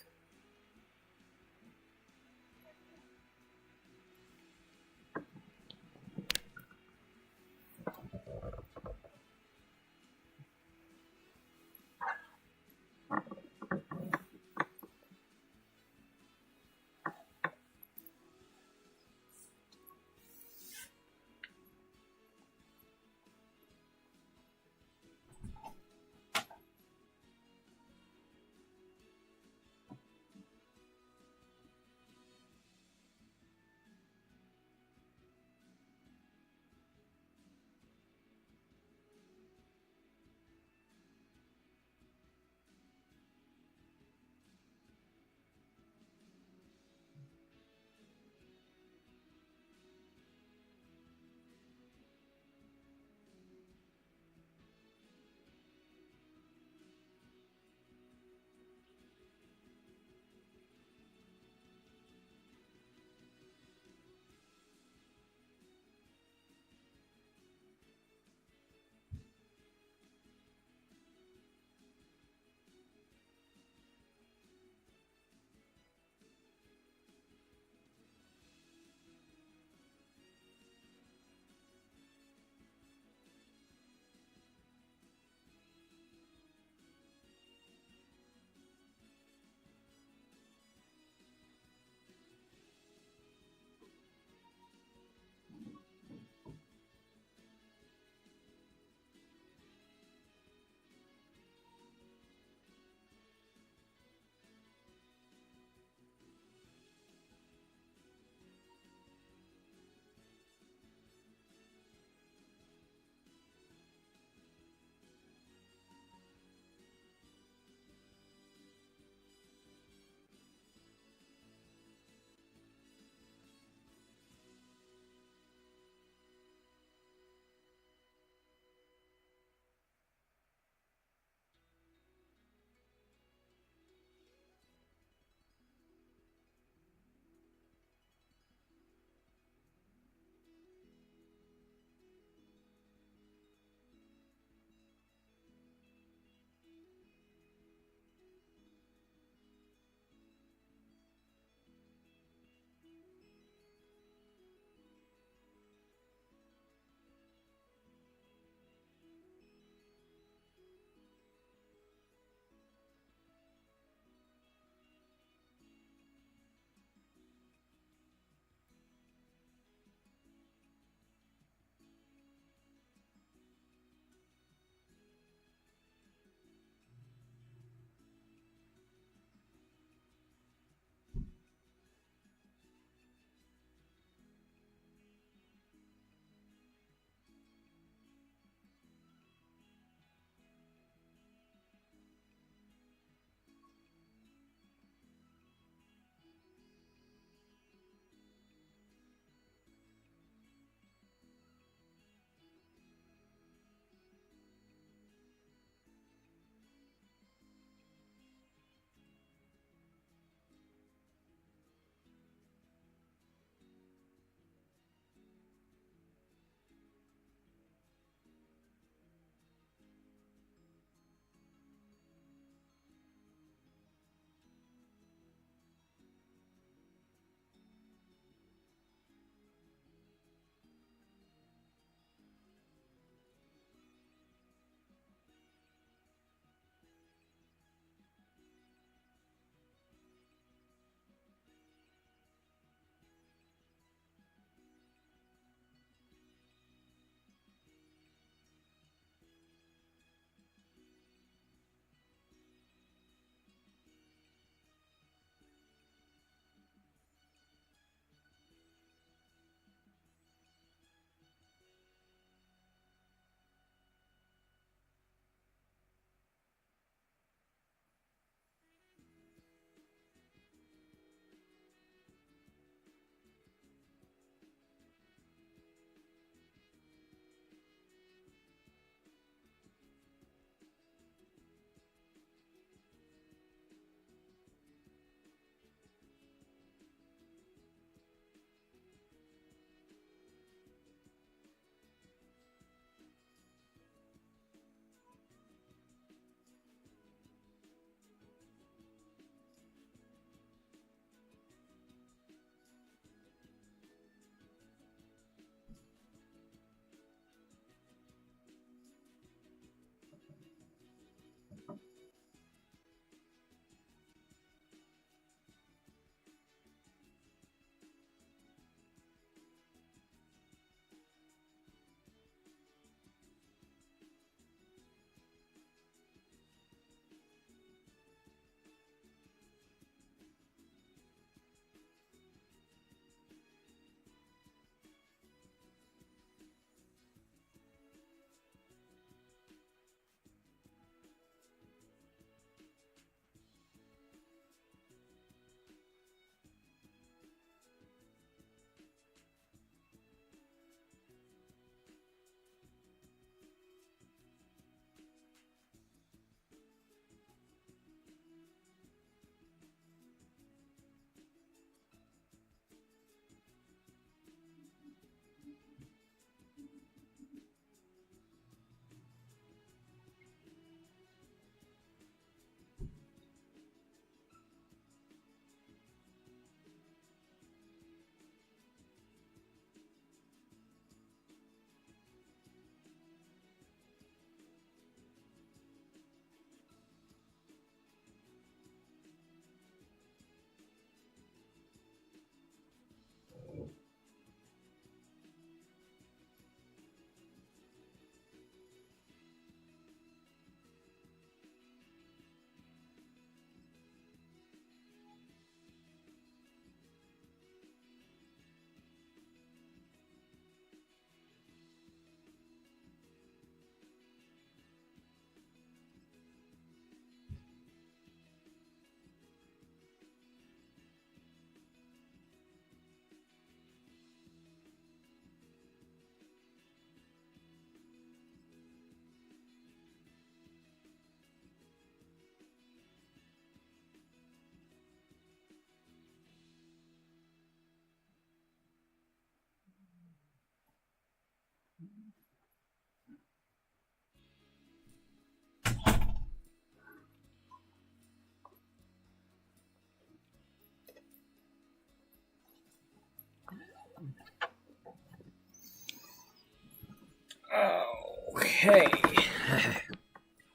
Okay.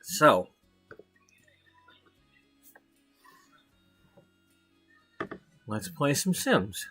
So, let's play some Sims.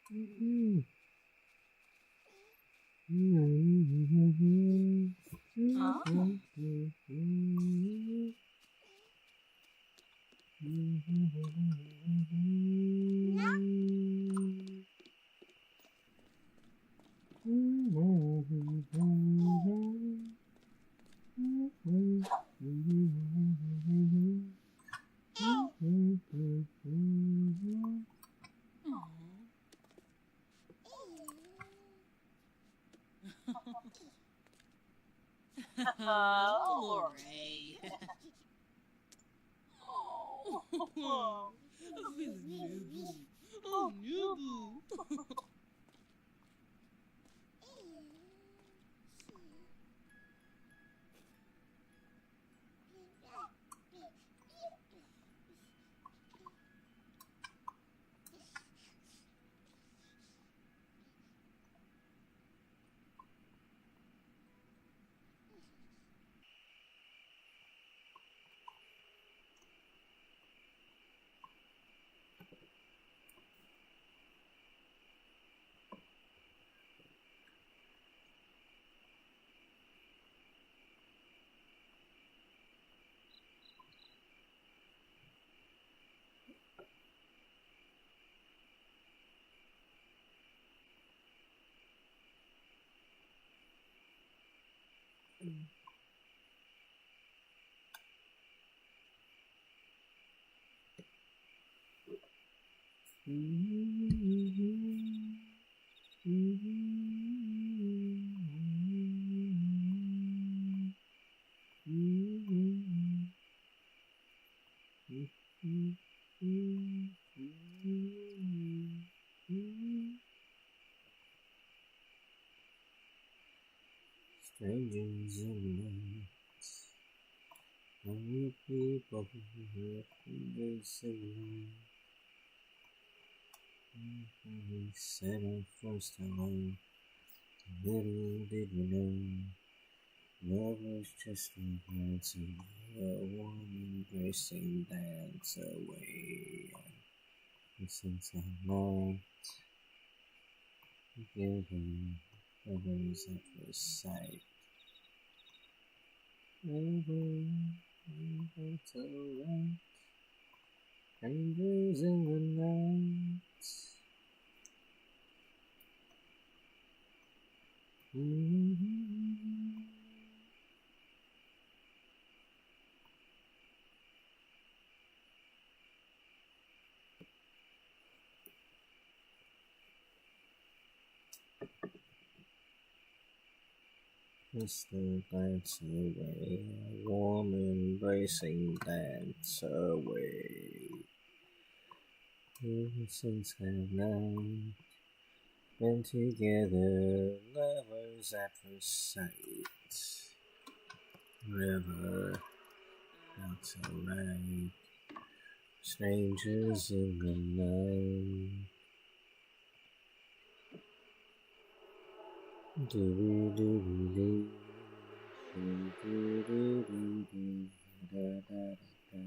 Allure. Oh, I feel nibble. Oh, nibble. Strangers in the night, lonely people who they sing. We set our first alone. Little did we know, love was just a glance and a warm embracing dance away. And since that night, together, lovers at first sight. Never, it's alright. Strangers in the night. Just a glance away, a warm embracing dance away. Ever since that night, been together, lovers at first sight. Never felt so right. Strangers in the night. Do-do-do-do-do. Do-do-do-do-do. Da-da-da-da.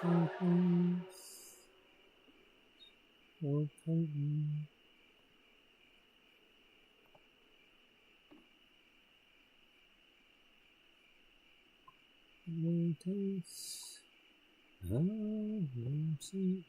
Someplace, welcome. Mountains, mercy.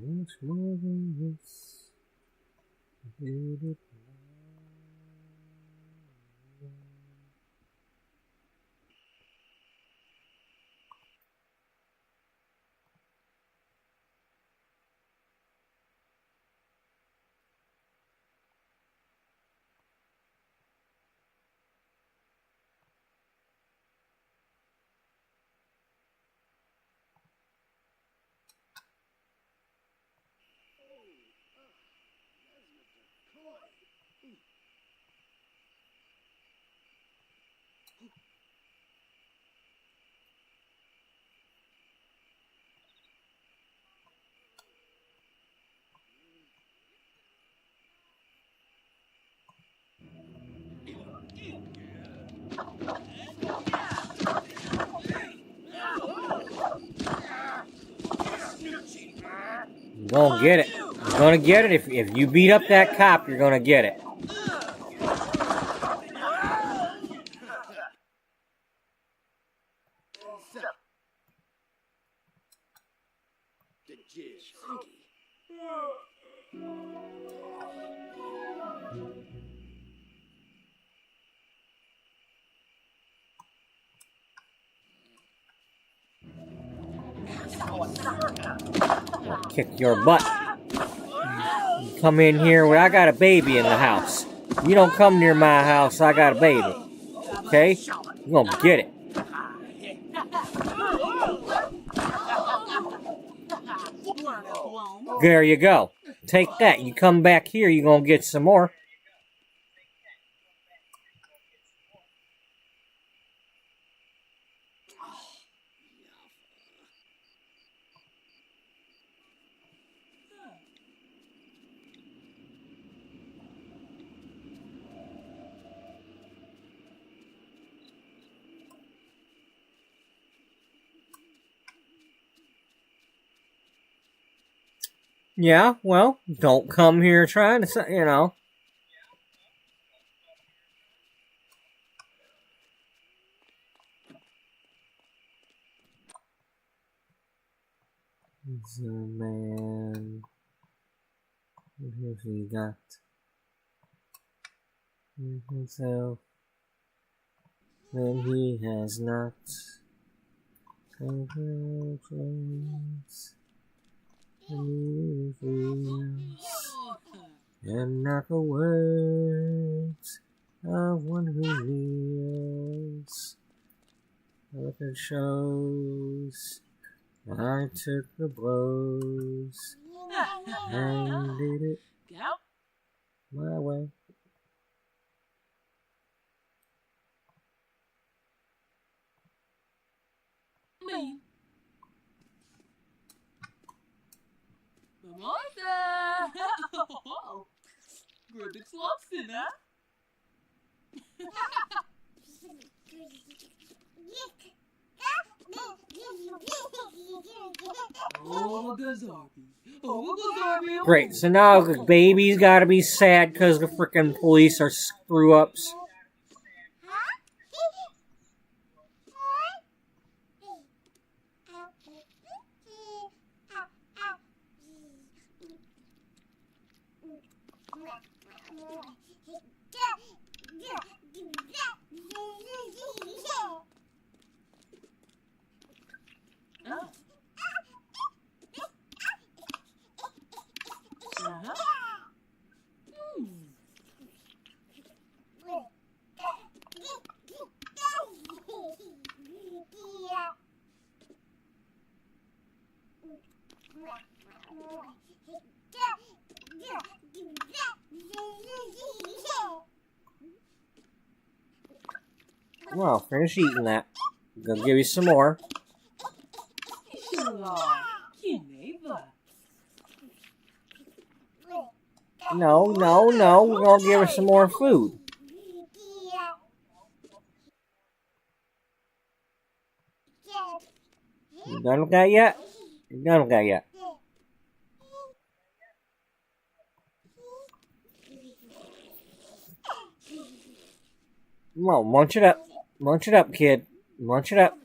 Much more than this. Beautiful. You're gonna get it. You're gonna get it. If you beat up that cop, you're gonna get it. The jizz funky. Kick your butt. You come in here where I got a baby in the house. You don't come near my house, I got a baby. Okay? You're gonna get it. There you go. Take that. You come back here, you're gonna get some more. Yeah, well, don't come here trying to, you know. The man. What have he got? Himself. Then he has not. And not the words of one who kneels. But it shows I took the blows and did it my way. Me. Mimosa! Good slopsy, huh? Oh, Gazarby. Great, so now the baby's gotta be sad because the frickin' police are screw-ups. Well, finish eating that. Gonna give you some more. No, no, no. We're gonna give her some more food. You done with that yet? You done with that yet? Come on, munch it up. Munch it up, kid. Munch it up.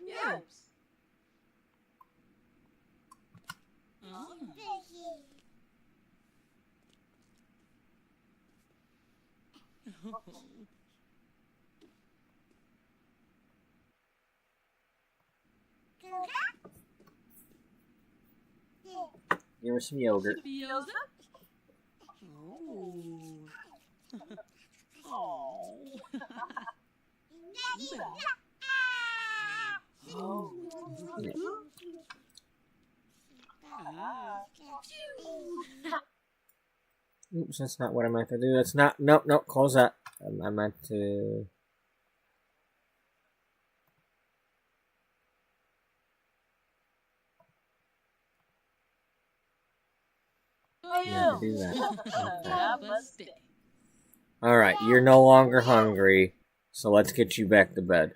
Yes. Give her some yogurt. Oops, that's not what I meant to do. That's not. Nope, nope. Close that. I meant to. Do that. Okay. All right, you're no longer hungry, so let's get you back to bed.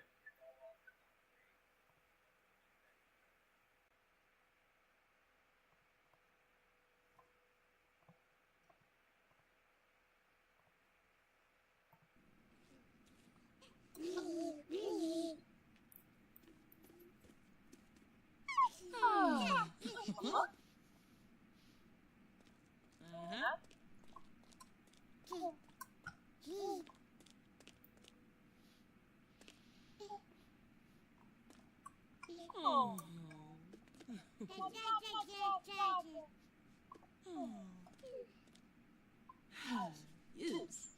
Yes.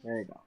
There you go.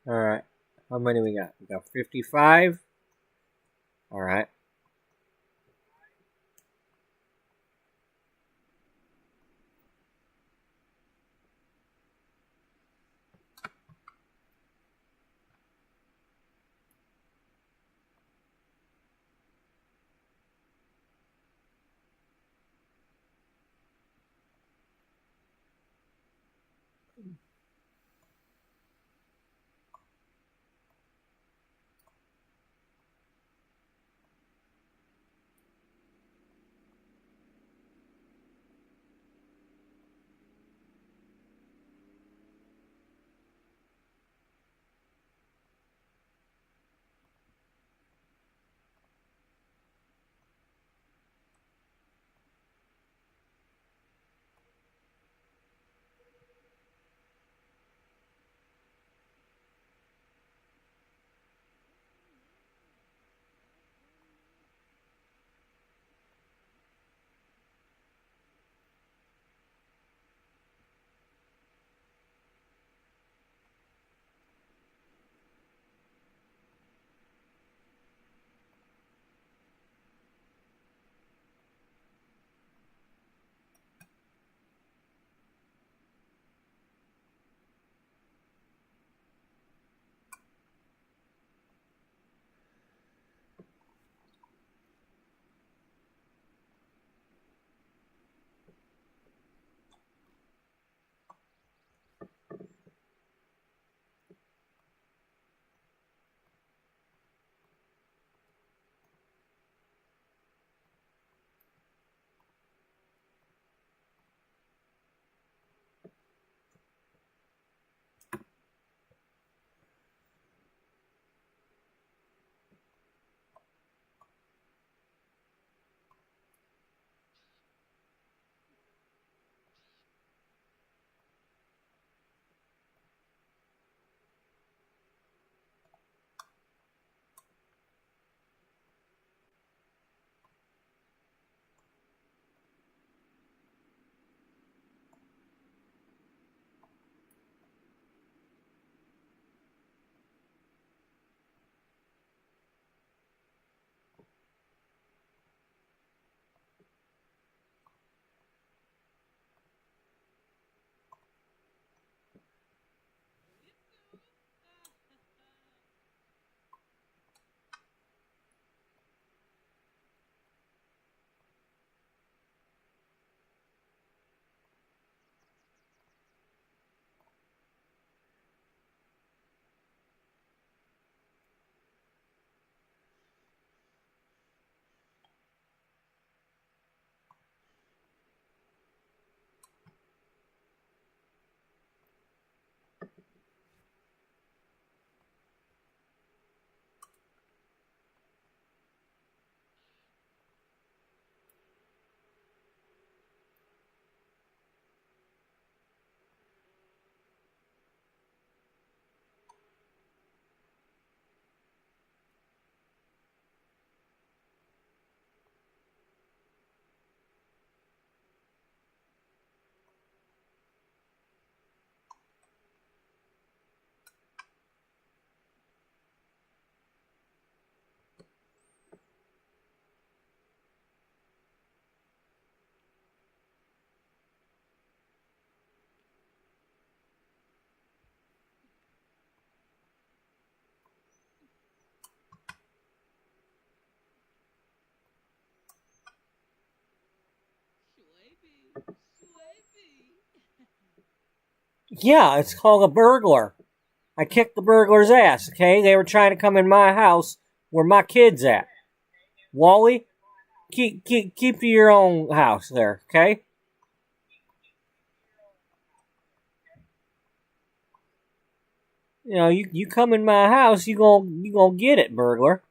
All right. How many we got? We got 55. All right. Yeah, it's called a burglar. I kicked the burglar's ass, okay? They were trying to come in my house where my kid's at. Wally, keep to your own house there, okay? You know, you come in my house, you gonna get it, burglar.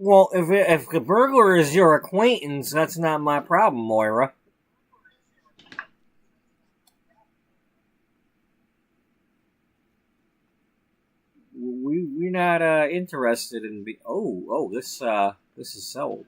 Well, if the burglar is your acquaintance, that's not my problem, Moira. We're not interested in this is sold.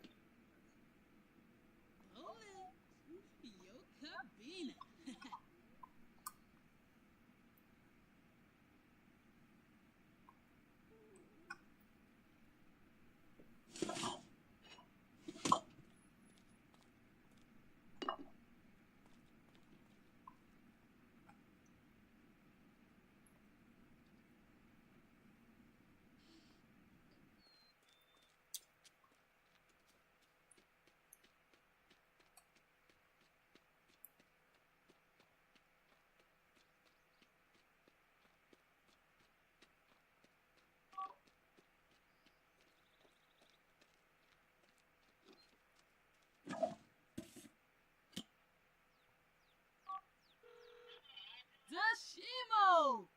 Dashimo!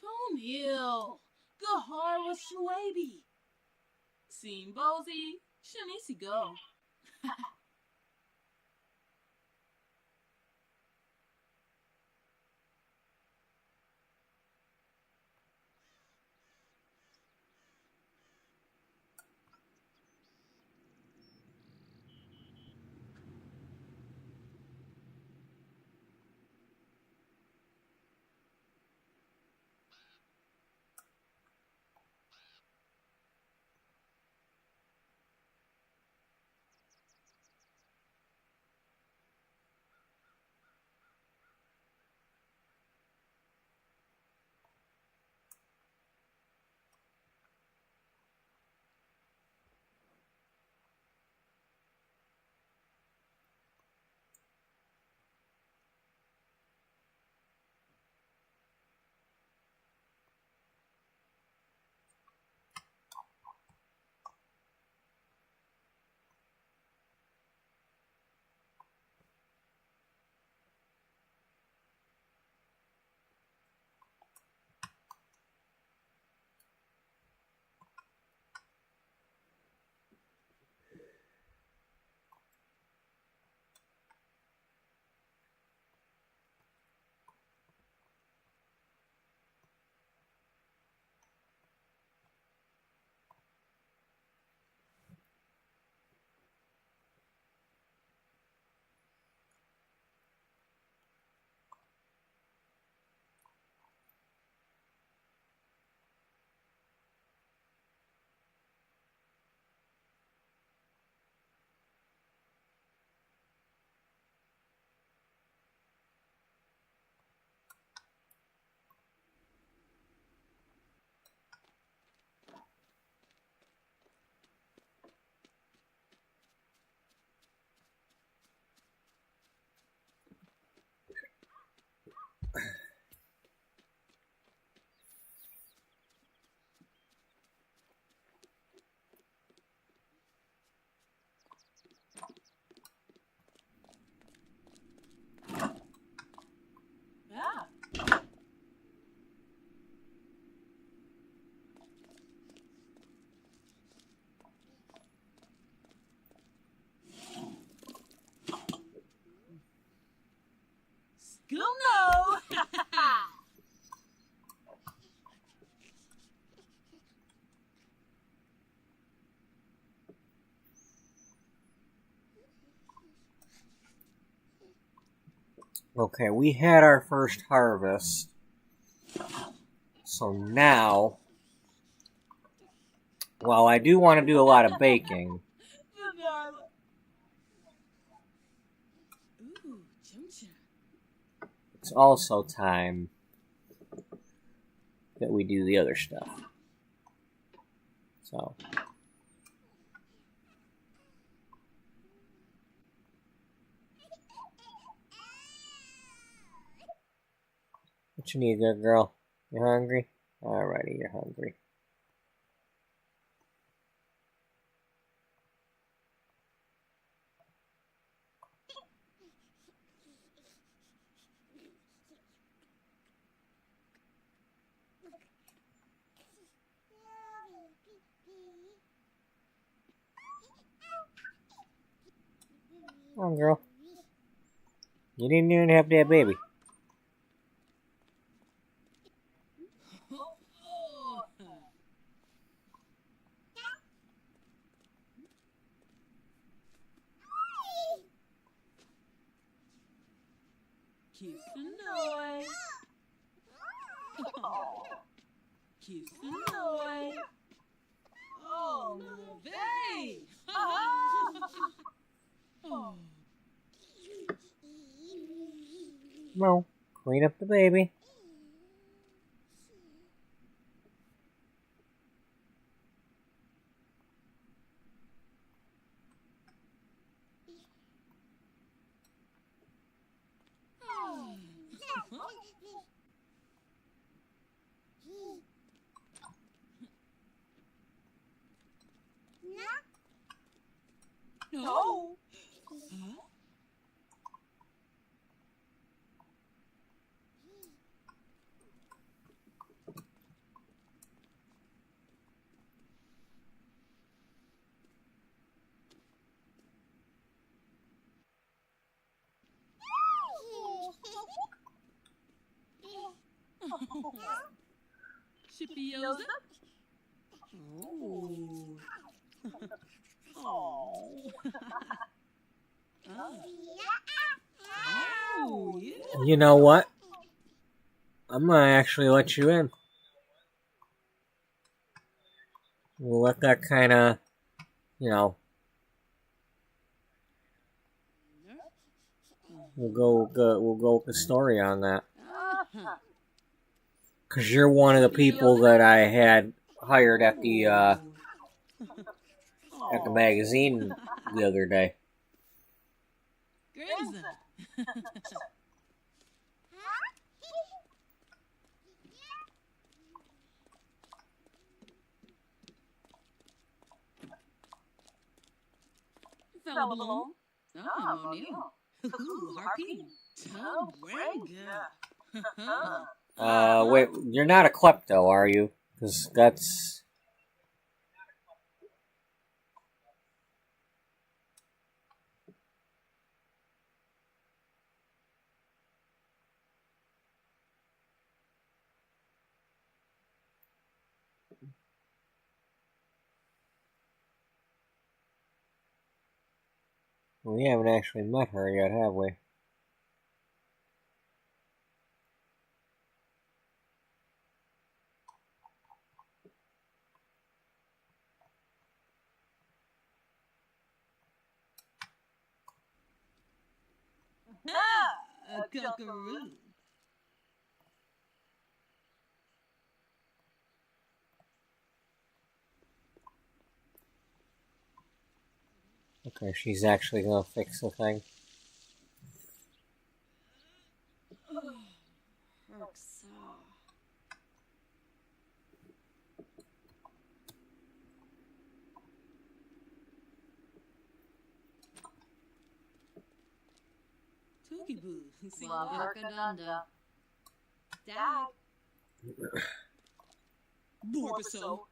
Tonil! Gahar was Shuabi! Sim Bozy, Shanisi go. Yeah. Still no! Okay, we had our first harvest. So now, while I do want to do a lot of baking, Ooh, chum-chum. it's also time that we do the other stuff. So, what you need there, girl? You hungry? Alrighty, you're hungry. Come on, girl. You didn't even have to have baby. Kiss the noise. Kiss the noise. Oh, no, babe. Oh. Come on. Clean up the baby. No. Huh? Shippy-yosa? Oh. Oh. Oh, yeah. You know what? I'm gonna actually let you in. We'll let that kind of, you know, we'll go with the story on that. Cause you're one of the people that I had hired at the magazine the other day. Grandson. Fella belong. Oh, O'Neill. Ooh, harpy. Tom Branga. Wait, you're not a klepto, are you? Because that's... We haven't actually met her yet, have we? A cockaroo. Okay, she's actually gonna fix the thing. Tookie boo. Wabarkadanda. Dag. Borbaso.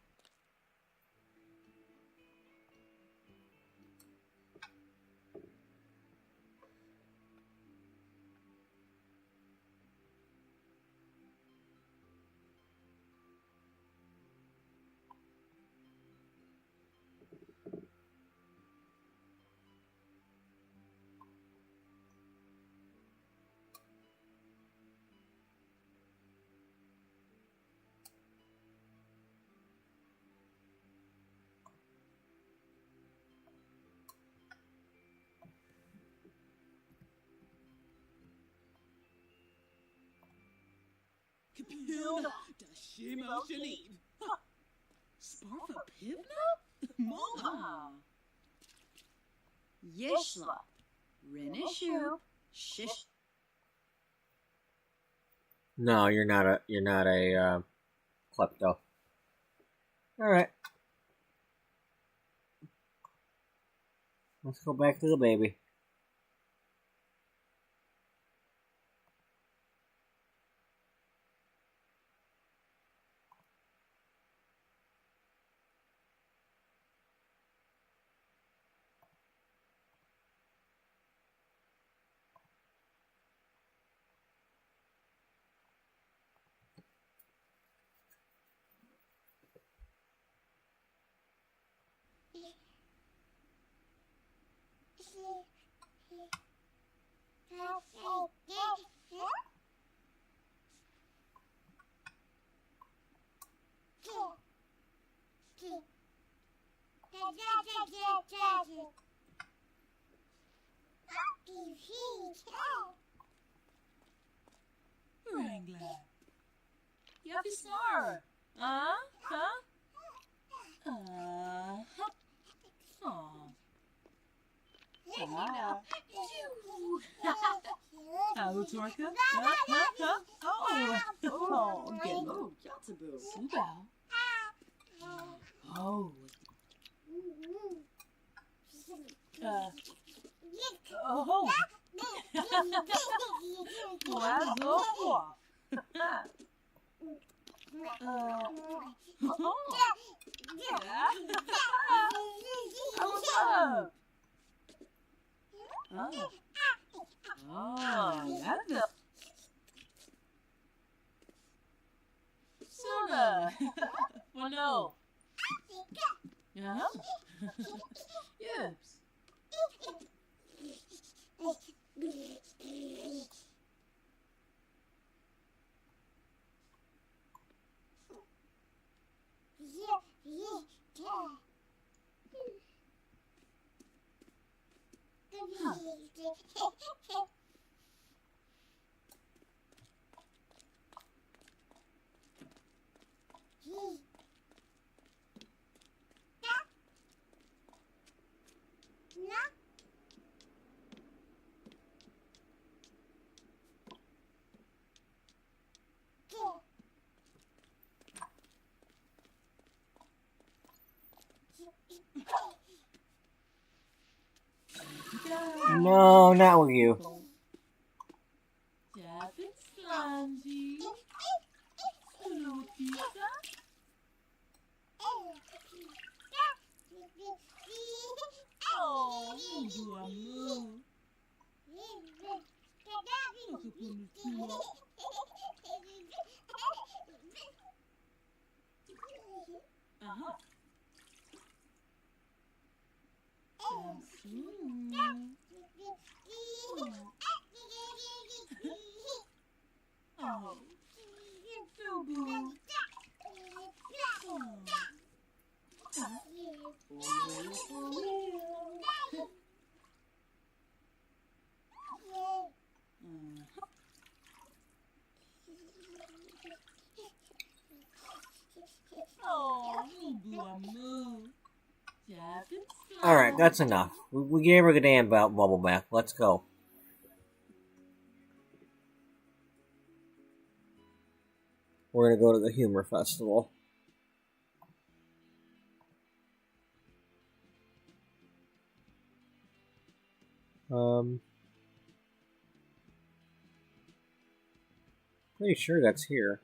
Kapilna. Dashima Shalib. Sparfa Pivna? Moha. Yishla, Renishu, Shish. No, you're not a klepto. Alright. Let's go back to the baby. Wrangler. You have to snore. Huh? Oh. Hello, Torka. Oh, get low. Subao. Oh. Oh. Wow. That's a soda. Well, no. Yes. No, not with you. Jabbit Slangy. Hello, pizza. Oh, Guamu. Uh-huh. Oh, Boo. Alright, that's enough. We gave her the damn bubble bath. Let's go. We're gonna go to the Humor Festival. Pretty sure that's here.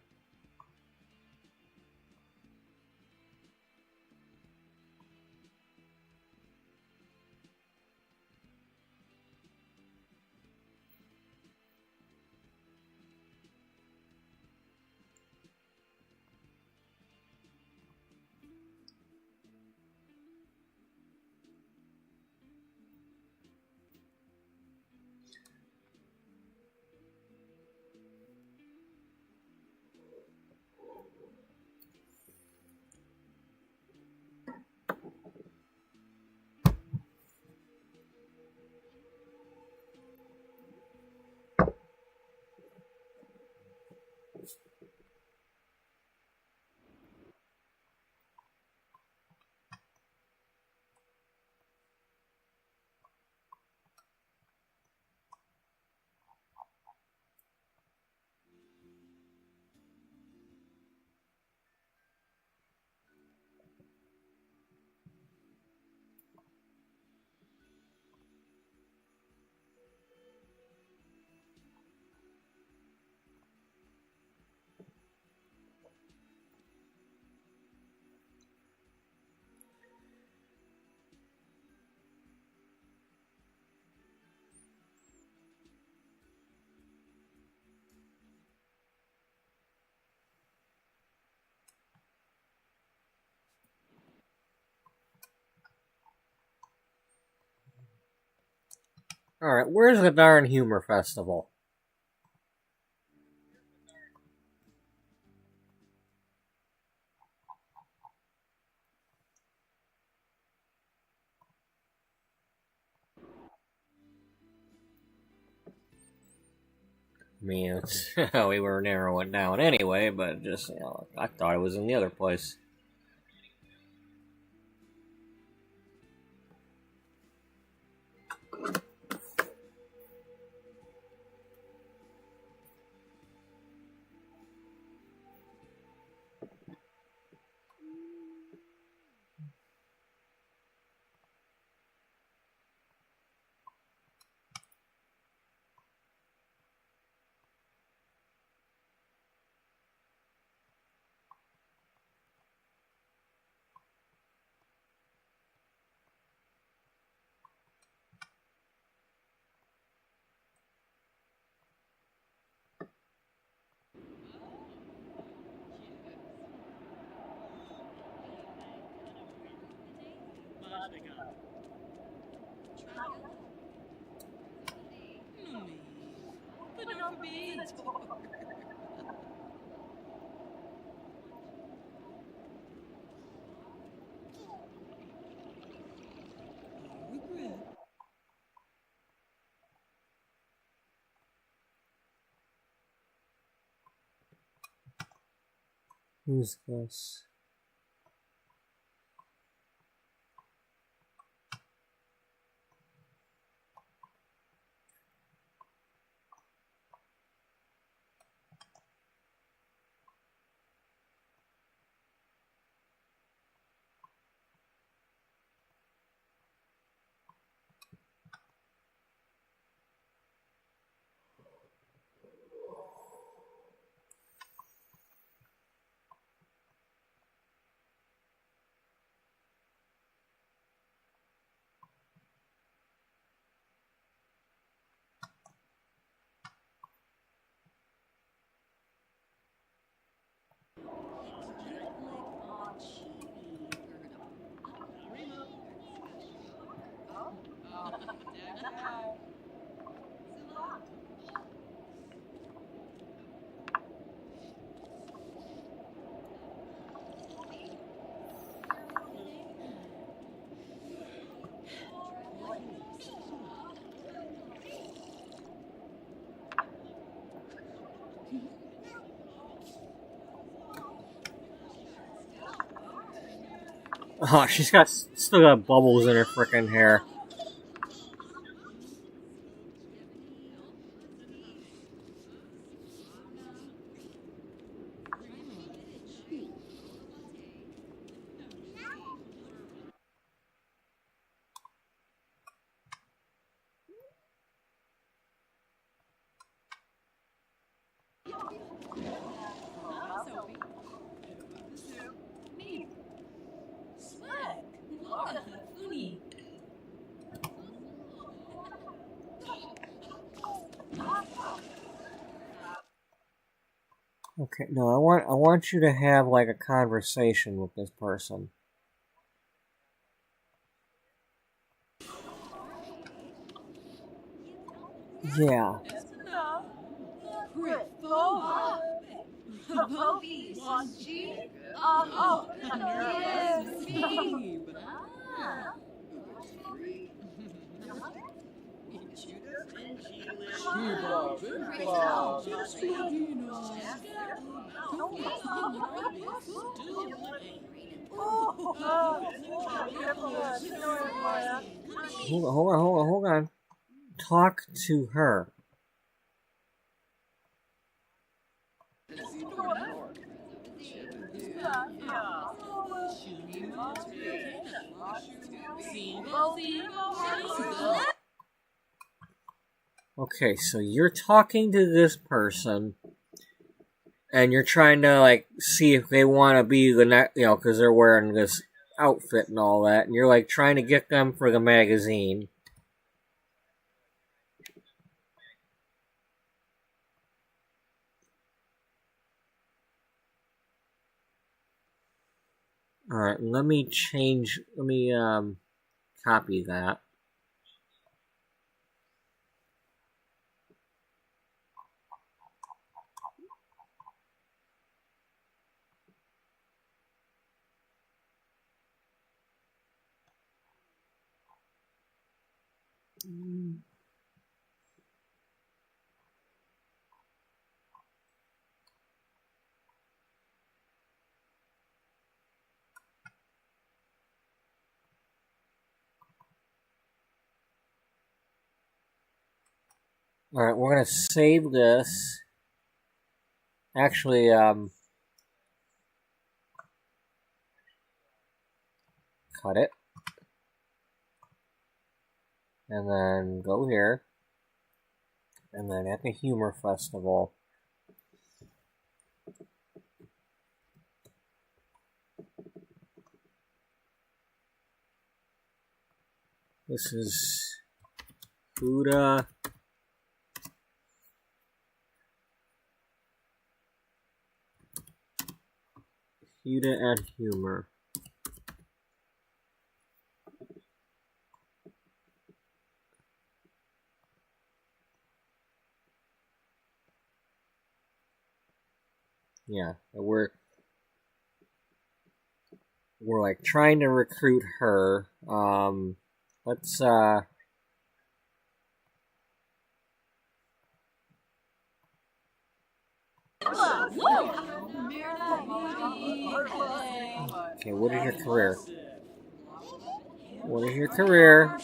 Alright, where's the darn humor festival? I mean, it's, we were narrowing it down anyway, but just, you know, I thought it was in the other place. Who's this? Oh, she's got still got bubbles in her frickin' hair. Okay, no, I want you to have like a conversation with this person. Yeah. Hold on. Talk to her. Okay, so you're talking to this person, and you're trying to like see if they want to be the next, you know, because they're wearing this outfit and all that, and you're like trying to get them for the magazine. Alright, let me copy that. Alright, we're gonna save this. Actually, cut it. And then go here. And then at the Humor Festival. This is Buddha. Huda and Humor. Yeah, we're like trying to recruit her. Let's okay, what is your career? What is your career?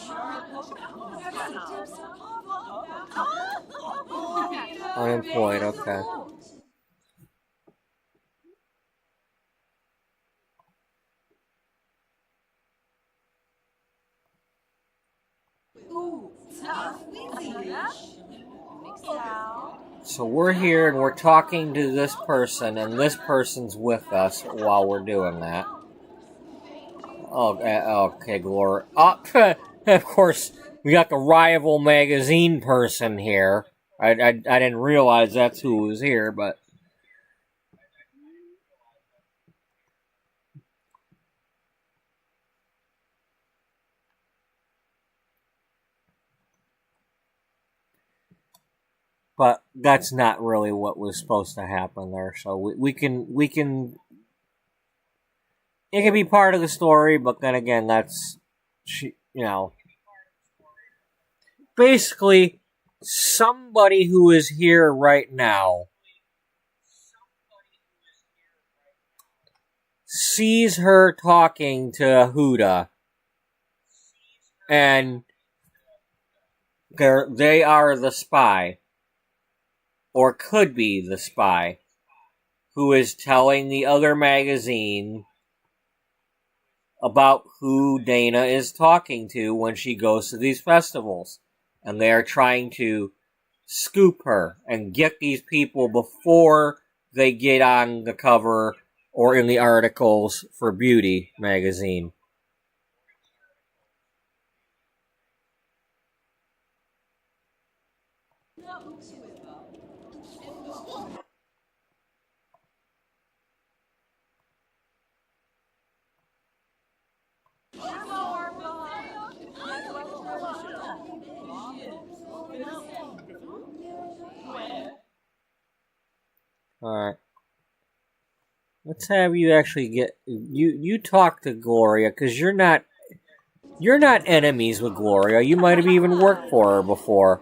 Unemployed, okay. So we're here and we're talking to this person, and this person's with us while we're doing that. Oh, okay, Glory. Oh, of course, we got the rival magazine person here. I didn't realize that's who was here, but... But that's not really what was supposed to happen there. So we can it can be part of the story, but then again, that's, you know, basically somebody who is here right now sees her talking to Huda, and they are the spy. Or could be the spy, who is telling the other magazine about who Dana is talking to when she goes to these festivals. And they are trying to scoop her and get these people before they get on the cover or in the articles for Beauty magazine. Alright. Let's have you actually get... You talk to Gloria, because you're not enemies with Gloria. You might have even worked for her before.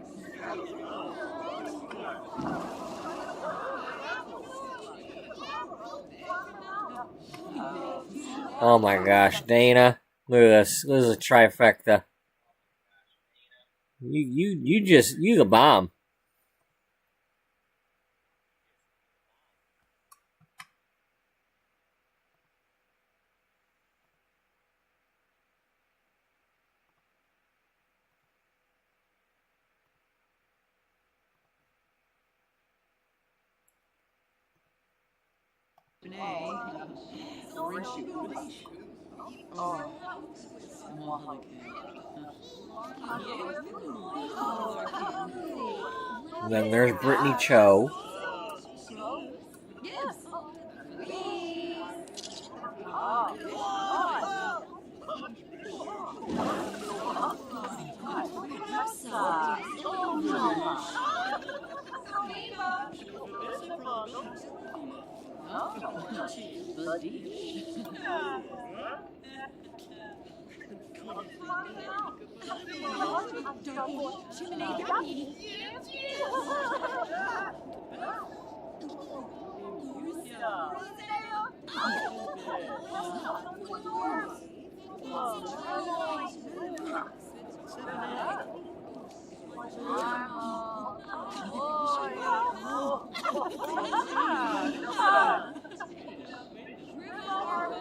Oh my gosh, Dana. Look at this. This is a trifecta. You the bomb. And then there's Brittany Cho.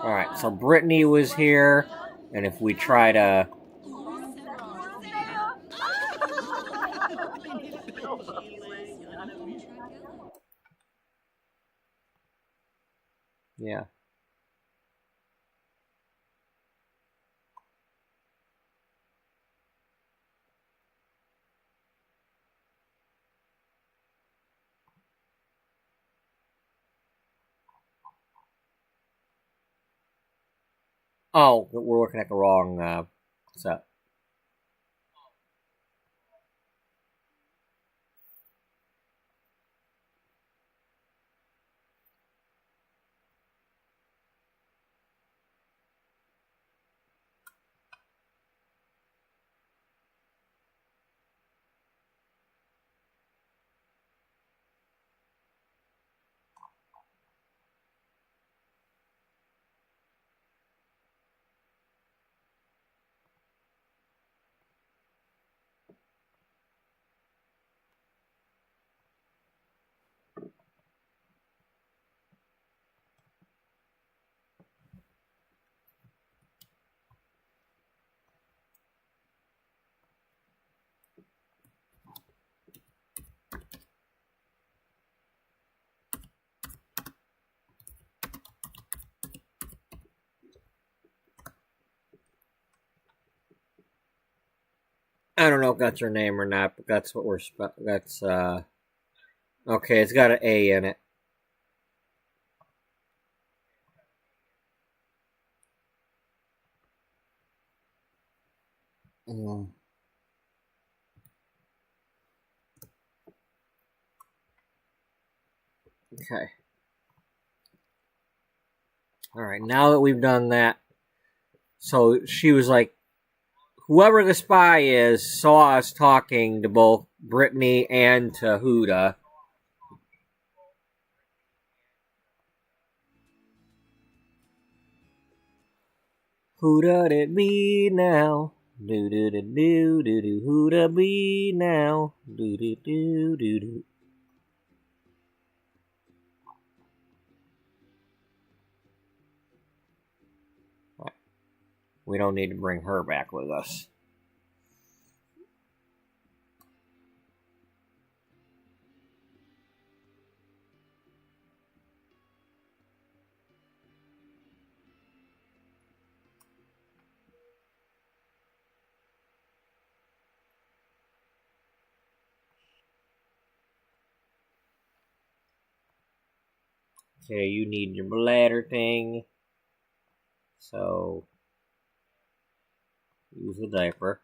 Alright, so Brittany was here, and if we try to... Yeah. Oh, we're looking at the wrong set. I don't know if that's her name or not, but that's what we're... That's, okay, it's got an A in it. Okay. Alright, now that we've done that, so she was like, whoever the spy is saw us talking to both Brittany and to Huda. Huda it be now? Do do do do do do. Huda be now? Do do do do do. We don't need to bring her back with us. Okay, you need your bladder thing. So, use the diaper.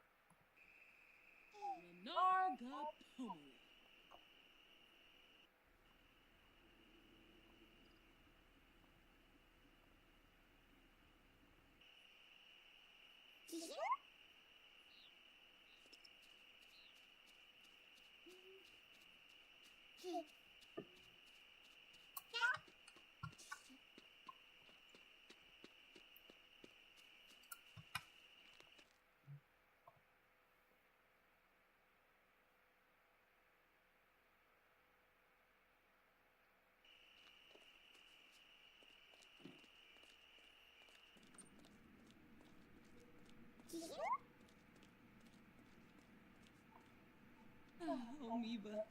Amoeba.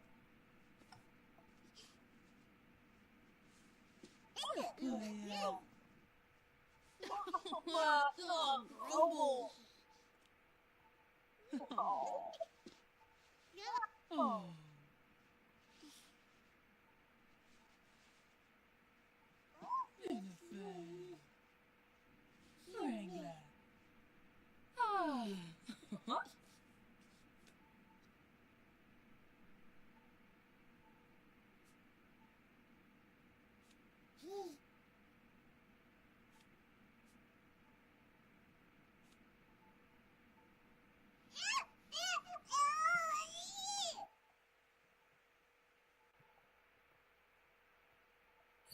Oh, oh. Wrangler. Ah.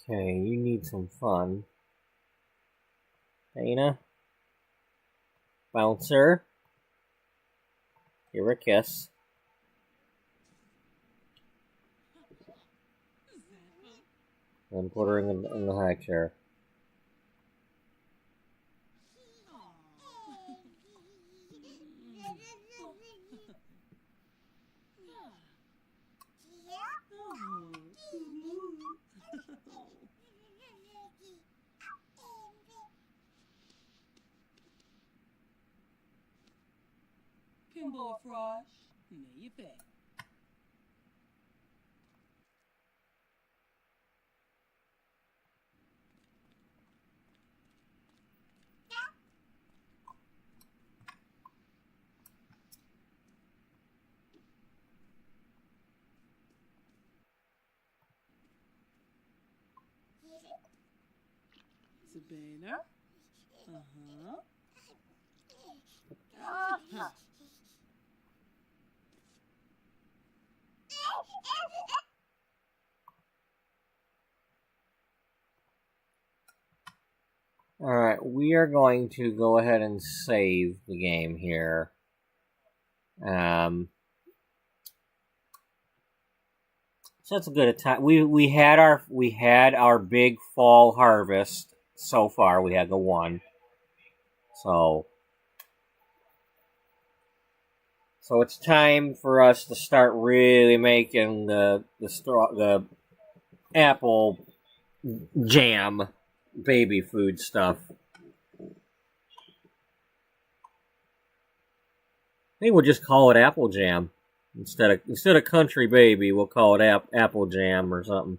Okay, you need some fun. Dana? Bouncer? Give her a kiss. And put her in the high chair. Kimbo Frosh, nee je pijn. Sabina? Uh-huh. Uh-huh. Alright, we are going to go ahead and save the game here. So that's a good time. We had our big fall harvest so far. We had the one. So it's time for us to start really making the apple jam baby food stuff. I think we'll just call it apple jam instead of country baby. We'll call it apple jam or something.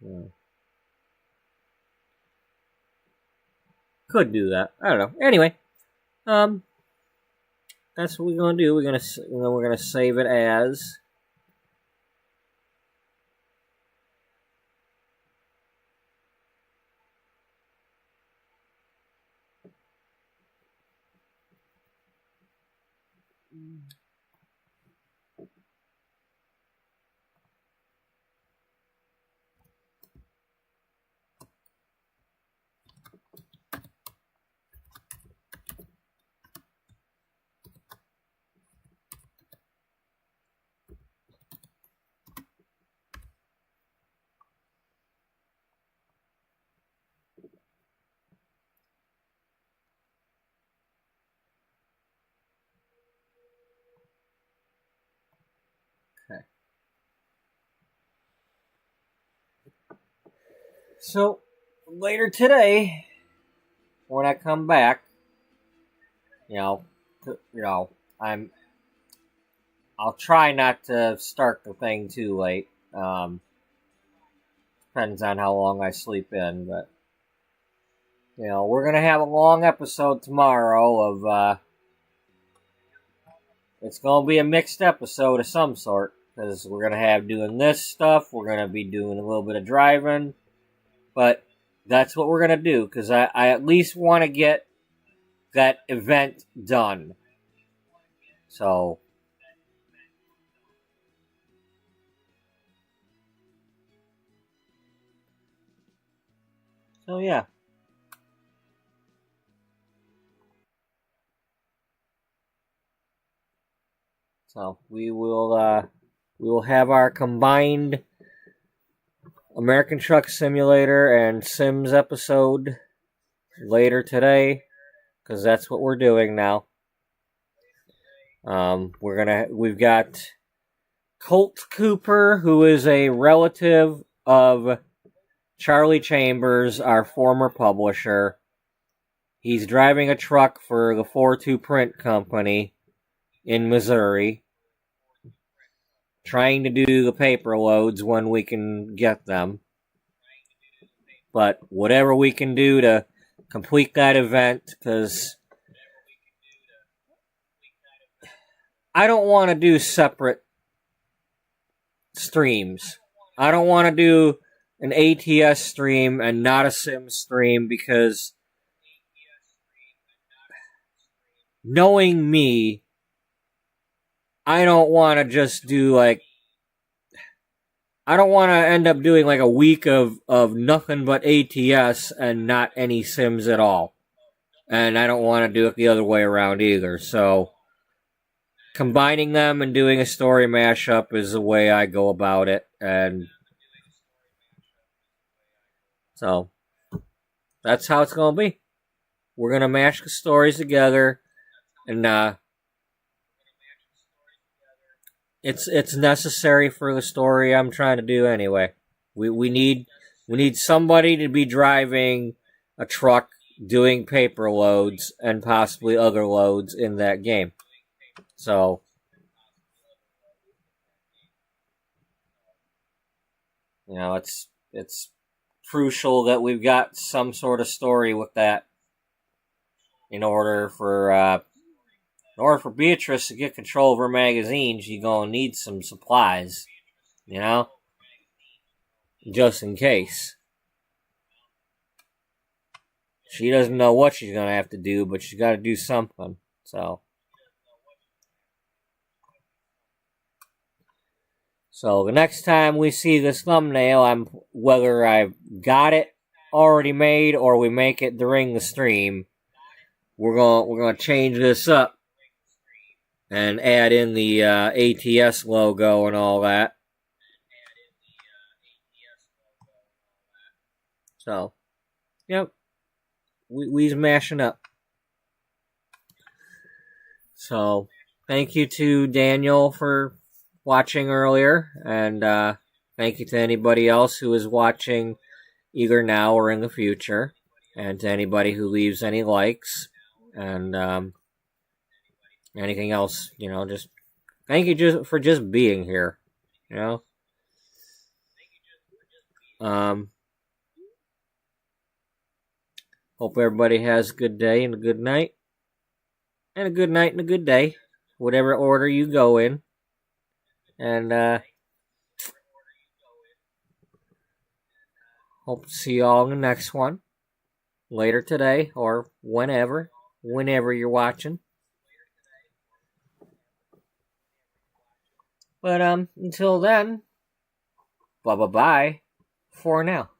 Yeah. Could do that. I don't know. Anyway, that's what we're gonna do. We're gonna save it as. Okay. So later today, when I come back, I'll try not to start the thing too late. Depends on how long I sleep in, but we're gonna have a long episode tomorrow of it's gonna be a mixed episode of some sort, because we're gonna have doing this stuff, we're gonna be doing a little bit of driving, but that's what we're gonna do, because I at least want to get that event done. So yeah. So we will have our combined American Truck Simulator and Sims episode later today, because that's what we're doing now. We've got Colt Cooper, who is a relative of Charlie Chambers, our former publisher. He's driving a truck for the 4-2 Print Company in Missouri, trying to do the paper loads when we can get them. But whatever we can do to complete that event, because I don't want to do separate streams. I don't want to do an ATS stream and not a Sim stream, because knowing me, I don't want to just do I don't want to end up doing a week of nothing but ATS and not any Sims at all. And I don't want to do it the other way around either. So combining them and doing a story mashup is the way I go about it. And so that's how it's going to be. We're going to mash the stories together and it's necessary for the story I'm trying to do anyway. We need somebody to be driving a truck, doing paper loads and possibly other loads in that game. So it's crucial that we've got some sort of story with that in order for Beatrice to get control of her magazine. She's gonna need some supplies, just in case. She doesn't know what she's gonna have to do, but she's got to do something. So the next time we see this thumbnail, whether I've got it already made or we make it during the stream, we're gonna change this up and add in the ATS logo and all that. So, yep, we's mashing up. So, thank you to Daniel for watching earlier, and thank you to anybody else who is watching either now or in the future, and to anybody who leaves any likes, and anything else, just thank you for just being here, hope everybody has a good day and a good night, and a good night and a good day, whatever order you go in. And hope to see you all in the next one later today or whenever you're watching. But until then, bye for now.